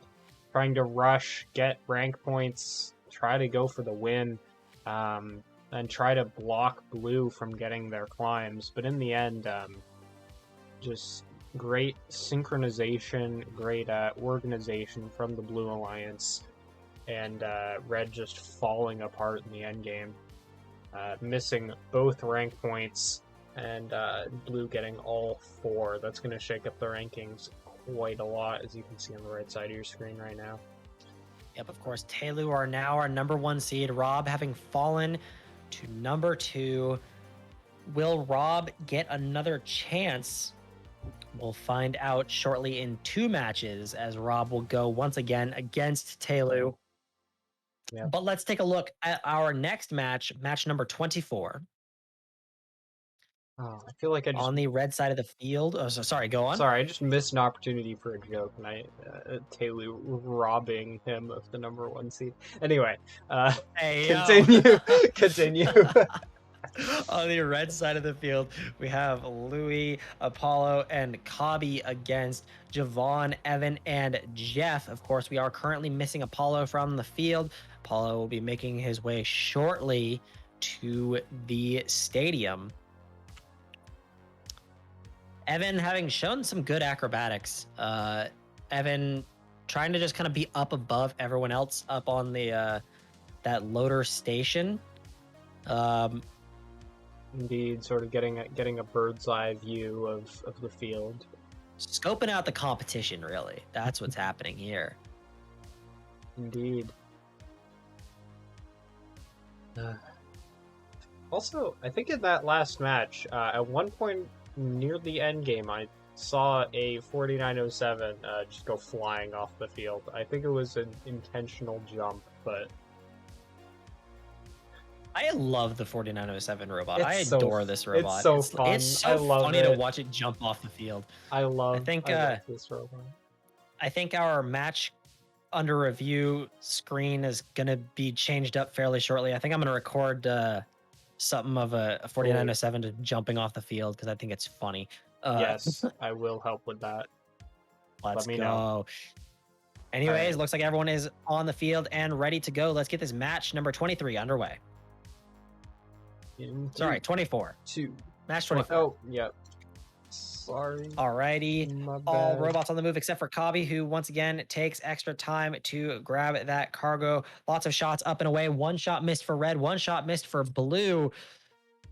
rush, get rank points, try to go for the win, and try to block Blue from getting their climbs. But in the end, just great synchronization, great organization from the Blue Alliance, and Red just falling apart in the end game. Missing both rank points, and Blue getting all 4. That's going to shake up the rankings quite a lot, as you can see on the right side of your screen right now. Yep, of course, Taylor are now our number 1 seed. Rob having fallen to number 2. Will Rob get another chance? We'll find out shortly in 2 matches, as Rob will go once again against Telu. Yep. But let's take a look at our next match, match number 24. Oh, I feel like I just On the red side of the field. Oh, so sorry, go on. sorry, I just missed an opportunity for a joke, and Taylor robbing him of the number 1 seed. Anyway, Hey, continue, continue. On the red side of the field, we have Louis, Apollo, and Cobby against Javon, Evan, and Jeff. Of course, we are currently missing Apollo from the field. Apollo will be making his way shortly to the stadium. Evan having shown some good acrobatics. Evan trying to just kind of be up above everyone else up on the that loader station. Indeed, sort of getting a bird's eye view of the field. Scoping out the competition, really. That's what's happening here. Indeed. Also, I think in that last match, at one point near the end game, I saw a 4907 just go flying off the field. I think it was an intentional jump, but I love the 4907 robot. It's I so- adore this robot. it's so fun. It's so I love funny to it. watch it jump off the field. I love think, this robot. I think our match under review screen is going to be changed up fairly shortly. I think I'm going to record something of a 4907 to jumping off the field because I think it's funny. Yes, I will help with that. Let's me go. know. Anyways, Alright. looks like everyone is on the field and ready to go. Let's get this match number 23 underway. In Sorry, 24. 2. Match 24. Oh, yep. Sorry. Alrighty. My All bad. robots on the move except for Cobby, who once again takes extra time to grab that cargo. Lots of shots up and away. One shot missed for red, one shot missed for blue.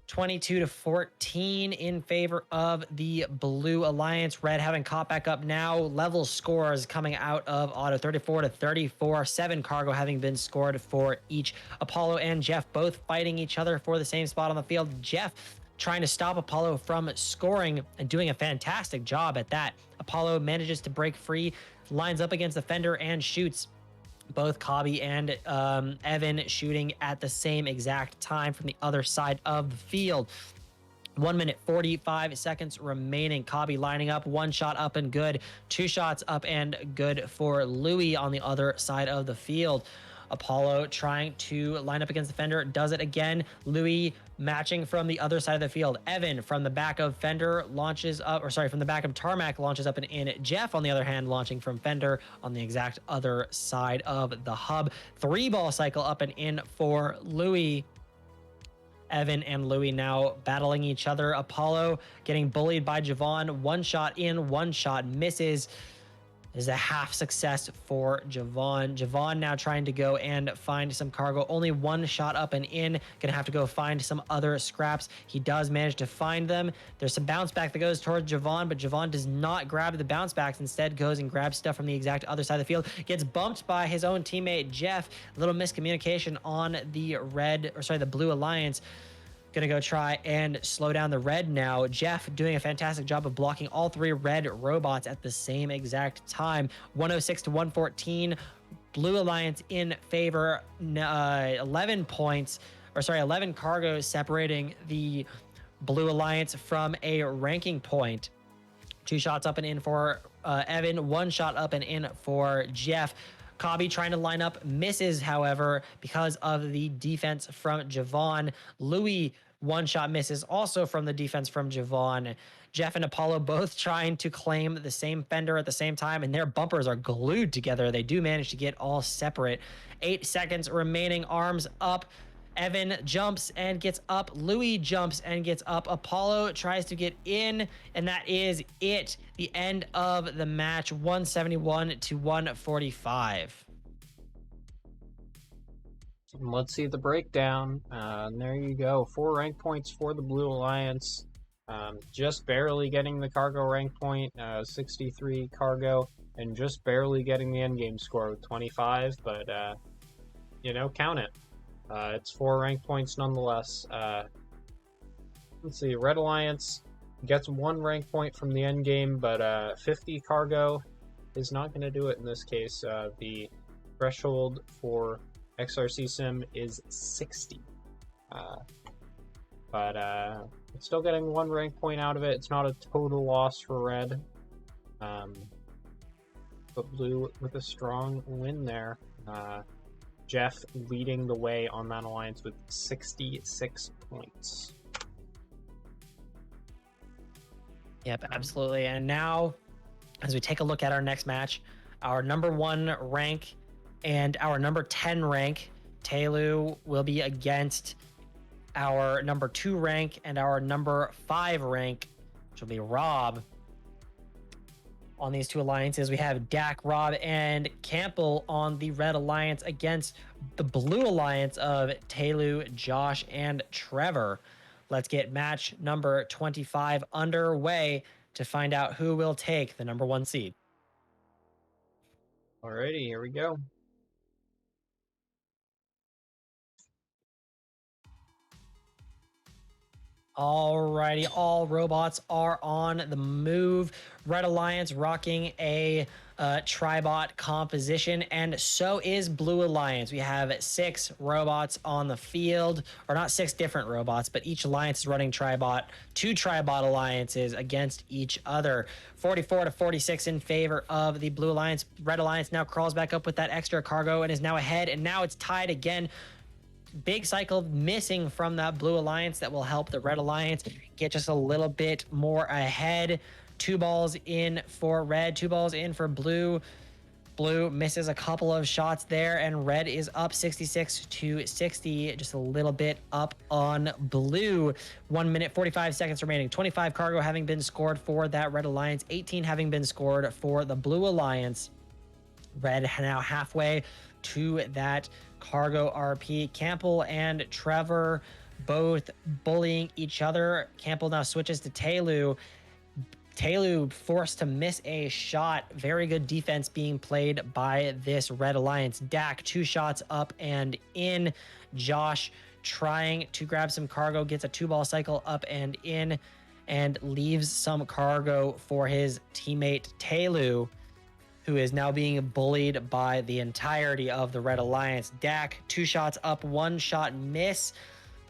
22-14 in favor of the Blue Alliance. Red having caught back up now. Level scores coming out of auto 34-34. 7 cargo having been scored for each. Apollo and Jeff both fighting each other for the same spot on the field. Jeff trying to stop Apollo from scoring and doing a fantastic job at that. Apollo manages to break free, lines up against the fender and shoots. Both Cobby and Evan shooting at the same exact time from the other side of the field. 1 minute 45 seconds remaining. Cobby lining up, 1 shot up and good, 2 shots up and good for Louis on the other side of the field. Apollo trying to line up against the fender, does it again. Louis matching from the other side of the field. Evan from the back of fender launches up, or sorry, from the back of tarmac launches up and in. Jeff, on the other hand, launching from fender on the exact other side of the hub. 3-ball cycle up and in for Louis. Evan and Louis now battling each other. Apollo getting bullied by Javon. 1 shot in, 1 shot misses. Is a half success for Javon. Javon now trying to go and find some cargo. Only 1 shot up and in. Gonna have to go find some other scraps. He does manage to find them. There's some bounce back that goes towards Javon, but Javon does not grab the bounce backs. Instead goes and grabs stuff from the exact other side of the field. Gets bumped by his own teammate, Jeff. A little miscommunication on the the Blue Alliance. Gonna go try and slow down the red now. Jeff doing a fantastic job of blocking all 3 red robots at the same exact time. 106-114. Blue Alliance in favor. 11 points, or sorry, 11 cargoes separating the Blue Alliance from a ranking point. 2 shots up and in for Evan. 1 shot up and in for Jeff. Cobby trying to line up, misses, however, because of the defense from Javon. Louis, 1 shot misses also from the defense from Javon. Jeff and Apollo both trying to claim the same fender at the same time, and their bumpers are glued together. They do manage to get all separate. 8 seconds remaining, arms up. Evan jumps and gets up. Louis jumps and gets up. Apollo tries to get in, and that is it. The end of the match, 171-145. Let's see the breakdown. And there you go. 4 rank points for the Blue Alliance. Just barely getting the cargo rank point, 63 cargo, and just barely getting the endgame score with 25, but, count it. It's 4 rank points nonetheless. Let's see, Red Alliance gets 1 rank point from the end game, but 50 cargo is not going to do it in this case. The threshold for SRC Sim is 60. But it's still getting 1 rank point out of it. It's not a total loss for Red. But Blue with a strong win there. Jeff leading the way on that alliance with 66 points. Yep, absolutely. And now, as we take a look at our next match, our number 1 rank and our number 10 rank, Telu, will be against our number 2 rank and our number 5 rank, which will be Rob. On these 2 alliances, we have Dak, Rob, and Campbell on the Red Alliance against the Blue Alliance of Telu, Josh, and Trevor. Let's get match number 25 underway to find out who will take the number 1 seed. Alrighty, here we go. Alrighty, all robots are on the move. Red Alliance rocking a Tribot composition, and so is Blue Alliance. We have 6 robots on the field, or not 6 different robots, but each alliance is running Tribot, 2 Tribot alliances against each other. 44 to 46 in favor of the Blue Alliance. Red Alliance now crawls back up with that extra cargo and is now ahead, and now it's tied again. Big cycle missing from that Blue Alliance that will help the Red Alliance get just a little bit more ahead. 2 balls in for Red, 2 balls in for Blue. Blue misses a couple of shots there, and Red is up 66 to 60, just a little bit up on Blue. 1 minute, 45 seconds remaining. 25 cargo having been scored for that Red Alliance, 18 having been scored for the Blue Alliance. Red now halfway to that cargo RP. Campbell and Trevor both bullying each other. Campbell now switches to Telu. Telu forced to miss a shot. Very good defense being played by this Red Alliance. Dak 2 shots up and in. Josh trying to grab some cargo, gets a 2-ball cycle up and in, and leaves some cargo for his teammate Telu, who is now being bullied by the entirety of the Red Alliance. Dak 2 shots up, 1 shot miss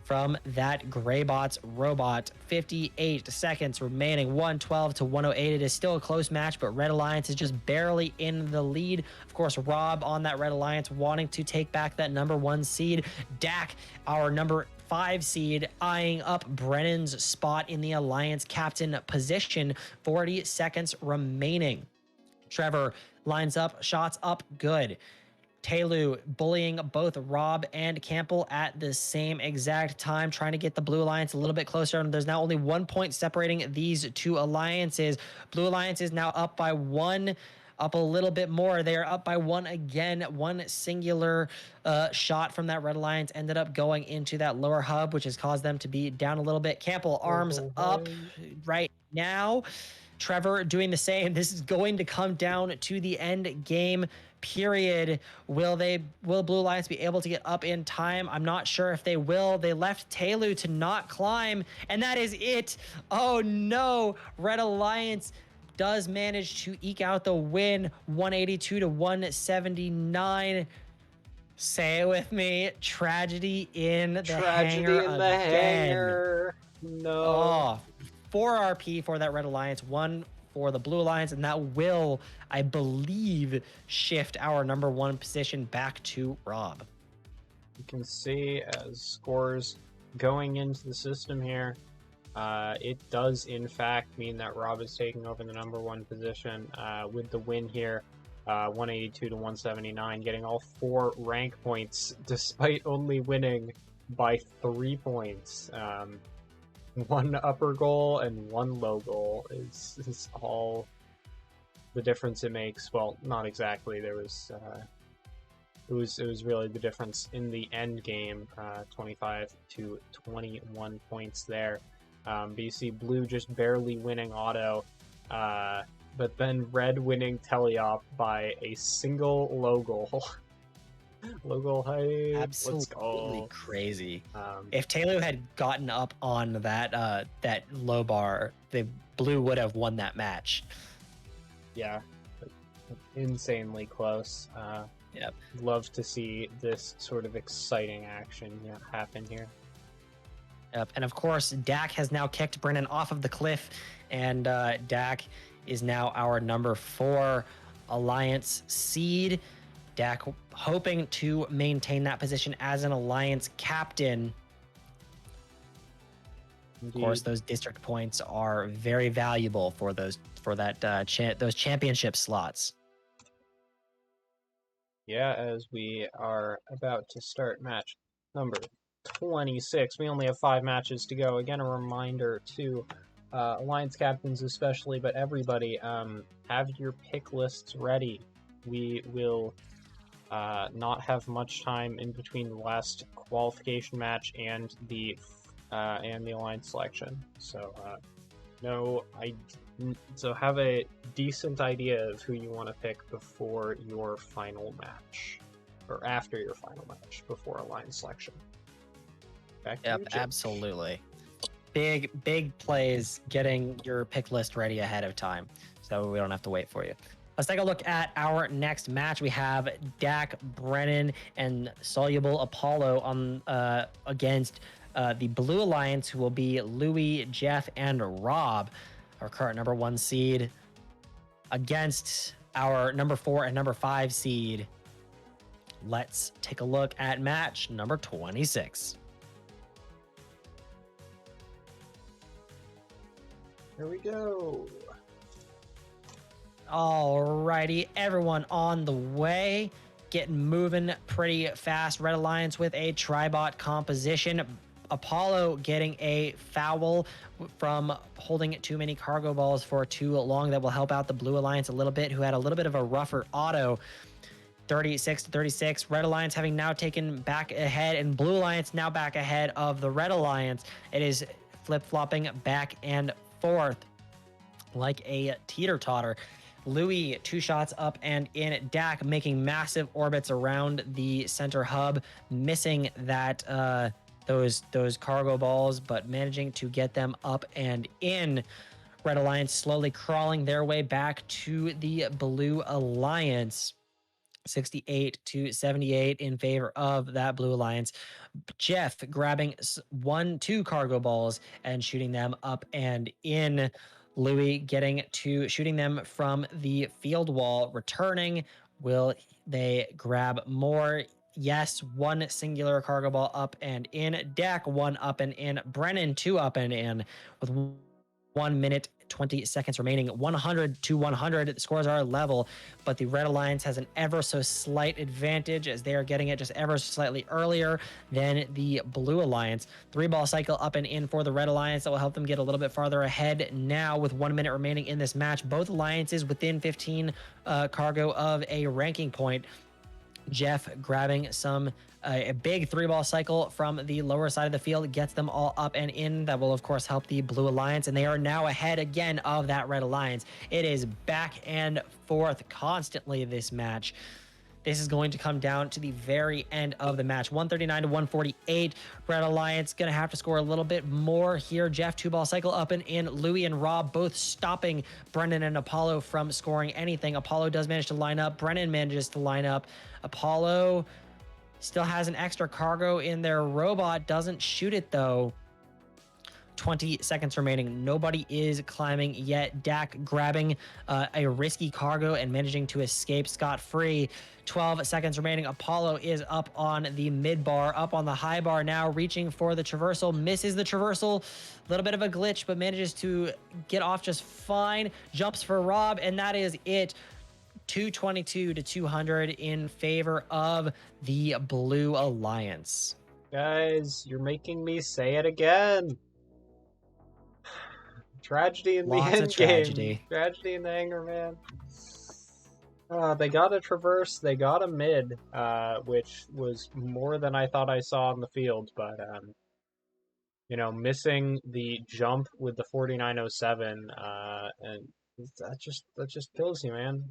from that Greybots robot. 58 seconds remaining, 112 to 108. It is still a close match, but Red Alliance is just barely in the lead. Of course, Rob on that Red Alliance wanting to take back that number 1 seed. Dak, our number 5 seed, eyeing up Brennan's spot in the Alliance captain position. 40 seconds remaining. Trevor lines up, shots up, good. Telu bullying both Rob and Campbell at the same exact time, trying to get the Blue Alliance a little bit closer. And there's now only 1 point separating these 2 alliances. Blue Alliance is now up by 1, up a little bit more. They are up by 1 again. 1 singular shot from that Red Alliance ended up going into that lower hub, which has caused them to be down a little bit. Campbell arms up right now. Trevor doing the same. This is going to come down to the end game period. Will Blue Alliance be able to get up in time? I'm not sure if they will. They left Telu to not climb, and that is it. Oh no, Red Alliance does manage to eke out the win, 182 to 179. Say it with me. Tragedy in the hangar again. No. Oh, 4 RP for that Red Alliance, 1 for the Blue Alliance, and that will, I believe, shift our number 1 position back to Rob. You can see as scores going into the system here, it does in fact mean that Rob is taking over the number 1 position with the win here, 182 to 179, getting all 4 rank points despite only winning by 3 points. 1 upper goal and 1 low goal is all the difference it makes. Well, not exactly. There was it was really the difference in the end game, 25 to 21 points there. But you see Blue just barely winning auto, but then Red winning teleop by a single low goal. Local hype. Let's Absolutely go. crazy. Um, If Taylor had gotten up on that low bar, the blue would have won that match. yeah, insanely close. Yep. Love to see this sort of exciting action happen here. Yep. And of course, Dak has now kicked Brennan off of the cliff, and Dak is now our number 4 alliance seed. Dak hoping to maintain that position as an alliance captain. Of course, Indeed. those district points are very valuable for those those championship slots. Yeah, as we are about to start match number 26. We only have 5 matches to go. Again, a reminder to Alliance captains especially, but everybody, have your pick lists ready. We will not have much time in between the last qualification match and the Alliance selection. So, so have a decent idea of who you want to pick before your final match, or after your final match, before Alliance selection. Back to you, Yep, Jim. absolutely. Big plays getting your pick list ready ahead of time, so we don't have to wait for you. Let's take a look at our next match. We have Dak, Brennan, and Soluble Apollo on against the Blue Alliance, who will be Louis, Jeff, and Rob, our current number 1 seed, against our number 4 and number 5 seed. Let's take a look at match number 26. Here we go. Alrighty, everyone on the way. Getting moving pretty fast. Red Alliance with a Tribot composition. Apollo getting a foul from holding too many cargo balls for too long. That will help out the Blue Alliance a little bit, who had a little bit of a rougher auto. 36-36. Red Alliance having now taken back ahead, and Blue Alliance now back ahead of the Red Alliance. It is flip-flopping back and forth like a teeter-totter. Louis 2 shots up and in. Dak making massive orbits around the center hub, missing that those cargo balls, but managing to get them up and in. Red Alliance slowly crawling their way back to the Blue Alliance. 68-78 in favor of that Blue Alliance. Jeff grabbing 2 cargo balls and shooting them up and in. Louis getting to shooting them from the field wall. Returning, will they grab more? Yes, 1 singular cargo ball up and in. Dak 1 up and in. Brennan 2 up and in with 1 minute 20 seconds remaining. 100-100. The scores are level, but the Red Alliance has an ever so slight advantage as they are getting it just ever so slightly earlier than the Blue Alliance. 3-ball cycle up and in for the Red Alliance that will help them get a little bit farther ahead now with 1 minute remaining in this match. Both alliances within 15 cargo of a ranking point. Jeff grabbing a big 3-ball cycle from the lower side of the field, gets them all up and in. That will of course help the Blue Alliance, and they are now ahead again of that Red Alliance. It is back and forth constantly this match. This is going to come down to the very end of the match. 139-148. Red Alliance going to have to score a little bit more here. Jeff 2-ball cycle up and in. Louis and Rob both stopping Brennan and Apollo from scoring anything. Apollo does manage to line up. Brennan manages to line up. Apollo still has an extra cargo in their robot. Doesn't shoot it though. 20 seconds remaining. Nobody is climbing yet. Dak grabbing a risky cargo and managing to escape scot-free. 12 seconds remaining. Apollo is up on the mid bar, up on the high bar now, reaching for the traversal. Misses the traversal. A little bit of a glitch, but manages to get off just fine. Jumps for Rob, and that is it. 222-200 in favor of the Blue Alliance. Guys, you're making me say it again. Tragedy in Lots the of end game. tragedy. Tragedy in the anger, man. They got a traverse, they got a mid, which was more than I thought I saw on the field, but missing the jump with the 4907, and that just kills you, man.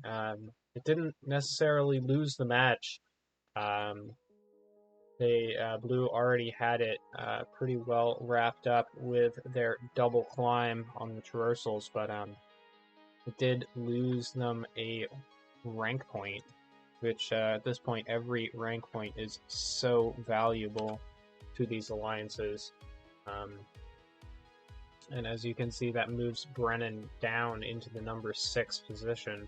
It didn't necessarily lose the match, Blue already had it pretty well wrapped up with their double climb on the traversals, but it did lose them a rank point, which at this point every rank point is so valuable to these alliances. And as you can see, that moves Brennan down into the number 6 position,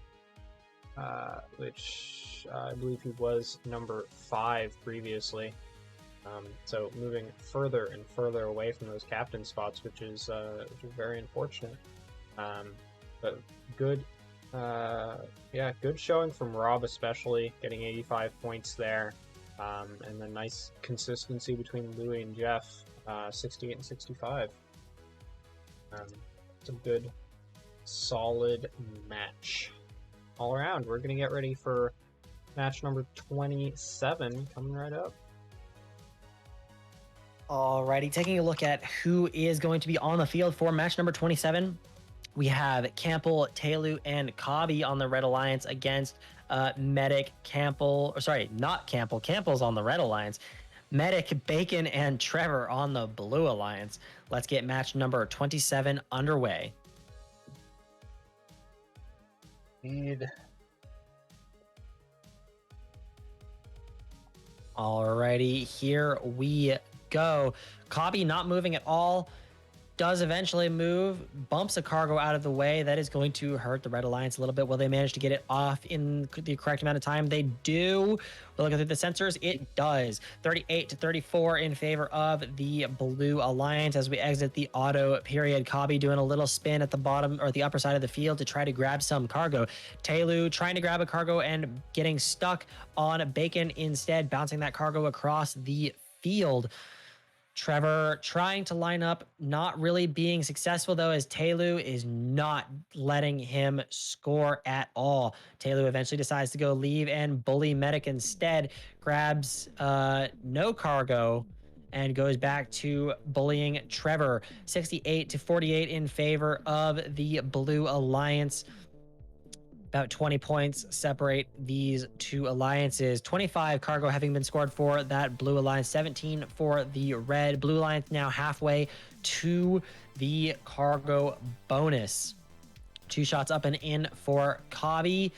which I believe he was number 5 previously. So moving further and further away from those captain spots, which is very unfortunate. But good, good showing from Rob, especially getting 85 points there, and then nice consistency between Louis and Jeff, 68 and 65. It's a good, solid match all around. We're gonna get ready for match number 27 coming right up. Alrighty, taking a look at who is going to be on the field for match number 27. We have Campbell, Taylor, and Cobby on the Red Alliance against Medic, Campbell, or sorry, not Campbell. Campbell's on the Red Alliance. Medic, Bacon, and Trevor on the Blue Alliance. Let's get match number 27 underway. Indeed. Alrighty, here we go. Cobby not moving at all. Does eventually move, bumps a cargo out of the way. That is going to hurt the Red Alliance a little bit. Will they manage to get it off in the correct amount of time? They do. We'll look through the sensors. It does. 38 to 34 in favor of the Blue Alliance as we exit the auto period. Cobby doing a little spin at the bottom or the upper side of the field to try to grab some cargo. Taylor trying to grab a cargo and getting stuck on Bacon instead, bouncing that cargo across the field. Trevor trying to line up, not really being successful though, as Taylor is not letting him score at all. Taylor eventually decides to go leave and bully Medic instead, grabs no cargo and goes back to bullying Trevor. 68 to 48 in favor of the Blue Alliance. About 20 points separate these two alliances. 25 cargo having been scored for that Blue Alliance, 17 for the Red. Blue Alliance now halfway to the cargo bonus. 2 shots up and in for Cobby.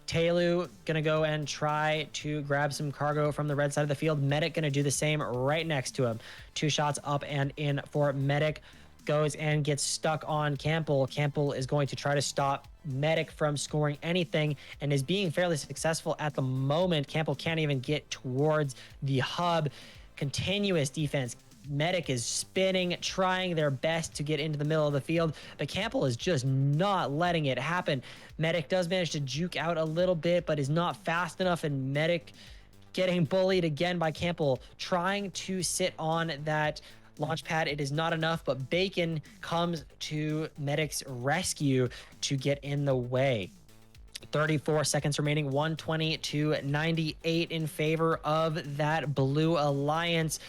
Taylor gonna go and try to grab some cargo from the red side of the field. Medic gonna do the same right next to him. 2 shots up and in for Medic. Goes and gets stuck on Campbell. Campbell is going to try to stop Medic from scoring anything and is being fairly successful at the moment. Campbell can't even get towards the hub. Continuous defense. Medic is spinning, trying their best to get into the middle of the field, but Campbell is just not letting it happen. Medic does manage to juke out a little bit, but is not fast enough, and Medic getting bullied again by Campbell, trying to sit on that launch pad. It is not enough, but Bacon comes to Medic's rescue to get in the way. 34 seconds remaining, 120 to 98 in favor of that Blue Alliance.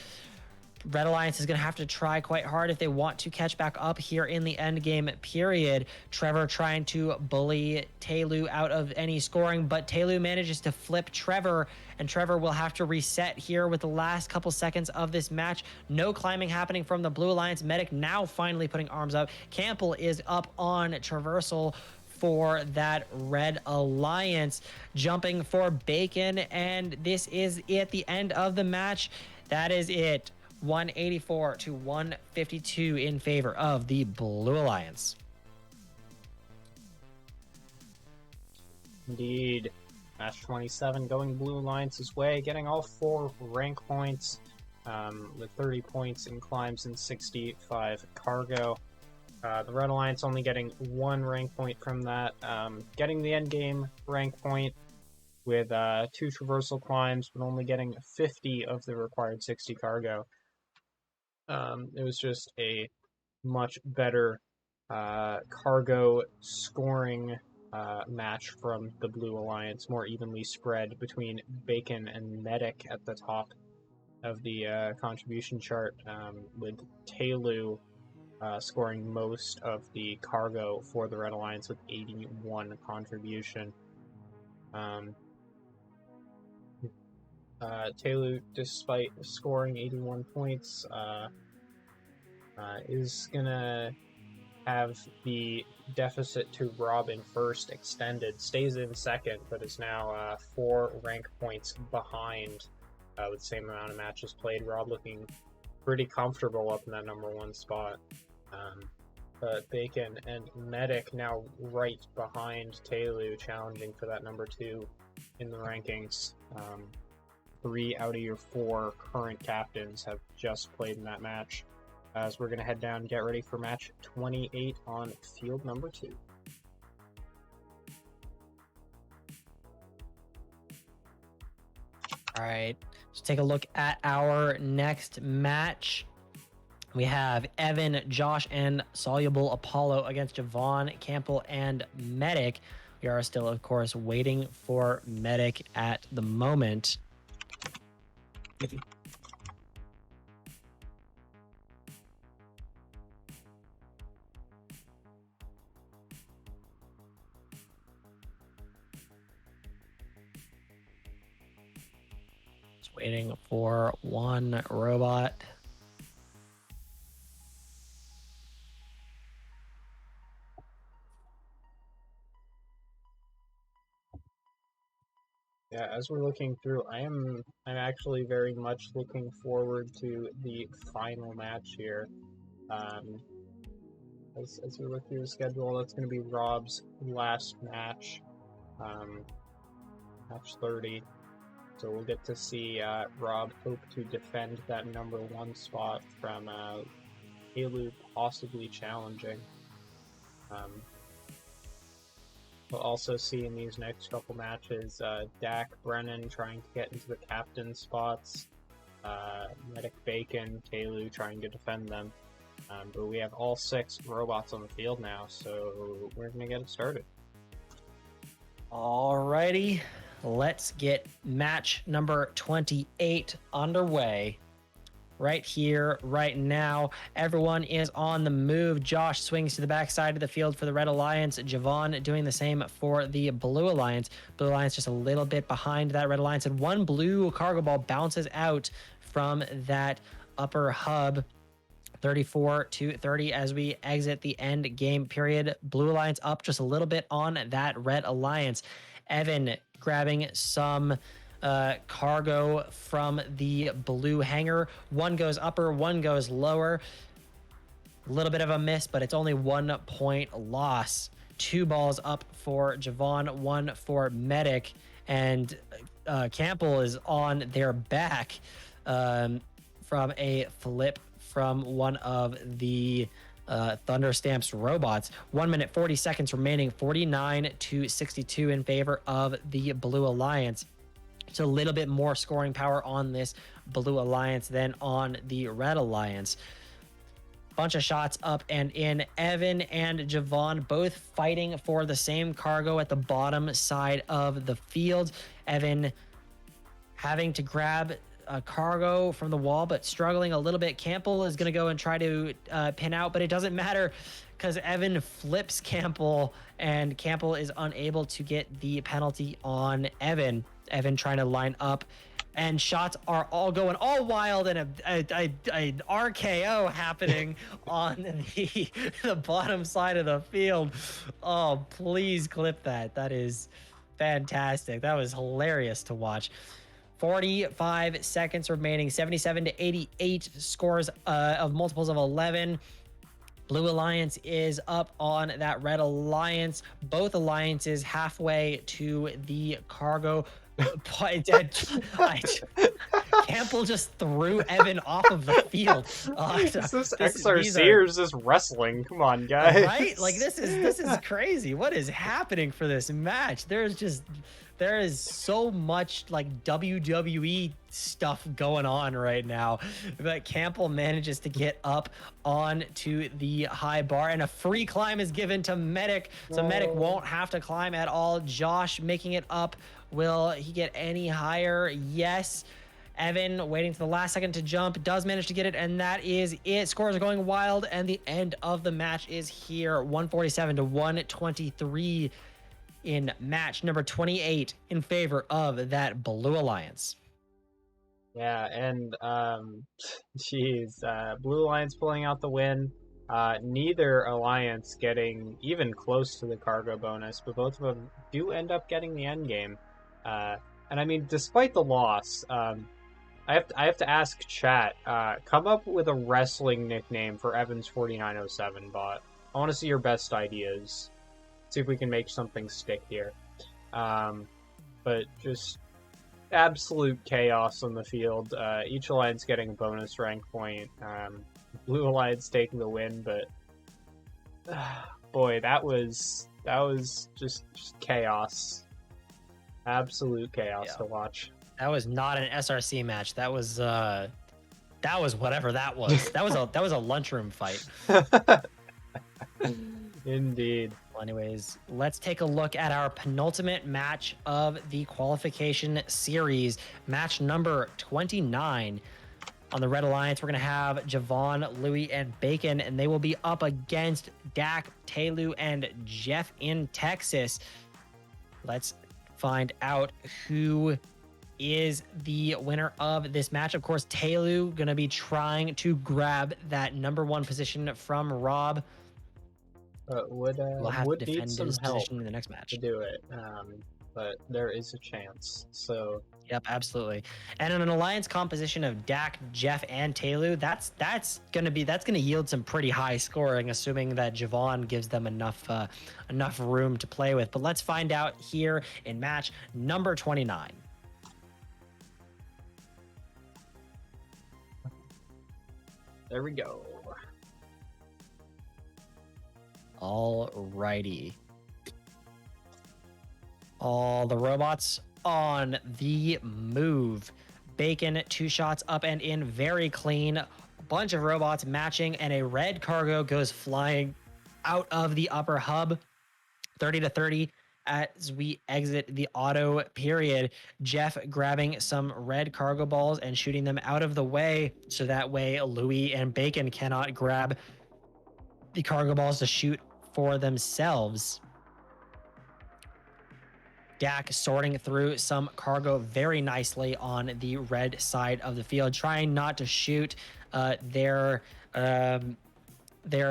Red Alliance is going to have to try quite hard if they want to catch back up here in the end game period. Trevor trying to bully Taylor out of any scoring, but Taylor manages to flip Trevor, and Trevor will have to reset here with the last couple seconds of this match. No climbing happening from the Blue Alliance. Medic now finally putting arms up. Campbell is up on traversal for that Red Alliance, jumping for Bacon, and this is at the end of the match. That is it. 184 to 152 in favor of the Blue Alliance. Indeed. Match 27 going Blue Alliance's way, getting all 4 rank points with 30 points in climbs and 65 cargo. The Red Alliance only getting 1 rank point from that, getting the endgame rank point with 2 traversal climbs, but only getting 50 of the required 60 cargo. It was just a much better cargo scoring match from the Blue Alliance, more evenly spread between Bacon and Medic at the top of the contribution chart, with Taylor scoring most of the cargo for the Red Alliance with 81 contribution. Telu, despite scoring 81 points, is gonna have the deficit to Rob in first extended, stays in second, but is now 4 rank points behind with the same amount of matches played. Rob looking pretty comfortable up in that number 1 spot. But Bacon and Medic now right behind Telu, challenging for that number 2 in the rankings. 3 out of your 4 current captains have just played in that match. As we're going to head down and get ready for match 28 on field number 2. All right, let's take a look at our next match. We have Evan, Josh, and Soluble Apollo against Javon, Campbell, and Medic. We are still, of course, waiting for Medic at the moment. Just waiting for one robot. Yeah, as we're looking through, I'm actually very much looking forward to the final match here. As we look through the schedule, that's going to be Rob's last match, match 30. So we'll get to see Rob hope to defend that number 1 spot from Telu possibly challenging. We'll also see in these next couple matches Dak Brennan trying to get into the captain spots, Medic Bacon, Telu trying to defend them. But we have all 6 robots on the field now, so we're going to get it started. Alrighty, let's get match number 28 underway. Right here, right now, everyone is on the move. Josh swings to the backside of the field for the Red Alliance. Javon doing the same for the Blue Alliance. Blue Alliance just a little bit behind that Red Alliance, and one blue cargo ball bounces out from that upper hub. 34-30 as we exit the end game period. Blue Alliance up just a little bit on that Red Alliance. Evan grabbing some cargo from the blue hangar. One goes upper, one goes lower. A little bit of a miss, but it's only 1 point loss. 2 balls up for Javon, 1 for Medic, and Campbell is on their back from a flip from one of the Thunderstamp's robots. 1 minute 40 seconds remaining, 49-62 in favor of the Blue Alliance. It's a little bit more scoring power on this Blue Alliance than on the Red Alliance. Bunch of shots up and in. Evan and Javon both fighting for the same cargo at the bottom side of the field. Evan having to grab a cargo from the wall, but struggling a little bit. Campbell is going to go and try to pin out, but it doesn't matter because Evan flips Campbell, and Campbell is unable to get the penalty on Evan. Evan trying to line up, and shots are all going all wild, and a RKO happening on the bottom side of the field. Oh, please clip that. That is fantastic. That was hilarious to watch. 45 seconds remaining, 77-88 scores of multiples of 11. Blue Alliance is up on that Red Alliance. Both alliances halfway to the cargo. Campbell just threw Evan off of the field. Is this SRC or is this wrestling? Come on, guys. Right? Like this is crazy. What is happening for this match? There is so much like WWE stuff going on right now, but Campbell manages to get up onto the high bar, and a free climb is given to Medic, so Medic won't have to climb at all. Josh making it up. Will he get any higher? Yes. Evan waiting to the last second to jump, does manage to get it, and that is it. Scores are going wild, and the end of the match is here. 147-123 in match number 28 in favor of that Blue Alliance. Yeah, and geez, Blue Alliance pulling out the win. Neither alliance getting even close to the cargo bonus, but both of them do end up getting the end game. And I mean, despite the loss, I have to ask chat. Come up with a wrestling nickname for Evans 4907 bot. I want to see your best ideas. See if we can make something stick here. But just absolute chaos on the field. Each alliance getting a bonus rank point. Blue Alliance taking the win, but boy, that was just chaos. Absolute chaos to watch. That was not an SRC match. That was whatever that was. That was a lunchroom fight. Indeed. Well, anyways, let's take a look at our penultimate match of the qualification series. Match number 29. On the Red Alliance, we're going to have Javon, Louis, and Bacon, and they will be up against Dak, Taylor, and Jeff in Texas. Let's find out who is the winner of this match. Of course, Taylor going to be trying to grab that number 1 position from Rob. Would to defend need some his help position in the next match to do it. But there is a chance. So yep, absolutely. And in an alliance composition of Dak, Jeff, and Taylor, that's gonna yield some pretty high scoring, assuming that Javon gives them enough room to play with. But let's find out here in match number 29. there we go. All righty. All the robots on the move. Bacon, 2 shots up and in, very clean. Bunch of robots matching, and a red cargo goes flying out of the upper hub. 30-30 as we exit the auto period. Jeff grabbing some red cargo balls and shooting them out of the way, so that way Louis and Bacon cannot grab the cargo balls to shoot for themselves. Dak sorting through some cargo very nicely on the red side of the field, trying not to shoot their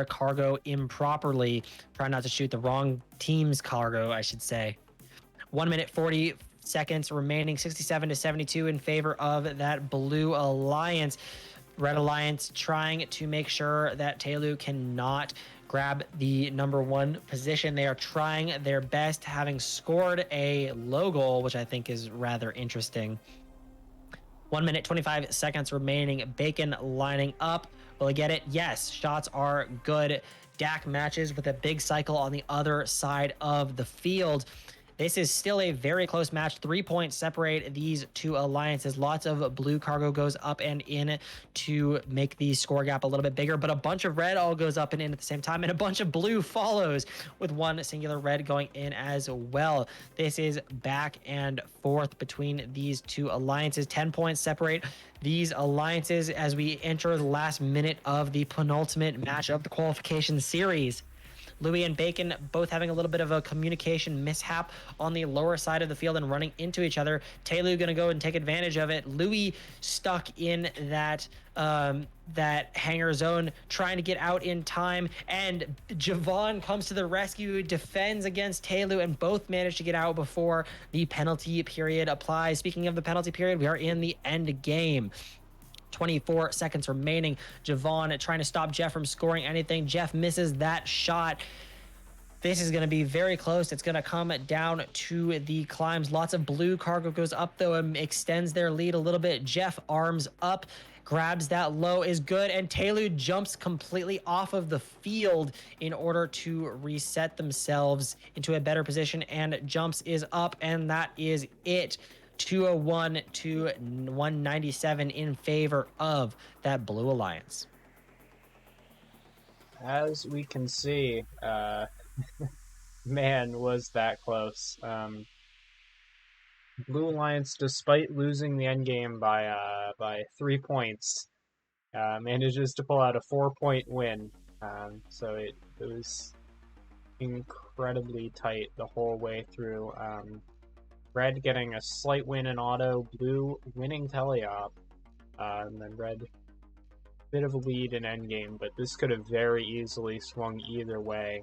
cargo improperly, trying not to shoot the wrong team's cargo, I should say. 1 minute 40 seconds remaining, 67-72 in favor of that Blue Alliance. Red Alliance trying to make sure that Taylor cannot grab the number 1 position. They are trying their best, having scored a low goal, which I think is rather interesting. 1 minute 25 seconds remaining. Bacon lining up. Will he get it? Yes. Shots are good. Dak matches with a big cycle on the other side of the field. This is still a very close match. 3 points separate these two alliances. Lots of blue cargo goes up and in to make the score gap a little bit bigger, but a bunch of red all goes up and in at the same time, and a bunch of blue follows with one singular red going in as well. This is back and forth between these two alliances. 10 points separate these alliances as we enter the last minute of the penultimate match of the qualification series. Louis and Bacon both having a little bit of a communication mishap on the lower side of the field and running into each other. Taylor going to go and take advantage of it. Louis stuck in that hangar zone, trying to get out in time, and Javon comes to the rescue, defends against Taylor, and both manage to get out before the penalty period applies. Speaking of the penalty period, we are in the end game. 24 seconds remaining. Javon trying to stop Jeff from scoring anything. Jeff misses that shot. This is going to be very close. It's going to come down to the climbs. Lots of blue cargo goes up, though, and extends their lead a little bit. Jeff arms up, grabs that low, is good, and Taylor jumps completely off of the field in order to reset themselves into a better position, and jumps is up, and that is it. 201 to 197 in favor of that Blue Alliance. As we can see, man, was that close. Blue Alliance, despite losing the endgame by 3 points, manages to pull out a 4-point win. So it was incredibly tight the whole way through. Red getting a slight win in auto, blue winning teleop. and then red, bit of a lead in endgame, but this could have very easily swung either way.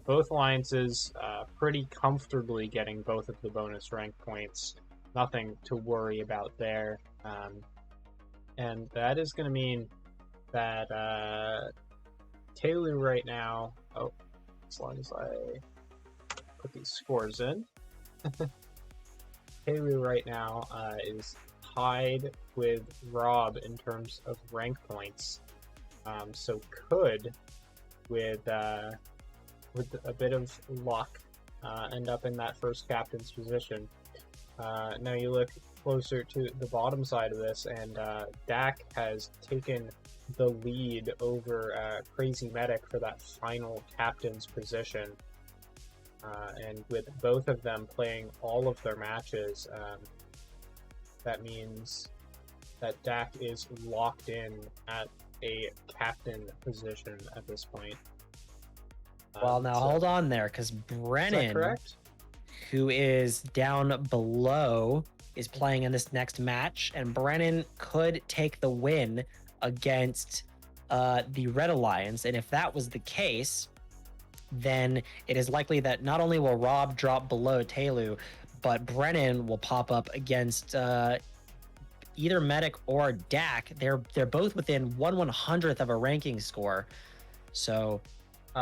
Both alliances pretty comfortably getting both of the bonus rank points. Nothing to worry about there. And that is going to mean that Taylor right now... Oh, as long as I put these scores in. Taylor right now is tied with Rob in terms of rank points. So could, with a bit of luck, end up in that first captain's position. Now you look closer to the bottom side of this, and Dak has taken the lead over Crazy Medic for that final captain's position. And with both of them playing all of their matches, that means that Dak is locked in at a captain position at this point. Well, now hold on there, because Is Brennan, that correct? who is down below, is playing in this next match, and Brennan could take the win against the Red Alliance. And if that was the case, then it is likely that not only will Rob drop below Taylor, but Brennan will pop up against either Medic or Dak. They're both within 1/100th of a ranking score. So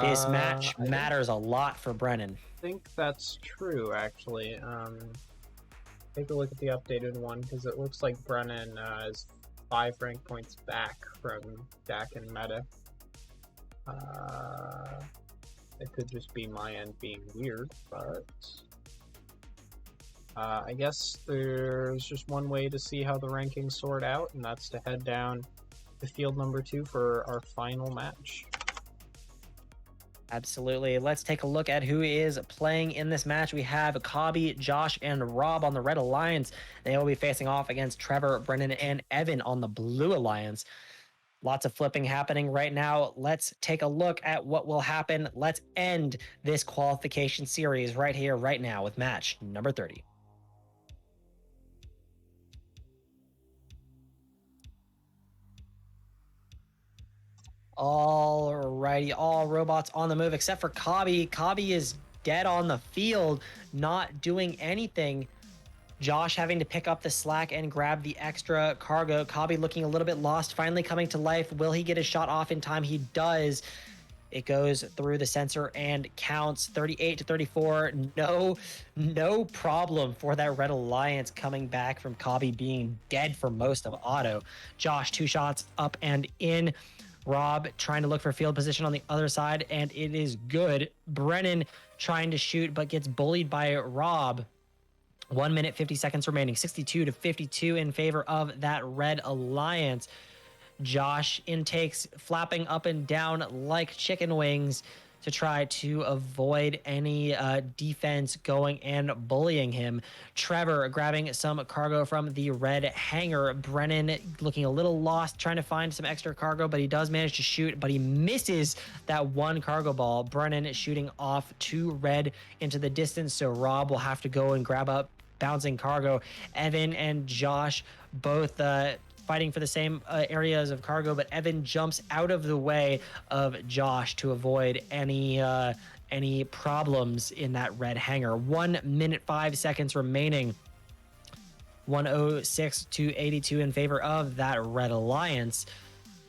this match I matters a lot for Brennan. think that's true, actually. Take a look at the updated one, because it looks like Brennan is 5 rank points back from Dak and Meta. It could just be my end being weird, but I guess there's just one way to see how the rankings sort out, and that's to head down to field number 2 for our final match. Absolutely. Let's take a look at who is playing in this match. We have Cobby, Josh, and Rob on the Red Alliance. They will be facing off against Trevor, Brennan, and Evan on the Blue Alliance. Lots of flipping happening right now. Let's take a look at what will happen. Let's end this qualification series right here, right now, with match number 30. Alrighty, all robots on the move except for Cobby. Cobby is dead on the field, not doing anything. Josh having to pick up the slack and grab the extra cargo. Cobby looking a little bit lost, finally coming to life. Will he get his shot off in time? He does. It goes through the sensor and counts 38-34. No problem for that Red Alliance coming back from Cobby being dead for most of auto. Josh, 2 shots up and in. Rob trying to look for field position on the other side, and it is good. Brennan trying to shoot, but gets bullied by Rob. 1 minute, 50 seconds remaining. 62-52 in favor of that Red Alliance. Josh intakes flapping up and down like chicken wings to try to avoid any defense going and bullying him. Trevor grabbing some cargo from the red hangar. Brennan looking a little lost, trying to find some extra cargo, but he does manage to shoot, but he misses that 1 cargo ball. Brennan shooting off to red into the distance, so Rob will have to go and grab up bouncing cargo. Evan and Josh both fighting for the same areas of cargo, but Evan jumps out of the way of Josh to avoid any problems in that red hangar. 1 minute, 5 seconds remaining. 106-82 in favor of that Red Alliance.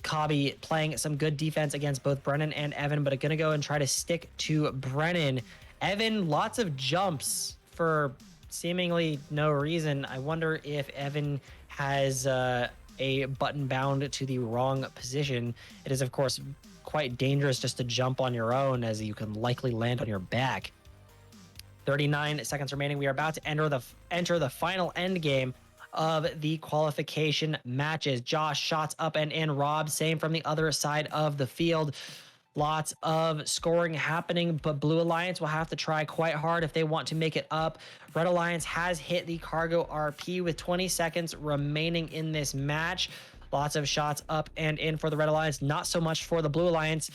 Cobby playing some good defense against both Brennan and Evan, but going to go and try to stick to Brennan. Evan, lots of jumps for seemingly no reason. I wonder if Evan has a button bound to the wrong position. It is, of course, quite dangerous just to jump on your own, as you can likely land on your back. 39 seconds remaining. We are about to enter the final end game of the qualification matches. Josh shots up and in. Rob, same from the other side of the field. Lots of scoring happening, but Blue Alliance will have to try quite hard if they want to make it up. Red Alliance has hit the cargo RP with 20 seconds remaining in this match. Lots of shots up and in for the Red Alliance, not so much for the Blue Alliance.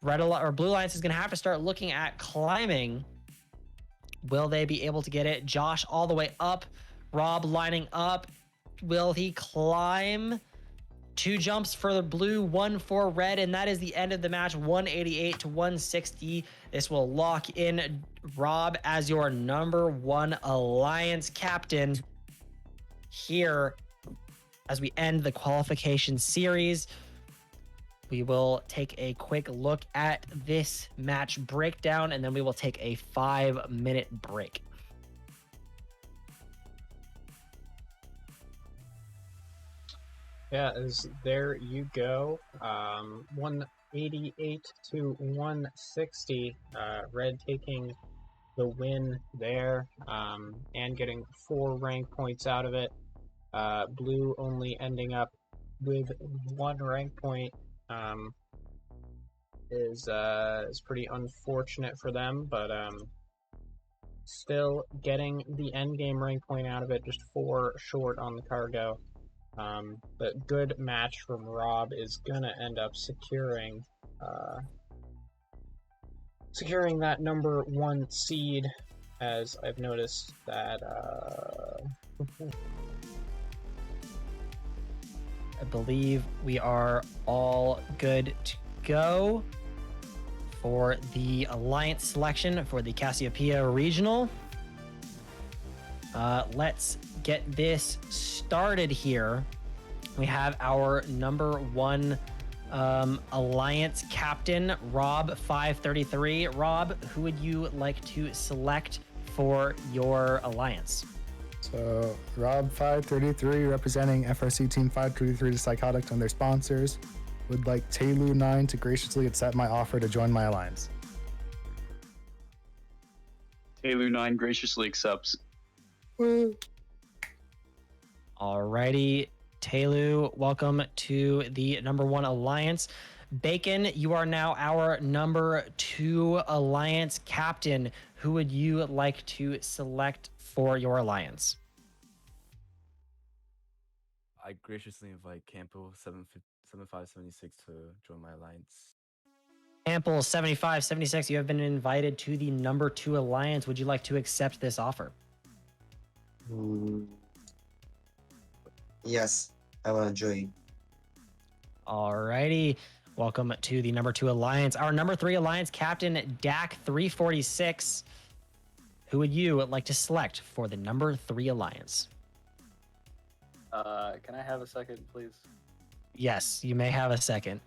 Blue Alliance is going to have to start looking at climbing. Will they be able to get it? Josh all the way up. Rob lining up. will he climb? 2 jumps for the blue, 1 for red, and that is the end of the match, 188 to 160. This will lock in Rob as your number 1 alliance captain here as we end the qualification series. We will take a quick look at this match breakdown, and then we will take a 5-minute break. Yeah, there you go. 188 to 160. Red taking the win there, and getting 4 rank points out of it. Blue only ending up with 1 rank point. Is pretty unfortunate for them, but still getting the end game rank point out of it, just 4 short on the cargo. But good match from Rob is gonna end up securing that number 1 seed, as I've noticed that I believe we are all good to go for the alliance selection for the Cassiopeia Regional. Let's get this started here. We have our number 1 alliance captain, Rob 533. Rob, who would you like to select for your alliance? So Rob 533, representing FRC Team 533 to Psychotic and their sponsors, would like Taylu9 to graciously accept my offer to join my alliance. Taylu9 graciously accepts. Woo. Alrighty, Taylu, welcome to the number 1 alliance. Bacon, you are now our number 2 alliance captain. Who would you like to select for your alliance? I graciously invite Campo 7576 to join my alliance. Ample 7576, you have been invited to the number 2 alliance. Would you like to accept this offer? Yes, I want to join. Alrighty. Welcome to the number 2 alliance. Our number 3 alliance captain, Dak 346. Who would you like to select for the number 3 alliance? Can I have a second, please? Yes, you may have a second.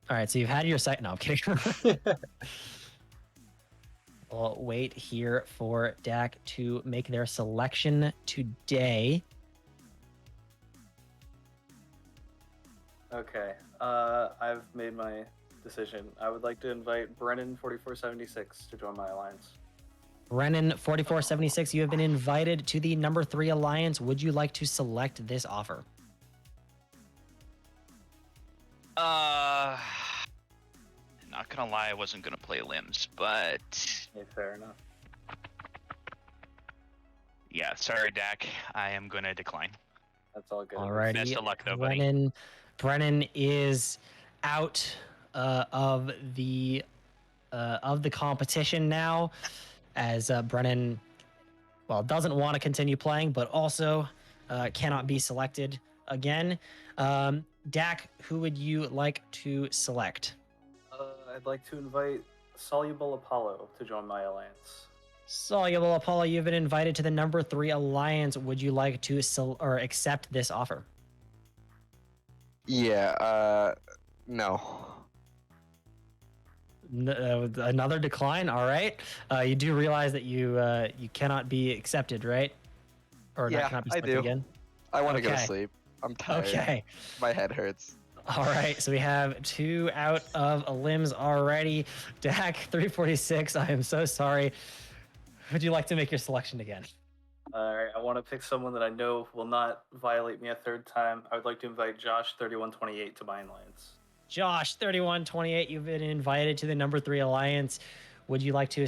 All right, so you've had your second. No, I'm kidding. We'll wait here for Dak to make their selection today. Okay, I've made my decision. I would like to invite Brennan 4476 to join my alliance. Brennan 4476, you have been invited to the number 3 alliance. Would you like to select this offer? Not gonna lie, I wasn't gonna play limbs, but Yeah, fair enough. yeah, sorry, Dak. I am gonna decline. That's all good. Best Alrighty. of luck, though, buddy. Brennan is out of the competition now, as Brennan, well, doesn't want to continue playing, but also cannot be selected again. Dak, who would you like to select? I'd like to invite Soluble Apollo to join my alliance. Soluble Apollo, you've been invited to the number 3 alliance. Would you like to accept this offer? Yeah, no. Another decline. All right. You do realize that you cannot be accepted, right? Or Yeah, not cannot be I selected do. again. I want to go to Okay. sleep. I'm tired. Okay. My head hurts. All right. So we have 2 out of limbs already. Dak 346. I am so sorry. Would you like to make your selection again? Alright, I want to pick someone that I know will not violate me a 3rd time. I would like to invite Josh 3128 to my alliance. Josh 3128. You've been invited to the number 3 alliance. Would you like to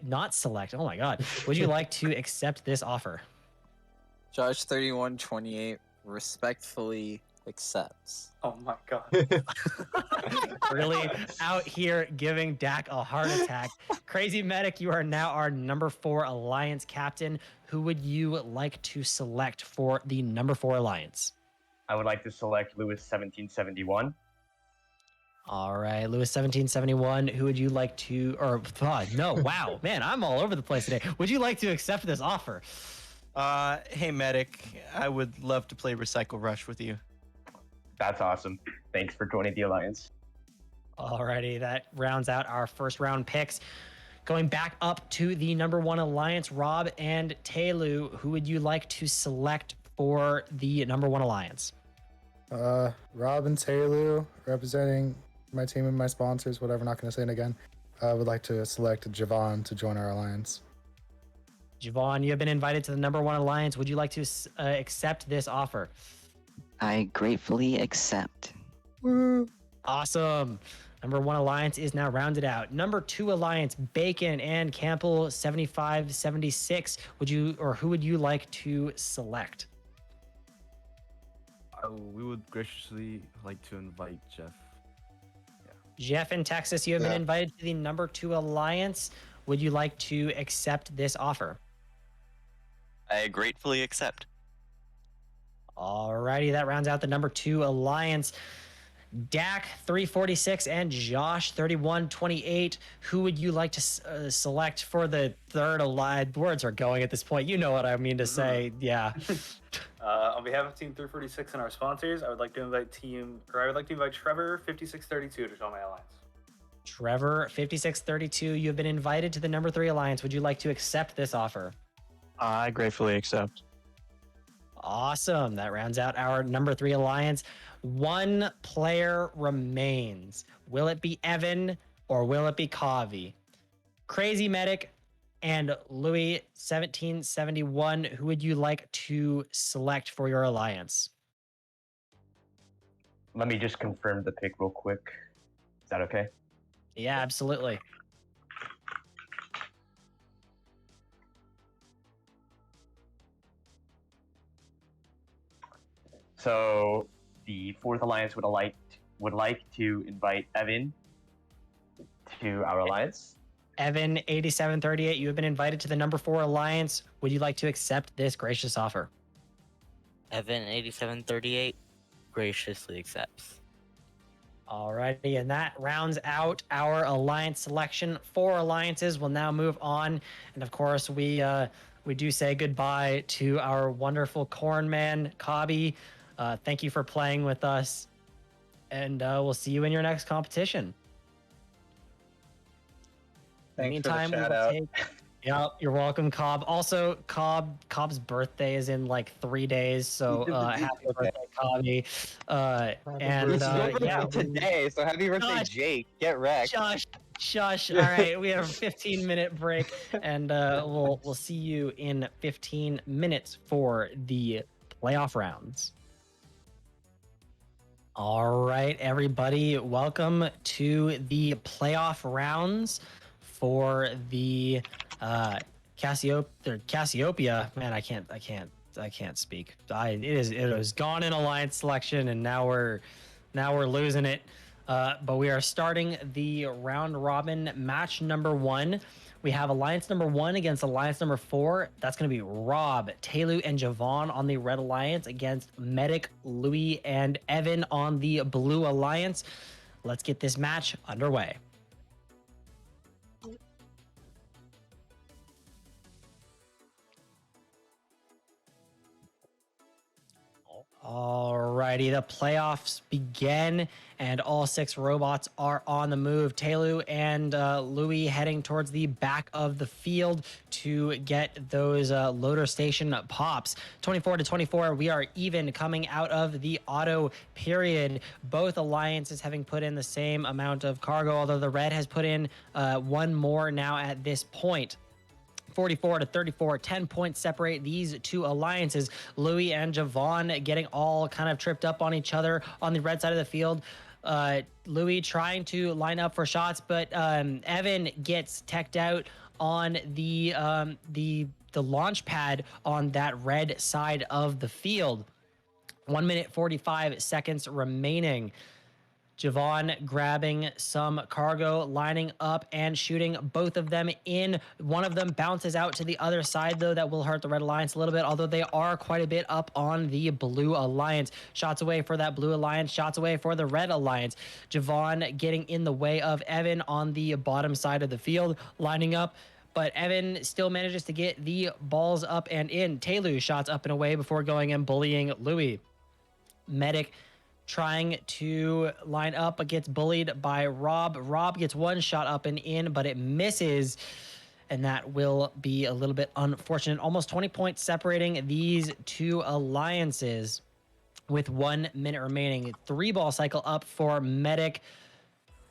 not select? Oh my God. Would you like to accept this offer? Josh 3128 respectfully accepts. Oh my god. Really out here giving Dak a heart attack. Crazy Medic, you are now our number 4 Alliance captain. Who would you like to select for the number 4 Alliance? I would like to select Lewis 1771. All right, Lewis 1771. Who would you like to? Or no, wow, man, I'm all over the place today. Would you like to accept this offer? Hey Medic, I would love to play Recycle Rush with you. That's awesome. Thanks for joining the Alliance. Alrighty, that rounds out our first round picks. Going back up to the number 1 Alliance, Rob and Taylu, who would you like to select for the number 1 Alliance? Rob and Taylu, representing my team and my sponsors, whatever, not going to say it again. I would like to select Javon to join our alliance. Javon, you have been invited to the number 1 Alliance. Would you like to accept this offer? I gratefully accept. Woo! Awesome. Number 1 Alliance is now rounded out. Number 2 Alliance, Bacon and Campbell 7576. Who would you like to select? We would graciously like to invite Jeff. Jeff in Texas, you have been invited to the number 2 Alliance. Would you like to accept this offer? I gratefully accept. Alrighty, that rounds out the number 2 Alliance. Dak 346 and Josh 3128. Who would you like to select for the 3rd Alliance? Words are going at this point. You know what I mean to say. Yeah. On behalf of Team 346 and our sponsors, I would like to invite Trevor 5632 to join my alliance. Trevor 5632, you have been invited to the number 3 Alliance. Would you like to accept this offer? I gratefully accept. Awesome. That rounds out our number 3 Alliance. 1 player remains. Will it be Evan or will it be Kavi? Crazy Medic and Louis 1771. Who would you like to select for your alliance? Let me just confirm the pick real quick. Is that okay? Yeah, absolutely. So the 4th Alliance would like to invite Evan to our alliance. Evan 8738, you have been invited to the number 4 Alliance. Would you like to accept this gracious offer? Evan 8738 graciously accepts. Alrighty, and that rounds out our alliance selection. 4 alliances will now move on, and of course we do say goodbye to our wonderful corn man, Kabi. Thank you for playing with us, and we'll see you in your next competition. Thanks for the shout out. Yep, you're welcome, Cobb. Also, Cobb's birthday is in like 3 days, so happy birthday, Cobby. Today, so happy birthday, Jake. Get wrecked. Shush. All right, we have a 15-minute break, and we'll see you in 15 minutes for the playoff rounds. All right, everybody, welcome to the playoff rounds for the Cassiopeia. Man, I can't speak. It was gone in alliance selection, and now we're losing it. But we are starting the round robin match number 1. We have alliance number 1 against alliance number 4. That's going to be Rob, Taylu, and Javon on the red alliance against Medic, Louis, and Evan on the blue alliance. Let's get this match underway. Alrighty, the playoffs begin, and all 6 robots are on the move. Taylu and Louis heading towards the back of the field to get those loader station pops. 24-24, we are even coming out of the auto period. Both alliances having put in the same amount of cargo, although the red has put in 1 more now at this point. 44-34, 10 points separate these 2 alliances. Louis and Javon getting all kind of tripped up on each other on the red side of the field. Louis trying to line up for shots, but Evan gets teched out on the launch pad on that red side of the field. 1 minute 45 seconds remaining. Javon grabbing some cargo, lining up and shooting both of them in. One of them bounces out to the other side, though. That will hurt the Red Alliance a little bit, although they are quite a bit up on the Blue Alliance. Shots away for that Blue Alliance, shots away for the Red Alliance. Javon getting in the way of Evan on the bottom side of the field, lining up. But Evan still manages to get the balls up and in. Taylu shots up and away before going and bullying Louis. Medic trying to line up, but gets bullied by Rob. Rob gets one shot up and in, but it misses. And that will be a little bit unfortunate. Almost 20 points separating these two alliances with 1 minute remaining. 3-ball cycle up for Medic.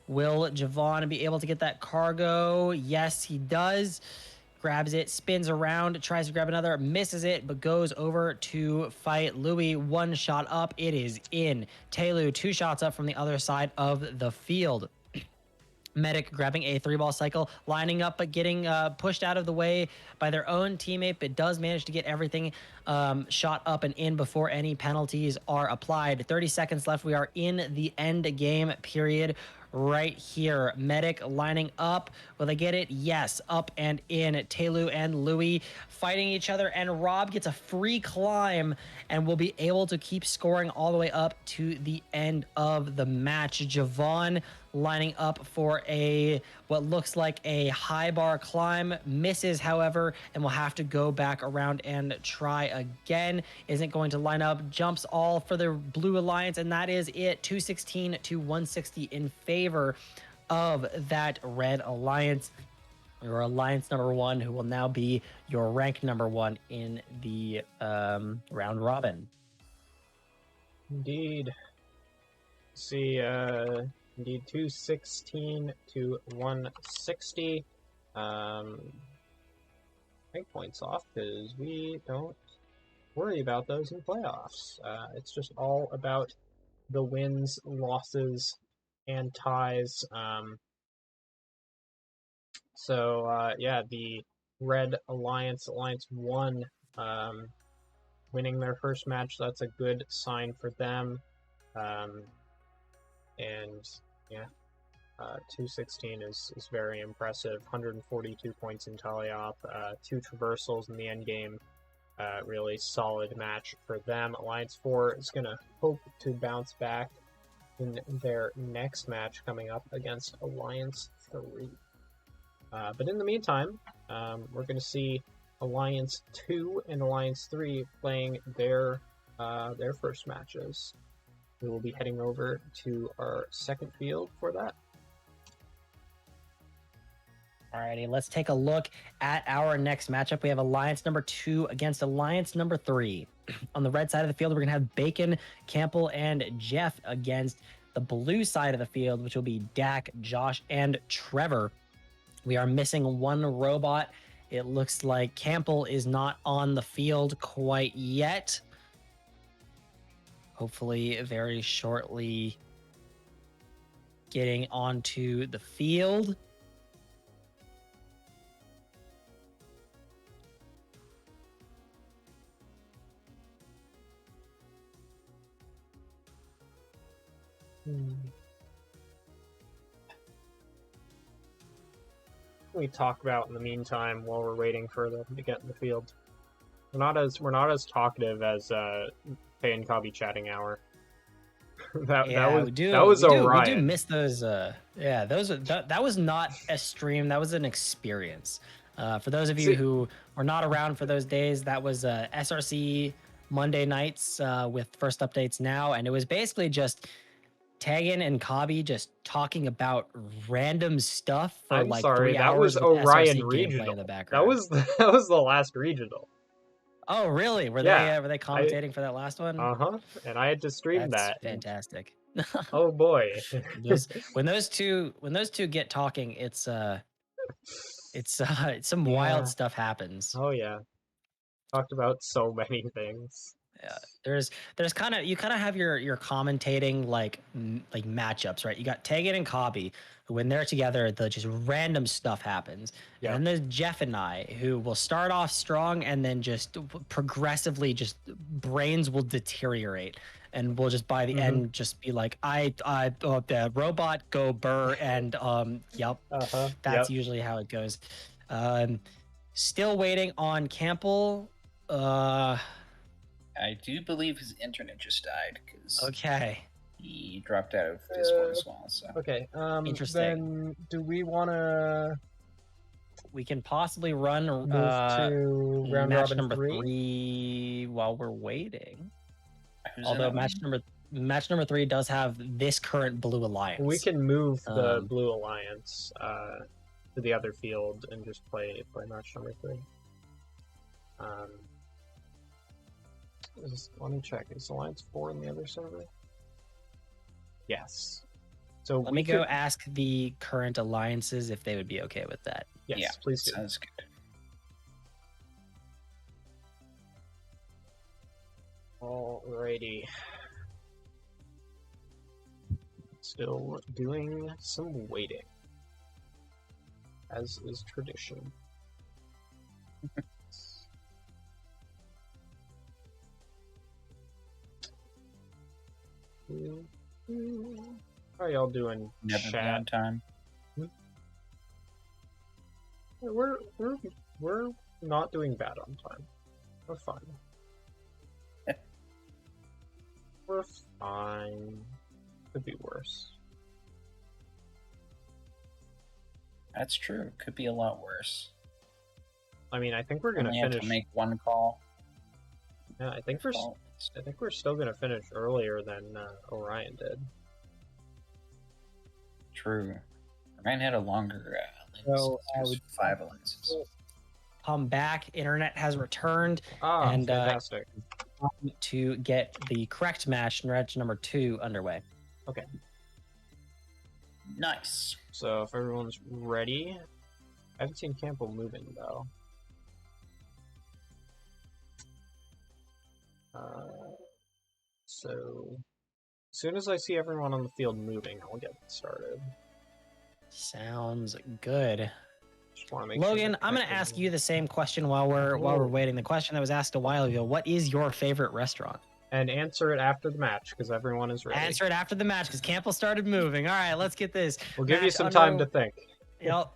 Will Javon be able to get that cargo? Yes, he does. Grabs it, spins around, tries to grab another, misses it, but goes over to fight Louis. 1 shot up, it is in. Taylu 2 shots up from the other side of the field. Medic grabbing a 3-ball cycle, lining up, but getting pushed out of the way by their own teammate, but does manage to get everything shot up and in before any penalties are applied. 30 seconds left. We are in the end game period right here. Medic lining up. Will they get it? Yes. Up and in. Taylu and Louis fighting each other, and Rob gets a free climb and will be able to keep scoring all the way up to the end of the match. Javon lining up for a what looks like a high bar climb, misses, however, and will have to go back around and try again. Isn't going to line up, jumps all for the Blue Alliance, and that is it. 216 to 160 in favor of that Red Alliance. Your alliance number 1, who will now be your rank number 1 in the round robin. Indeed. See, indeed, 216 to 160. Take points off because we don't worry about those in playoffs. It's just all about the wins, losses, and ties. Yeah, the Red Alliance, Alliance 1, winning their first match. That's a good sign for them. And yeah, 216 is very impressive. 142 points in tally-op, 2 traversals in the end game. Really solid match for them. Alliance 4 is going to hope to bounce back in their next match coming up against Alliance 3. But in the meantime, we're going to see Alliance 2 and Alliance 3 playing their first matches. We will be heading over to our second field for that. Alrighty, let's take a look at our next matchup. We have Alliance number 2 against Alliance number 3. On the red side of the field, we're going to have Bacon, Campbell, and Jeff against the blue side of the field, which will be Dak, Josh, and Trevor. We are missing 1 robot. It looks like Campbell is not on the field quite yet. Hopefully very shortly getting onto the field. We talk about in the meantime while we're waiting for them to get in the field. We're not as talkative as Pay and Cobby chatting hour. that was a riot. We do miss those. That was not a stream. That was an experience. For those of you who were not around for those days, that was SRC Monday nights with first updates now, and it was basically just Tegan and Cobby just talking about random stuff for I'm like sorry, 3 that hours was with Orion SRC gameplay Regional. in the background. That was the last regional. Oh, really? Were they commentating for that last one? And I had to stream that. Fantastic. Oh boy. when those two get talking, it's some wild stuff happens. Oh yeah. Talked about so many things. There's kind of, you kind of have your commentating like matchups, right? You got Tegan and Cobby, who when they're together, the just random stuff happens. Yeah. And then there's Jeff and I, who will start off strong and then just progressively just brains will deteriorate. And we'll just by the end just be like, the robot go burr, and yep, that's usually how it goes. Still waiting on Campbell. I do believe his internet just died because Okay. he dropped out of Discord as well. So Okay. Interesting. Then do we want to We can possibly run move to round match robin number 3? 3 while we're waiting. Who's Although in that match number 3 does have this current Blue Alliance. We can move the Blue Alliance to the other field and just play match number 3. Let me check. Is Alliance 4 in the other server? Yes. So Let me go ask the current alliances if they would be okay with that. Yes, yeah, please do. Sounds good. Alrighty. Still doing some waiting, as is tradition. How are y'all doing? Never be on time. We're not doing bad on time. We're fine. We're fine. Could be worse. That's true. Could be a lot worse. I mean, I think we're gonna Only have finish. to make one call. Yeah, I think we're still gonna finish earlier than Orion did. True. Ryan had a longer So, there's 5 alliances. Come back. Internet has returned. And fantastic. To get the correct match number 2 underway. Okay. Nice. So if everyone's ready, I haven't seen Campbell moving though. So as soon as I see everyone on the field moving, I'll get started. Sounds good. Just want to make Logan, sure I'm going to ask you the same question while we're waiting. The question that was asked a while ago: what is your favorite restaurant? And answer it after the match because everyone is ready. Answer it after the match because Campbell started moving. All right, let's get this. We'll give you some time to think. You'll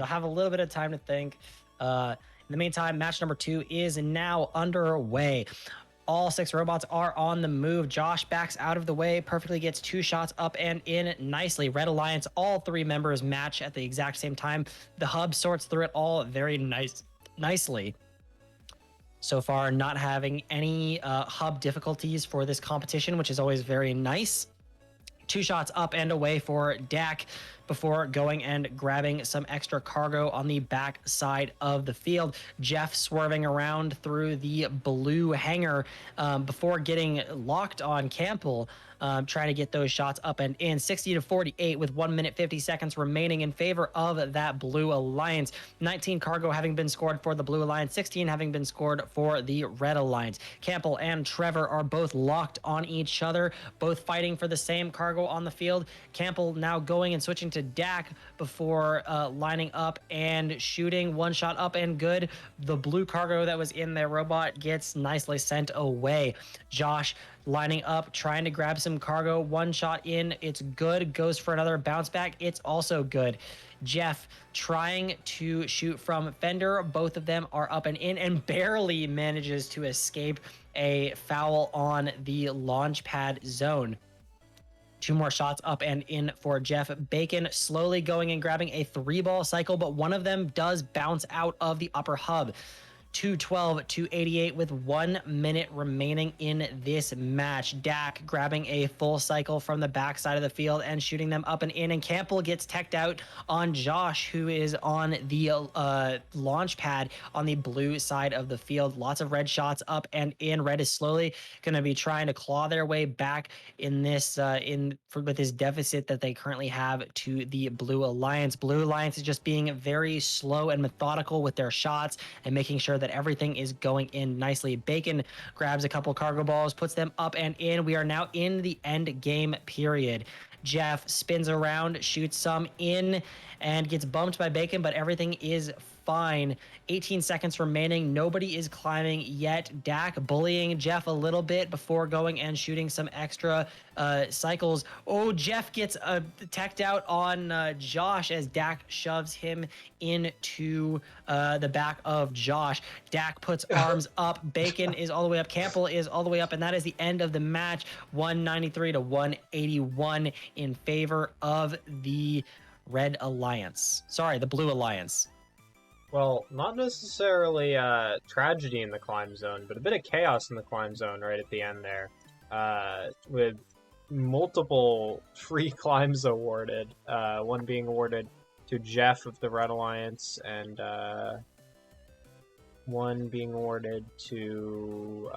have a little bit of time to think. In the meantime, match number 2 is now underway. All 6 robots are on the move. Josh backs out of the way, perfectly gets 2 shots up and in nicely. Red Alliance, all 3 members match at the exact same time. The hub sorts through it all very nicely. So far, not having any hub difficulties for this competition, which is always very nice. 2 shots up and away for Dak before going and grabbing some extra cargo on the back side of the field. Jeff swerving around through the blue hangar before getting locked on Campbell, trying to get those shots up and in. 60-48 with 1 minute 50 seconds remaining in favor of that Blue Alliance. 19 cargo having been scored for the Blue Alliance, 16 having been scored for the Red Alliance. Campbell and Trevor are both locked on each other, both fighting for the same cargo on the field. Campbell now going and switching to Dak before lining up and shooting. 1 shot up and good. The blue cargo that was in their robot gets nicely sent away. Josh lining up, trying to grab some cargo. 1 shot in, it's good. Goes for another bounce back, it's also good. Jeff trying to shoot from Fender. Both of them are up and in and barely manages to escape a foul on the launch pad zone. 2 more shots up and in for Jeff. Bacon slowly going and grabbing a 3-ball cycle, but one of them does bounce out of the upper hub. 212-88 with 1 minute remaining in this match. Dak grabbing a full cycle from the backside of the field and shooting them up and in, and Campbell gets teched out on Josh, who is on the launch pad on the blue side of the field. Lots of red shots up and in. Red is slowly going to be trying to claw their way back in this with this deficit that they currently have to the Blue Alliance. Blue Alliance is just being very slow and methodical with their shots and making sure that everything is going in nicely. Bacon grabs a couple cargo balls, puts them up and in. We are now in the end game period. Jeff spins around, shoots some in, and gets bumped by Bacon, but everything is fine. 18 seconds remaining. Nobody is climbing yet. Dak bullying Jeff a little bit before going and shooting some extra cycles. Oh, Jeff gets teched out on Josh as Dak shoves him into the back of Josh. Dak puts arms up. Bacon is all the way up. Campbell is all the way up. And that is the end of the match. 193 to 181 in favor of the Red Alliance. Sorry, the Blue Alliance. Well, not necessarily tragedy in the climb zone, but a bit of chaos in the climb zone right at the end there, with multiple free climbs awarded, one being awarded to Jeff of the Red Alliance, and one being awarded to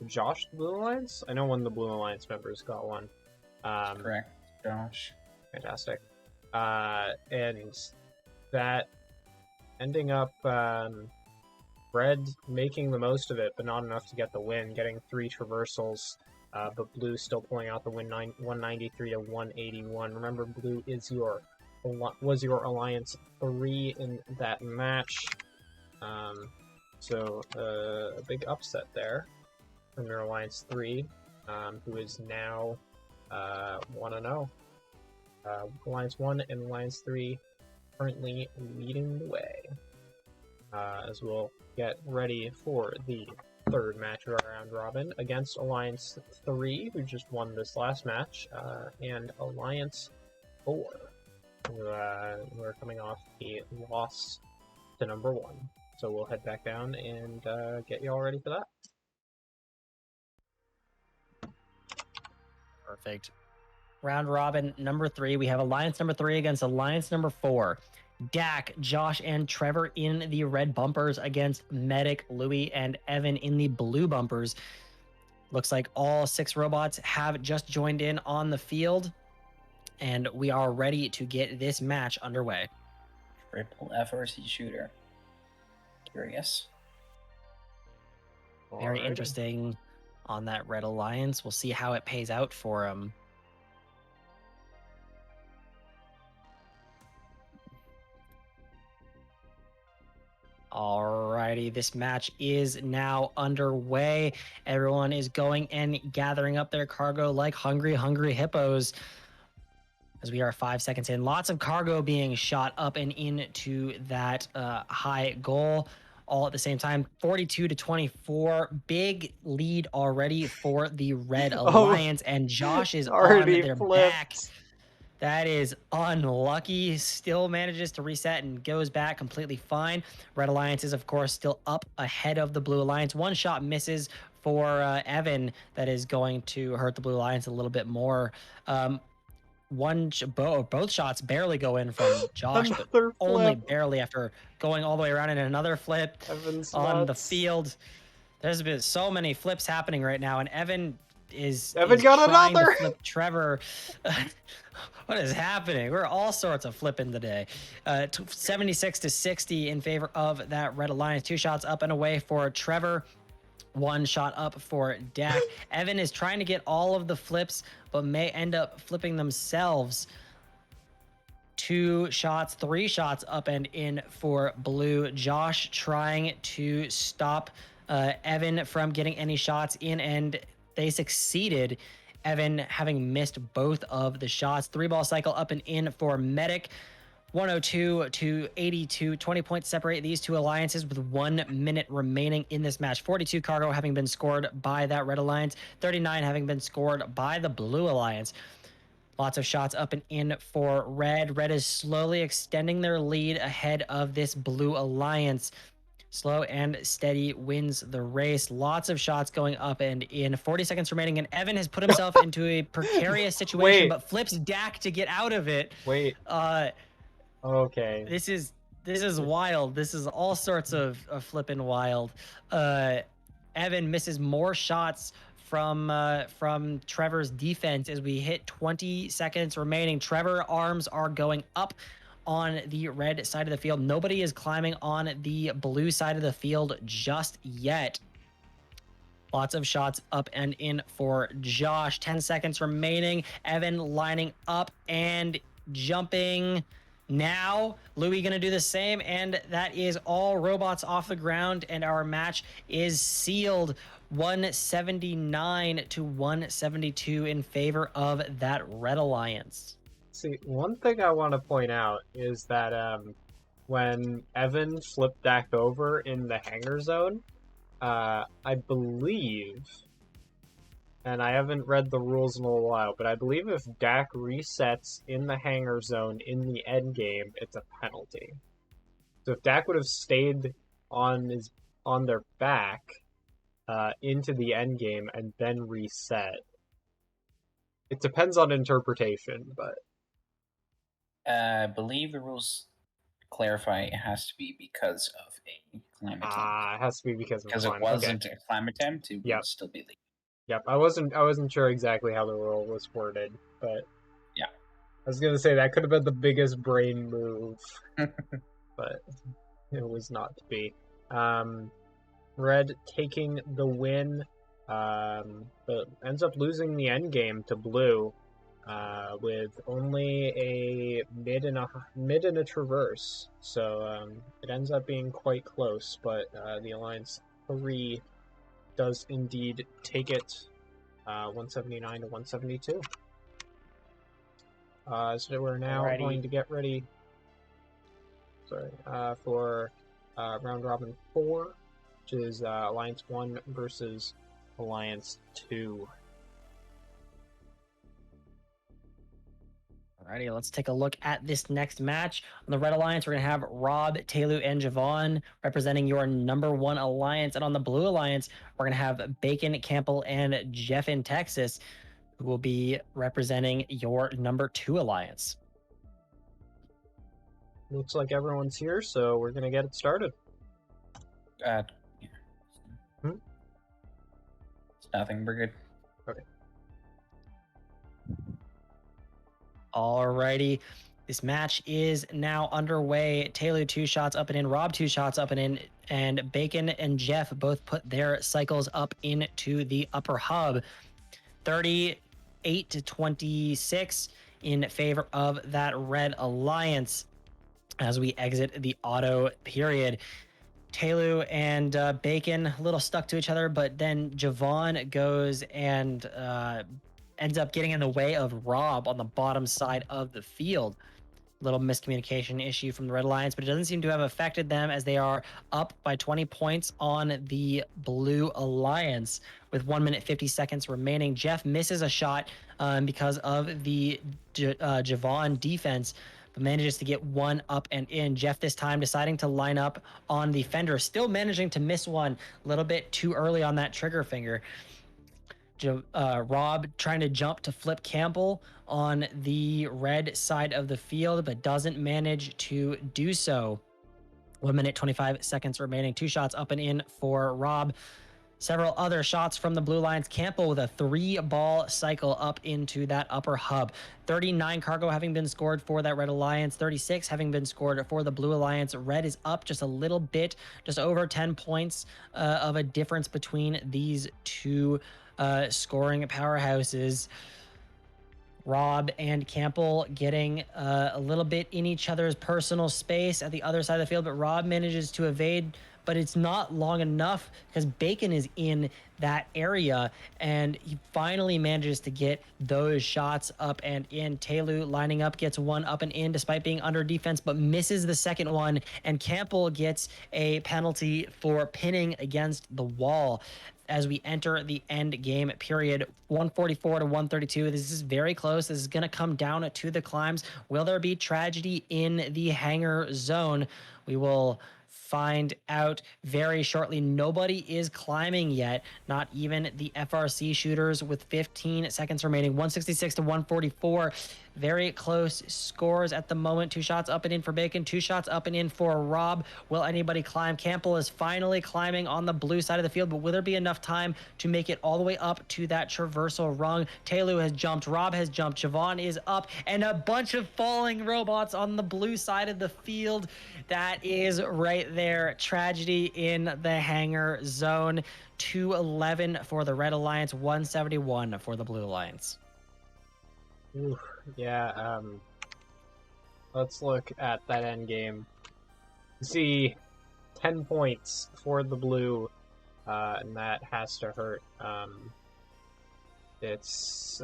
Josh, the Blue Alliance? I know one of the Blue Alliance members got one. Correct, Josh. Fantastic. And that ending up Red making the most of it, but not enough to get the win, getting 3 traversals, but Blue still pulling out the win 193 to 181. Remember, Blue was your Alliance 3 in that match. So a big upset there from your Alliance 3, who is now 1-0. Alliance 1 and Alliance 3 currently leading the way, as we'll get ready for the third match of our round robin against Alliance 3, who just won this last match, and Alliance 4, who are coming off a loss to number 1. So we'll head back down and get you all ready for that. Perfect. Round robin number 3. We have Alliance number 3 against Alliance number 4. Dak, Josh, and Trevor in the red bumpers against Medic, Louis, and Evan in the blue bumpers. Looks like all 6 robots have just joined in on the field, and we are ready to get this match underway. Triple FRC shooter. Curious. Very interesting on that Red Alliance. We'll see how it pays out for him. Alrighty, this match is now underway. Everyone is going and gathering up their cargo like hungry hippos. As we are 5 seconds in, lots of cargo being shot up and into that high goal all at the same time. 42 to 24, big lead already for the Red Alliance, and Josh is on their back. That is unlucky. Still manages to reset and goes back completely fine. Red Alliance is, of course, still up ahead of the Blue Alliance. One shot misses for Evan. That is going to hurt the Blue Alliance a little bit more. Both shots barely go in from Josh, but only barely after going all the way around in another flip on the field. There's been so many flips happening right now, and Evan got trying to flip Trevor. What is happening? We're all sorts of flipping today. 76 to 60 in favor of that Red Alliance. 2 shots up and away for Trevor. 1 shot up for Dak. Evan is trying to get all of the flips, but may end up flipping themselves. 2 shots, 3 shots up and in for Blue. Josh trying to stop Evan from getting any shots in, and they succeeded. Evan having missed both of the shots. 3-ball cycle up and in for Medic. 102 to 82. 20 points separate these two alliances with 1 minute remaining in this match. 42 cargo having been scored by that Red Alliance. 39 having been scored by the Blue Alliance. Lots of shots up and in for Red. Red is slowly extending their lead ahead of this Blue Alliance. Slow and steady wins the race. Lots of shots going up and in. 40 seconds remaining, and Evan has put himself into a precarious situation, but flips Dak to get out of it. Okay. This is wild. This is all sorts of flipping wild. Evan misses more shots from Trevor's defense as we hit 20 seconds remaining. Trevor arms are going up on the red side of the field. Nobody is climbing on the blue side of the field just yet. Lots of shots up and in for Josh. 10 seconds remaining. Evan lining up and jumping now. Louis gonna do the same, and that is all robots off the ground, and our match is sealed. 179 to 172 in favor of that Red Alliance. See, one thing I want to point out is that when Evan flipped Dak over in the hangar zone, I believe, and I haven't read the rules in a little while, but I believe if Dak resets in the hangar zone in the end game, it's a penalty. So if Dak would have stayed on their back into the end game and then reset, it depends on interpretation, but I believe the rules clarify it has to be because of a climb attempt. It has to be because of a Because climb. it wasn't a climb attempt, it Yep. would still be legal. Yep, I wasn't sure exactly how the rule was worded, but yeah, I was gonna say that could have been the biggest brain move, but it was not to be. Red taking the win, but ends up losing the end game to blue, with only a mid and a traverse. So it ends up being quite close, but the Alliance 3 does indeed take it, 179 to 172. So we're now Alrighty. going to get ready for round robin 4, which is Alliance 1 versus Alliance 2. Alrighty, let's take a look at this next match. On the Red Alliance, we're going to have Rob, Taylor, and Javon representing your #1 alliance. And on the Blue Alliance, we're going to have Bacon, Campbell, and Jeff in Texas, who will be representing your #2 alliance. Looks like everyone's here, so we're going to get it started. It's nothing, we're good. Okay. Alrighty, this match is now underway. Taylor 2 shots up and in, Rob 2 shots up and in, and Bacon and Jeff both put their cycles up into the upper hub. 38 to 26 in favor of that Red Alliance as we exit the auto period. Taylor and Bacon a little stuck to each other, but then Javon goes and ends up getting in the way of Rob on the bottom side of the field. Little miscommunication issue from the Red Alliance, but it doesn't seem to have affected them as they are up by 20 points on the Blue Alliance with 1 minute 50 seconds remaining. Jeff misses a shot because of the Javon defense, but manages to get one up and in. Jeff this time deciding to line up on the fender, still managing to miss one a little bit too early on that trigger finger. Rob trying to jump to flip Campbell on the red side of the field, but doesn't manage to do so. 1 minute 25 seconds remaining. 2 shots up and in for Rob. Several other shots from the Blue Alliance. Campbell with a 3-ball cycle up into that upper hub. 39 cargo having been scored for that Red Alliance. 36 having been scored for the Blue Alliance. Red is up just a little bit, just over 10 points of a difference between these two scoring powerhouses. Rob and Campbell getting a little bit in each other's personal space at the other side of the field, but Rob manages to evade, but it's not long enough because Bacon is in that area, and he finally manages to get those shots up and in. Taylor lining up, gets one up and in despite being under defense, but misses the second one, and Campbell gets a penalty for pinning against the wall. As we enter the end game period, 144 to 132. This is very close. This is going to come down to the climbs. Will there be tragedy in the hangar zone? We will find out very shortly. Nobody is climbing yet, not even the FRC shooters with 15 seconds remaining. 166 to 144. Very close scores at the moment. 2 shots up and in for Bacon. 2 shots up and in for Rob. Will anybody climb? Campbell is finally climbing on the blue side of the field, but will there be enough time to make it all the way up to that traversal rung? Taylor has jumped. Rob has jumped. Javon is up. And a bunch of falling robots on the blue side of the field. That is right there. Tragedy in the hangar zone. 211 for the Red Alliance, 171 for the Blue Alliance. Ooh, yeah, let's look at that end game. See, 10 points for the blue, and that has to hurt. It's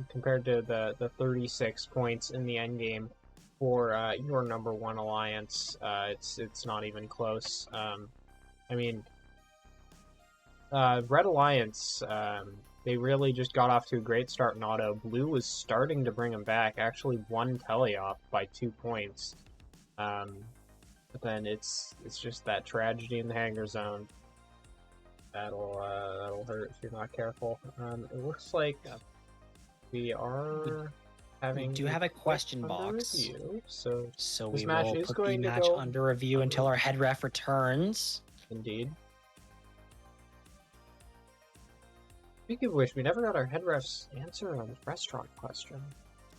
compared to the 36 points in the end game for your number 1 alliance. It's not even close. I mean, Red Alliance, they really just got off to a great start in auto. Blue was starting to bring them back, actually won teleop by 2 points. But then it's just that tragedy in the hangar zone. That'll hurt if you're not careful. It looks like we are having. We do have a question box, review, so we match will is put going the to match go under review until our head ref returns. Indeed. Speaking of which, we never got our head ref's answer on the restaurant question.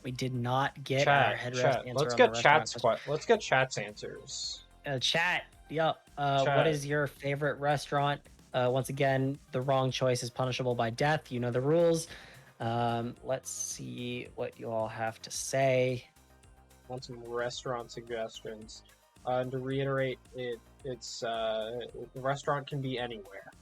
We did not get our head ref's answer. Let's on get the chat's restaurant let's get chat's answers. Chat. Yep. Chat. What is your favorite restaurant? Once again, the wrong choice is punishable by death. You know the rules. Let's see what you all have to say. Want some restaurant suggestions? And to reiterate, it's the restaurant can be anywhere.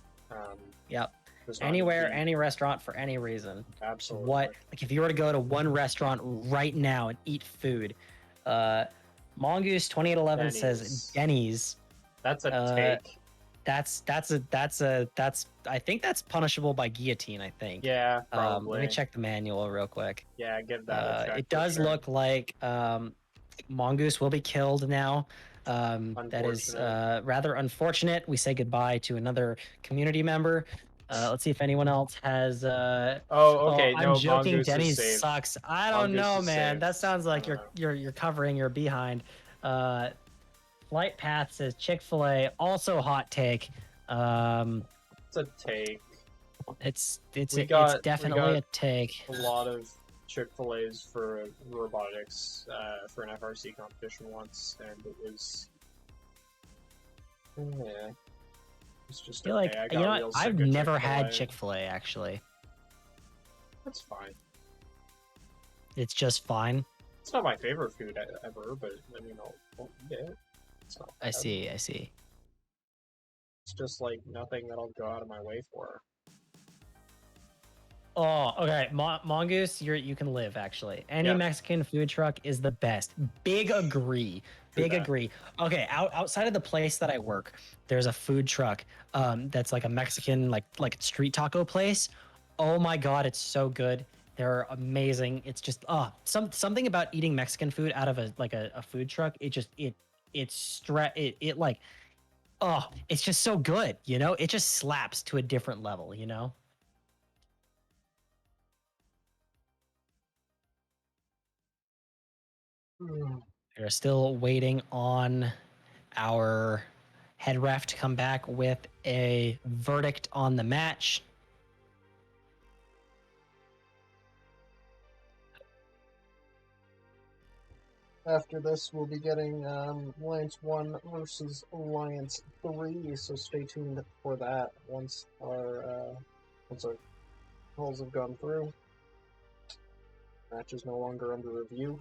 Yep. Does not Anywhere, need- any restaurant for any reason. Absolutely. What, like if you were to go to one restaurant right now and eat food, Mongoose 2811 says Denny's. That's a take. That's I think that's punishable by guillotine, I think. Yeah, probably. Let me check the manual real quick. Yeah, give that a check. It does look like Mongoose will be killed now. That is rather unfortunate. We say goodbye to another community member. Let's see if anyone else has. Okay. I'm No, joking. Mongoose is Denny's saved. sucks. I don't Mongoose know, is man. saved. That sounds like I don't you're covering your behind. Flight Path says Chick-fil-A, also hot take. It's a take. It's We got definitely a take. A lot of Chick-fil-A's for robotics for an FRC competition once, and it was. Yeah. It's just I feel okay. like I got real sick I've of never had Chick-fil-A. Chick-fil-A actually. That's fine. It's just fine. It's not my favorite food ever, but I mean, I'll eat it. It's not I bad. see. It's just like nothing that I'll go out of my way for. Oh, okay. Mongoose, you can live actually. Any Yeah. Mexican food truck is the best. Big agree. Big that. agree. Okay, outside of the place that I work, there's a food truck that's like a Mexican like street taco place. Oh my god, it's so good. They're amazing. It's just something about eating Mexican food out of a food truck. It's just so good, you know? It just slaps to a different level, you know? We're still waiting on our head ref to come back with a verdict on the match. After this, we'll be getting Alliance 1 versus Alliance 3, so stay tuned for that once our calls have gone through. Match is no longer under review.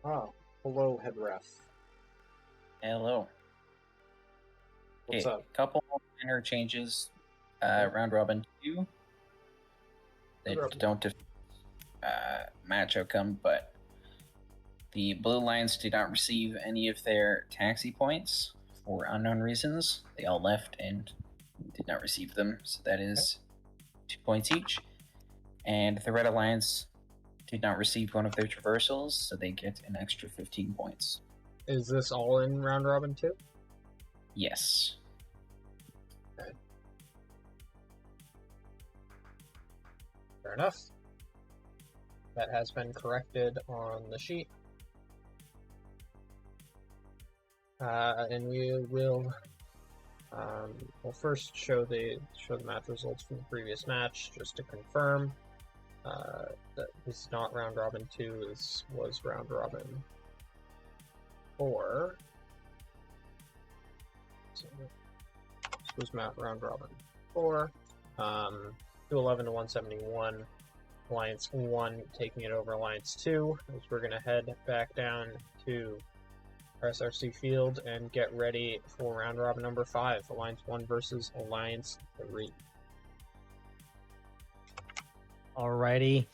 Hello, head ref. Hello. What's Okay, up? Couple minor changes. Round robin 2. They don't affect match outcome, but the Blue Lions did not receive any of their taxi points for unknown reasons. They all left and did not receive them, so that is 2 points each. And the Red Alliance did not receive one of their traversals, so they get an extra 15 points. Is this all in round robin 2? Yes. Okay. Fair enough. That has been corrected on the sheet. And we will we'll first show the match results from the previous match just to confirm that this is not round robin 2. This was round robin 4. So this was round robin 4. 211 to 171. Alliance 1 taking it over Alliance 2, as we're going to head back down to SRC Field and get ready for round robin number 5, Alliance 1 versus Alliance 3. Alrighty.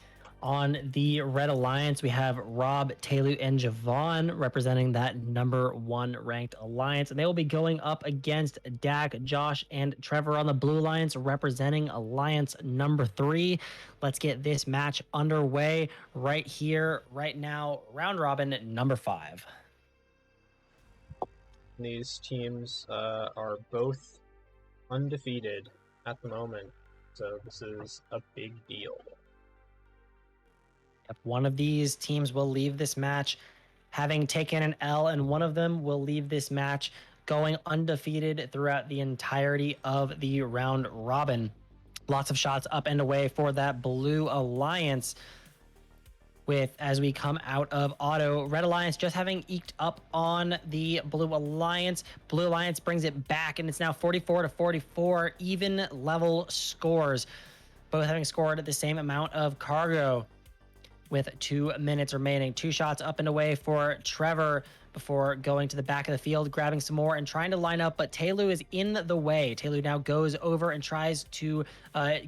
On the Red Alliance, we have Rob, Taylor, and Javon representing that number 1 ranked alliance. And they will be going up against Dak, Josh, and Trevor on the Blue Alliance representing alliance number 3. Let's get this match underway right here, right now. Round robin number 5. These teams are both undefeated at the moment, so this is a big deal. If one of these teams will leave this match having taken an L, and one of them will leave this match going undefeated throughout the entirety of the round robin. Lots of shots up and away for that Blue Alliance. With, as we come out of auto, Red Alliance just having eked up on the Blue Alliance. Blue Alliance brings it back, and it's now 44 to 44, even level scores. Both having scored the same amount of cargo with 2 minutes remaining. 2 shots up and away for Trevor before going to the back of the field, grabbing some more and trying to line up, but Taylor is in the way. Taylor now goes over and tries to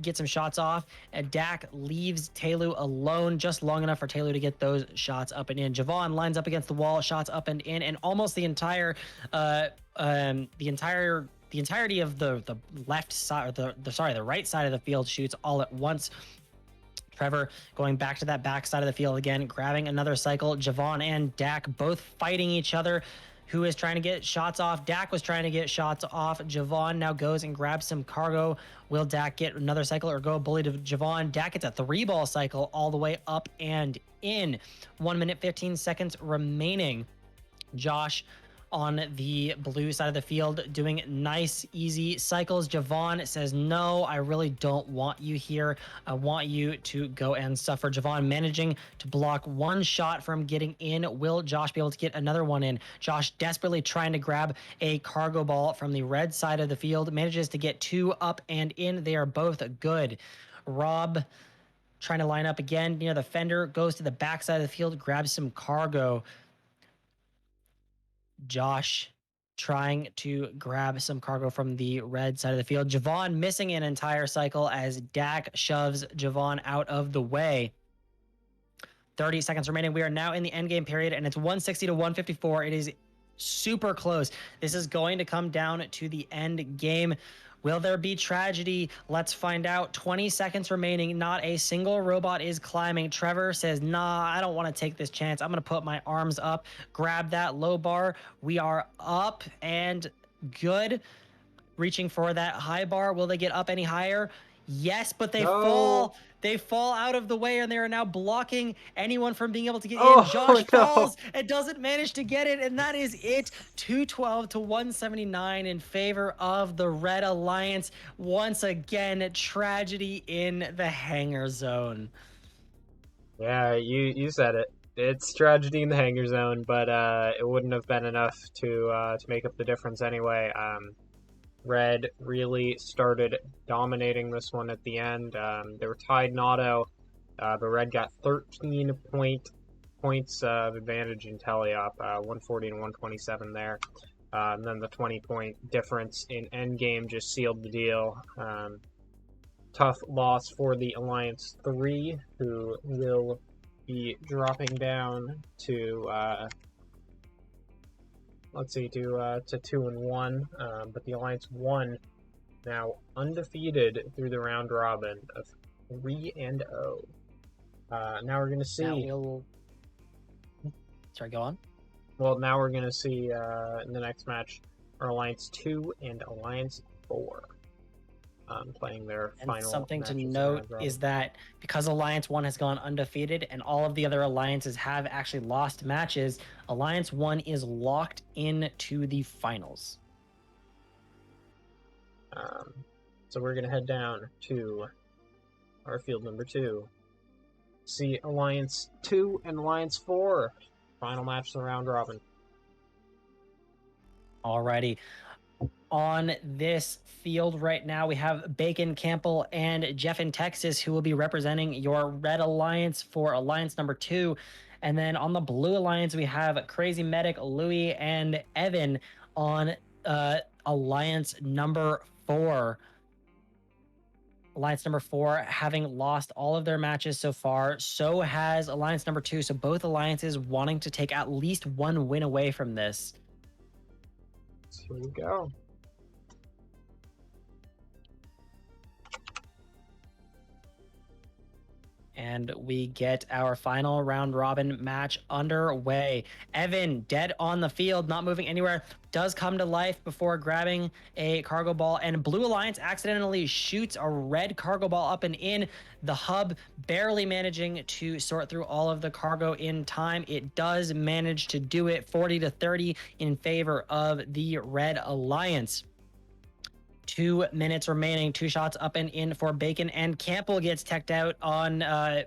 get some shots off, and Dak leaves Taylor alone just long enough for Taylor to get those shots up and in. Javon lines up against the wall, shots up and in, and almost the entirety of the left side, or the right side of the field shoots all at once. Trevor going back to that back side of the field again, grabbing another cycle. Javon and Dak both fighting each other. Who is trying to get shots off? Dak was trying to get shots off. Javon now goes and grabs some cargo. Will Dak get another cycle or go bully to Javon? Dak gets a 3-ball cycle all the way up and in. 1 minute, 15 seconds remaining. Josh on the blue side of the field doing nice, easy cycles. Javon says, no, I really don't want you here. I want you to go and suffer. Javon managing to block 1 shot from getting in. Will Josh be able to get another one in? Josh desperately trying to grab a cargo ball from the red side of the field. Manages to get 2 up and in. They are both good. Rob trying to line up again near the fender, goes to the back side of the field, grabs some cargo. Josh trying to grab some cargo from the red side of the field. Javon missing an entire cycle as Dak shoves Javon out of the way. 30 seconds remaining. We are now in the end game period, and it's 160 to 154. It is super close. This is going to come down to the end game. Will there be tragedy? Let's find out. 20 seconds remaining. Not a single robot is climbing. Trevor says, nah, I don't want to take this chance. I'm going to put my arms up, grab that low bar. We are up and good. Reaching for that high bar. Will they get up any higher? Yes, but they fall. They fall out of the way, and they are now blocking anyone from being able to get in. Josh falls and doesn't manage to get it, and that is it. 212 to 179 in favor of the Red Alliance. Once again, tragedy in the hangar zone. Yeah, you said it. It's tragedy in the hangar zone, but it wouldn't have been enough to make up the difference anyway. Red really started dominating this one at the end. They were tied in auto, but Red got 13 points of advantage in teleop, 140 and 127 there. And then the 20-point difference in endgame just sealed the deal. Tough loss for the Alliance 3, who will be dropping down to to 2-1, but the Alliance 1 now undefeated through the round robin of 3-0. Now we're gonna see. Sorry, go on. Well, now we're gonna see in the next match our Alliance 2 and Alliance 4. playing their And final something to matches in note round robin. is that because Alliance 1 has gone undefeated and all of the other alliances have actually lost matches, Alliance 1 is locked into the finals. So we're going to head down to our field number 2. See Alliance 2 and Alliance 4. Final match of the round robin. Alrighty. On this field right now, we have Bacon, Campbell, and Jeff in Texas, who will be representing your Red Alliance for Alliance number 2. And then on the Blue Alliance, we have Crazy Medic, Louis, and Evan on Alliance number 4. Alliance number 4 having lost all of their matches so far. So has Alliance number 2. So both alliances wanting to take at least one win away from this. So here we go. And we get our final round robin match underway. Evan, dead on the field, not moving anywhere, does come to life before grabbing a cargo ball. And Blue Alliance accidentally shoots a red cargo ball up and in. The hub barely managing to sort through all of the cargo in time. It does manage to do it, 40-30 in favor of the Red Alliance. 2 minutes remaining, 2 shots up and in for Bacon, and Campbell gets teched out on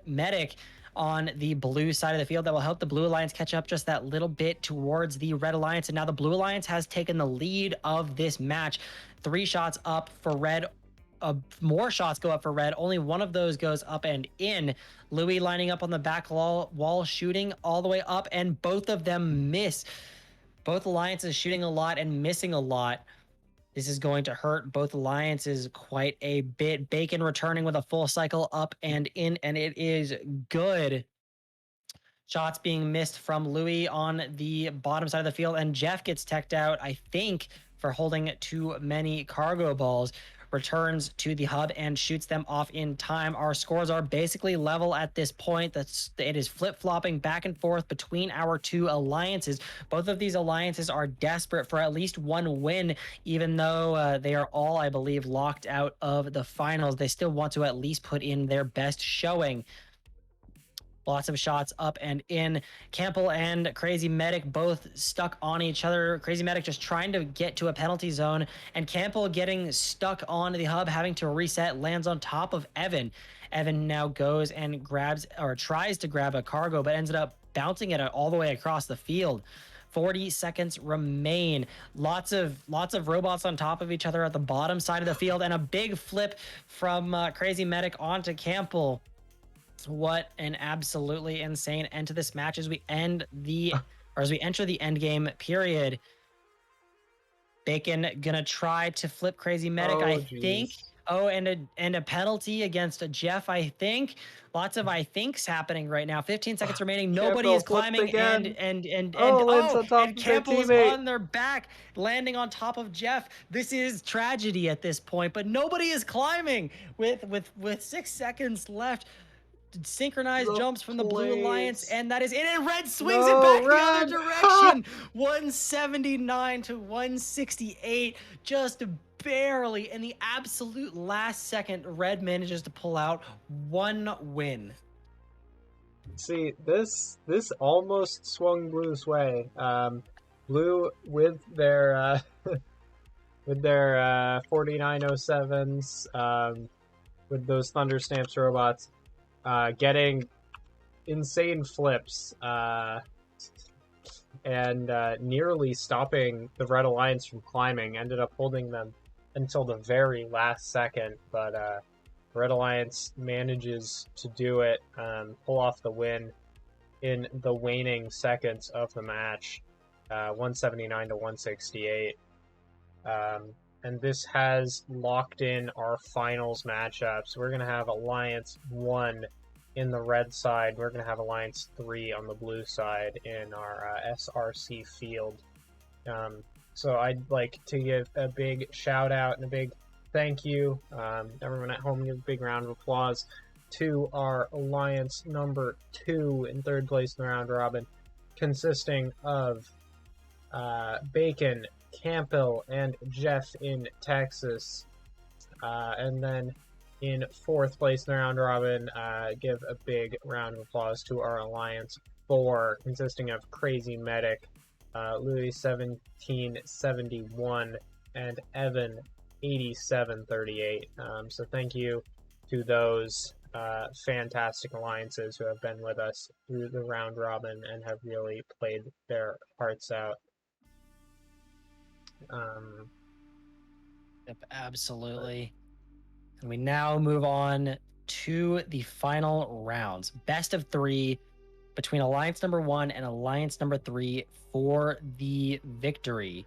Medic on the blue side of the field. That will help the Blue Alliance catch up just that little bit towards the Red Alliance, and now the Blue Alliance has taken the lead of this match. 3 shots up for Red. More shots go up for Red. Only one of those goes up and in. Louis lining up on the back wall, shooting all the way up, and both of them miss. Both alliances shooting a lot and missing a lot. This is going to hurt both alliances quite a bit. Bacon returning with a full cycle up and in, and it is good. Shots being missed from Louis on the bottom side of the field, and Jeff gets teched out, I think, for holding too many cargo balls. Returns to the hub and shoots them off in time. Our scores are basically level at this point. It is flip-flopping back and forth between our 2 alliances. Both of these alliances are desperate for at least one win, even though they are all, I believe, locked out of the finals. They still want to at least put in their best showing. Lots of shots up and in. Campbell and Crazy Medic both stuck on each other. Crazy Medic just trying to get to a penalty zone, and Campbell getting stuck on the hub, having to reset, lands on top of Evan. Evan now goes and grabs, or tries to grab a cargo, but ends up bouncing it all the way across the field. 40 seconds remain. Lots of robots on top of each other at the bottom side of the field, and a big flip from Crazy Medic onto Campbell. What an absolutely insane end to this match as we enter the end game period. Bacon gonna try to flip Crazy Medic, I think. Oh, and a penalty against Jeff, I think. Lots of I thinks happening right now. 15 seconds remaining. Nobody is climbing, and Campbell's on their back, landing on top of Jeff. This is tragedy at this point, but nobody is climbing with 6 seconds left. Synchronized jumps from the Blue Alliance, and that is it. And Red swings it back the other direction. 179 to 168, just barely. In the absolute last second, Red manages to pull out one win. See, this almost swung Blue's way. Blue with their 4907s, with those Thunder Stamps robots. Getting insane flips and nearly stopping the Red Alliance from climbing. Ended up holding them until the very last second, but Red Alliance manages to do it, pull off the win in the waning seconds of the match, 179 to 168. And this has locked in our finals matchups. We're going to have Alliance 1 in the red side. We're going to have Alliance 3 on the blue side in our SRC field. So I'd like to give a big shout out and a big thank you. Everyone at home, give a big round of applause to our Alliance number 2 in third place in the round robin, consisting of Bacon, Campbell, and Jeff in Texas. And then in fourth place in the round robin, give a big round of applause to our Alliance 4, consisting of Crazy Medic, Louis 1771, and Evan 8738. So thank you to those fantastic alliances who have been with us through the round robin and have really played their hearts out. Yep, absolutely. And we now move on to the final rounds. Best of 3 between Alliance number 1 and Alliance number 3 for the victory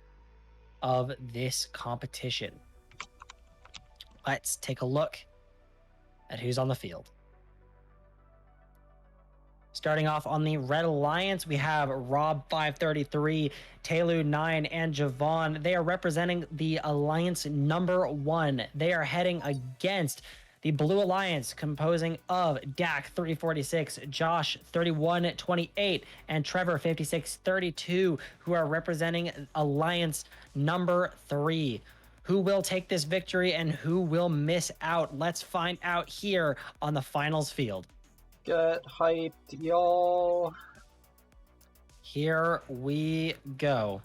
of this competition. Let's take a look at who's on the field. Starting off on the Red Alliance, we have Rob 533, Taylu 9, and Javon. They are representing the Alliance number 1. They are heading against the Blue Alliance, composing of Dak 346, Josh 3128, and Trevor 5632, who are representing Alliance number 3. Who will take this victory and who will miss out? Let's find out here on the finals field. Get hyped, y'all. Here we go.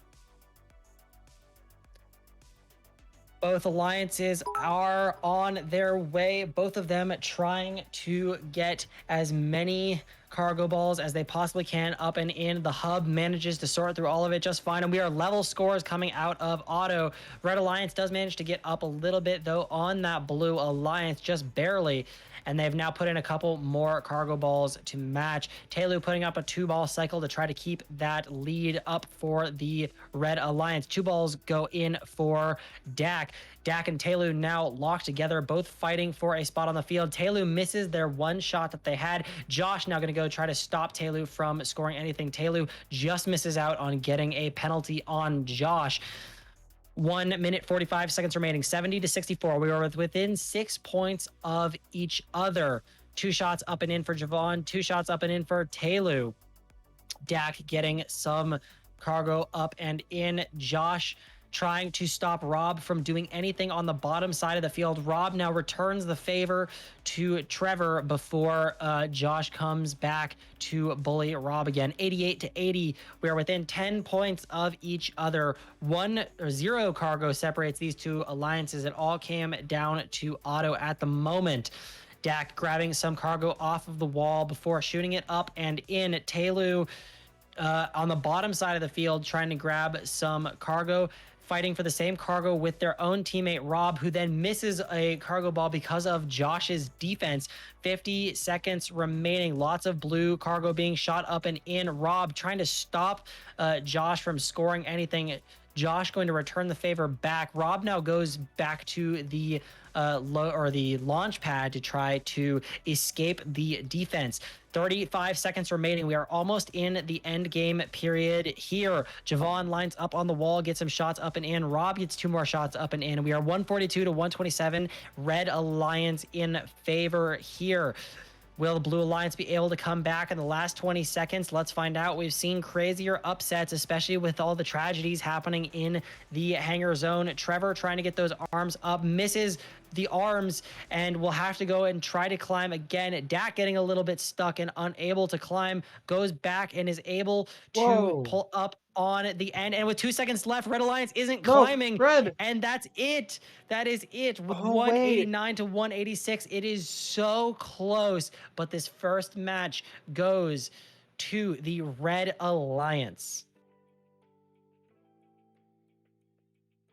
Both alliances are on their way, both of them trying to get as many cargo balls as they possibly can up and in. The hub manages to sort through all of it just fine, and we are level scores coming out of auto. Red Alliance does manage to get up a little bit, though, on that Blue Alliance, just barely. And they've now put in a couple more cargo balls to match. Taylu putting up a 2-ball cycle to try to keep that lead up for the Red Alliance. 2 balls go in for Dak. Dak and Taylu now locked together, both fighting for a spot on the field. Taylu misses their one shot that they had. Josh now going to go try to stop Taylu from scoring anything. Taylu just misses out on getting a penalty on Josh. 1 minute 45 seconds remaining, 70-64. We were within 6 points of each other. 2 shots up and in for Javon, 2 shots up and in for Taylu. Dak getting some cargo up and in. Josh trying to stop Rob from doing anything on the bottom side of the field. Rob now returns the favor to Trevor before Josh comes back to bully Rob again. 88-80. We are within 10 points of each other. 0 cargo separates these two alliances. It all came down to auto at the moment. Dak grabbing some cargo off of the wall before shooting it up and in. Taylu on the bottom side of the field trying to grab some cargo, fighting for the same cargo with their own teammate Rob, who then misses a cargo ball because of Josh's defense. 50 seconds remaining. Lots of blue cargo being shot up and in. Rob trying to stop Josh from scoring anything. Josh going to return the favor back. Rob now goes back to the the launch pad to try to escape the defense. 35 seconds remaining. We are almost in the end game period here. Javon lines up on the wall, gets some shots up and in. Rob gets 2 more shots up and in. We are 142-127. Red Alliance in favor here. Will the Blue Alliance be able to come back in the last 20 seconds? Let's find out. We've seen crazier upsets, especially with all the tragedies happening in the hangar zone. Trevor trying to get those arms up, misses the arms, and will have to go and try to climb again. Dak getting a little bit stuck and unable to climb, goes back and is able to pull up on the end. And with 2 seconds left, Red Alliance isn't climbing. Red. And that's it. That is it. With Oh, 189 to 186, it is so close. But this first match goes to the Red Alliance.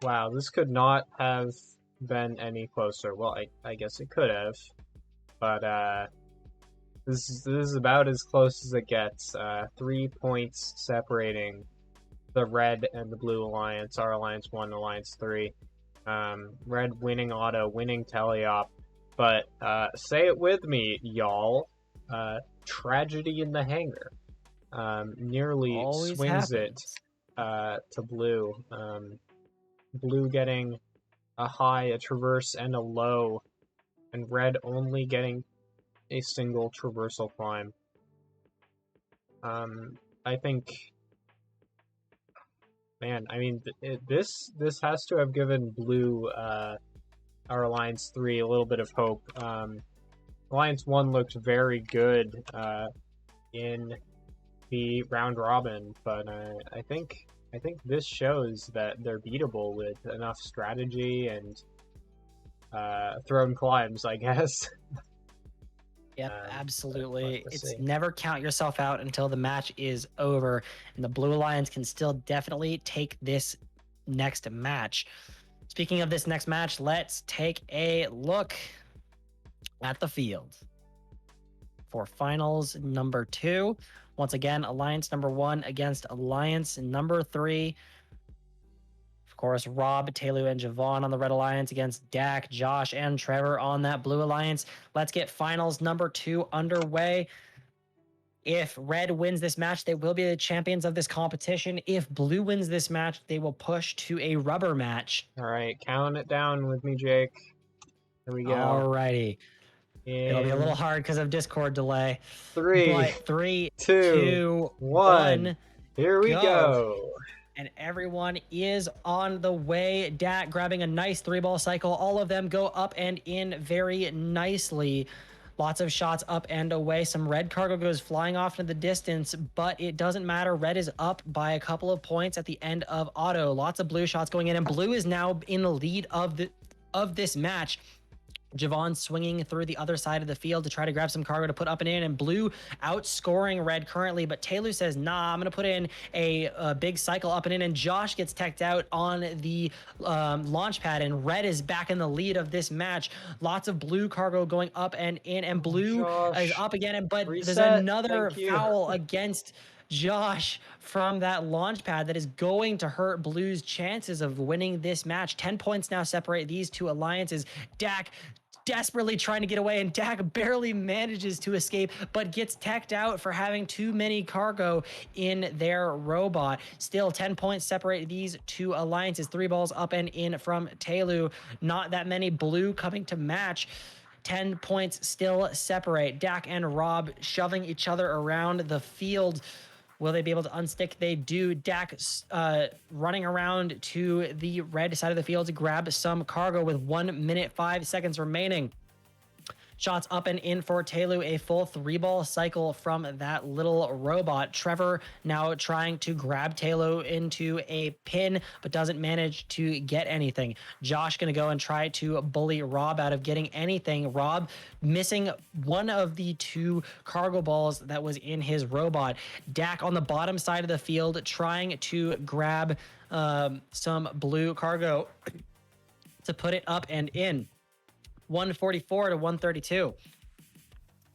Wow, this could not have been any closer. Well, I guess it could have, but this is about as close as it gets. 3 points separating the Red and the Blue Alliance. Our Alliance 1, Alliance 3. Red winning auto, winning teleop. But say it with me, y'all. Tragedy in the hangar. Nearly Always swings happens. it to Blue. Blue getting a high, a traverse, and a low, and Red only getting a single traversal climb. I think, man, I mean, this has to have given Blue our Alliance 3 a little bit of hope. Alliance 1 looked very good in the round robin, but I think this shows that they're beatable with enough strategy and throne climbs, I guess. Yep, absolutely. let's It's see. never count yourself out until the match is over, and the Blue Alliance can still definitely take this next match. Speaking of this next match, let's take a look at the field for finals number 2. Once again, Alliance number 1 against Alliance number 3. Of course, Rob, Taylor, and Javon on the Red Alliance against Dak, Josh, and Trevor on that Blue Alliance. Let's get finals number 2 underway. If Red wins this match, they will be the champions of this competition. If Blue wins this match, they will push to a rubber match. All right, count it down with me, Jake. Here we go. Alrighty. It'll be a little hard because of Discord delay. 3, 2, 1. Here we go. And everyone is on the way. Dak grabbing a nice 3-ball cycle. All of them go up and in very nicely. Lots of shots up and away. Some red cargo goes flying off into the distance, but it doesn't matter. Red is up by a couple of points at the end of auto. Lots of blue shots going in, and blue is now in the lead of this match. Javon swinging through the other side of the field to try to grab some cargo to put up and in, and blue outscoring red currently, but Taylor says, nah, I'm going to put in a big cycle up and in, and Josh gets teched out on the launch pad, and red is back in the lead of this match. Lots of blue cargo going up and in, and blue is up again, but there's another foul against Josh from that launch pad that is going to hurt Blue's chances of winning this match. 10 points now separate these two alliances. Dak desperately trying to get away, and Dak barely manages to escape, but gets teched out for having too many cargo in their robot. Still 10 points separate these two alliances. 3 balls up and in from Telu. Not that many blue coming to match. 10 points still separate. Dak and Rob shoving each other around the field. Will they be able to unstick? They do. Dak running around to the red side of the field to grab some cargo with 1 minute 5 seconds remaining. Shots up and in for Telu, a full 3-ball cycle from that little robot. Trevor now trying to grab Telu into a pin, but doesn't manage to get anything. Josh gonna go and try to bully Rob out of getting anything. Rob missing one of the 2 cargo balls that was in his robot. Dak on the bottom side of the field trying to grab some blue cargo to put it up and in. 144 to 132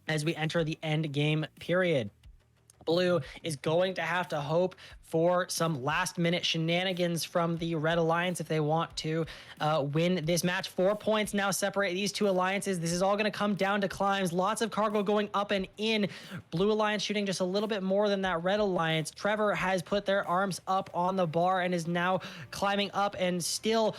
as we enter the end game period. Blue is going to have to hope for some last-minute shenanigans from the Red Alliance if they want to win this match. 4 points now separate these two alliances. This is all going to come down to climbs. Lots of cargo going up and in. Blue Alliance shooting just a little bit more than that Red Alliance. Trevor has put their arms up on the bar and is now climbing up, and still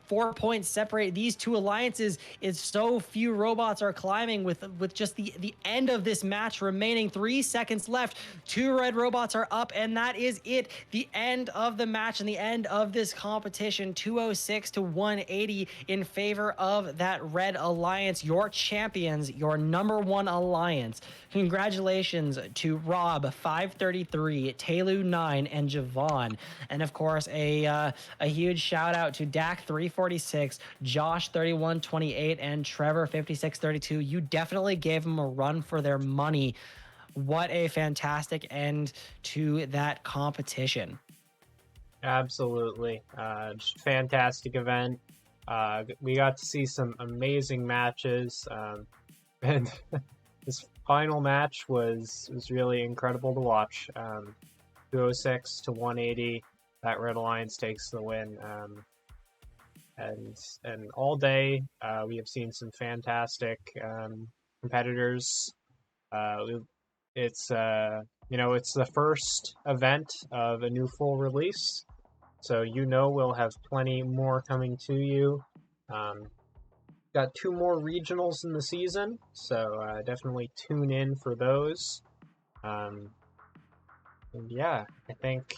4 points separate these two alliances. It's so few robots are climbing with just the end of this match remaining. 3 seconds left. 2 red robots are up, and that is it. The end of the match and the end of this competition. 206 to 180 in favor of that Red Alliance. Your champions, your number 1 alliance. Congratulations to Rob 533, Telu 9, and Javon. And of course, a huge shout out to Dak 346, Josh 3128, and Trevor 5632. You definitely gave them a run for their money. What a fantastic end to that competition. Absolutely. Just fantastic event. We got to see some amazing matches. And this final match was really incredible to watch. 206 to 180. That Red Alliance takes the win. And all day, we have seen some fantastic competitors. It's it's the first event of a new full release, so we'll have plenty more coming to you. Got 2 more regionals in the season, so definitely tune in for those. And yeah, I think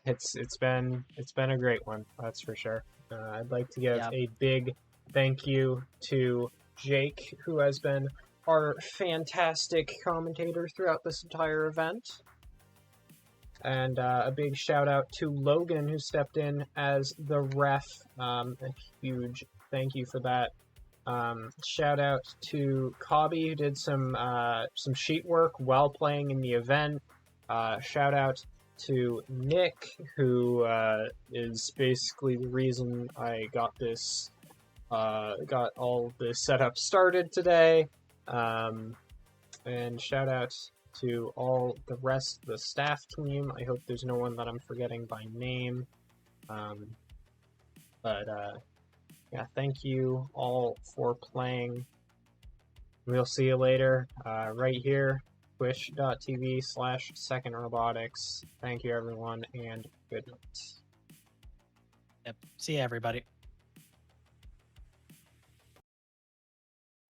It's been a great one, that's for sure. I'd like to give Yep. a big thank you to Jake, who has been our fantastic commentator throughout this entire event. And a big shout out to Logan, who stepped in as the ref. A huge thank you for that. Shout out to Cobby, who did some sheet work while playing in the event. Shout out to Nick, who is basically the reason I got this, got all this setup started today. And shout out to all the rest of the staff team. I hope there's no one that I'm forgetting by name. Yeah, thank you all for playing. We'll see you later, right here, twitch.tv/secondrobotics. Thank you, everyone, and good night. Yep. See you, everybody.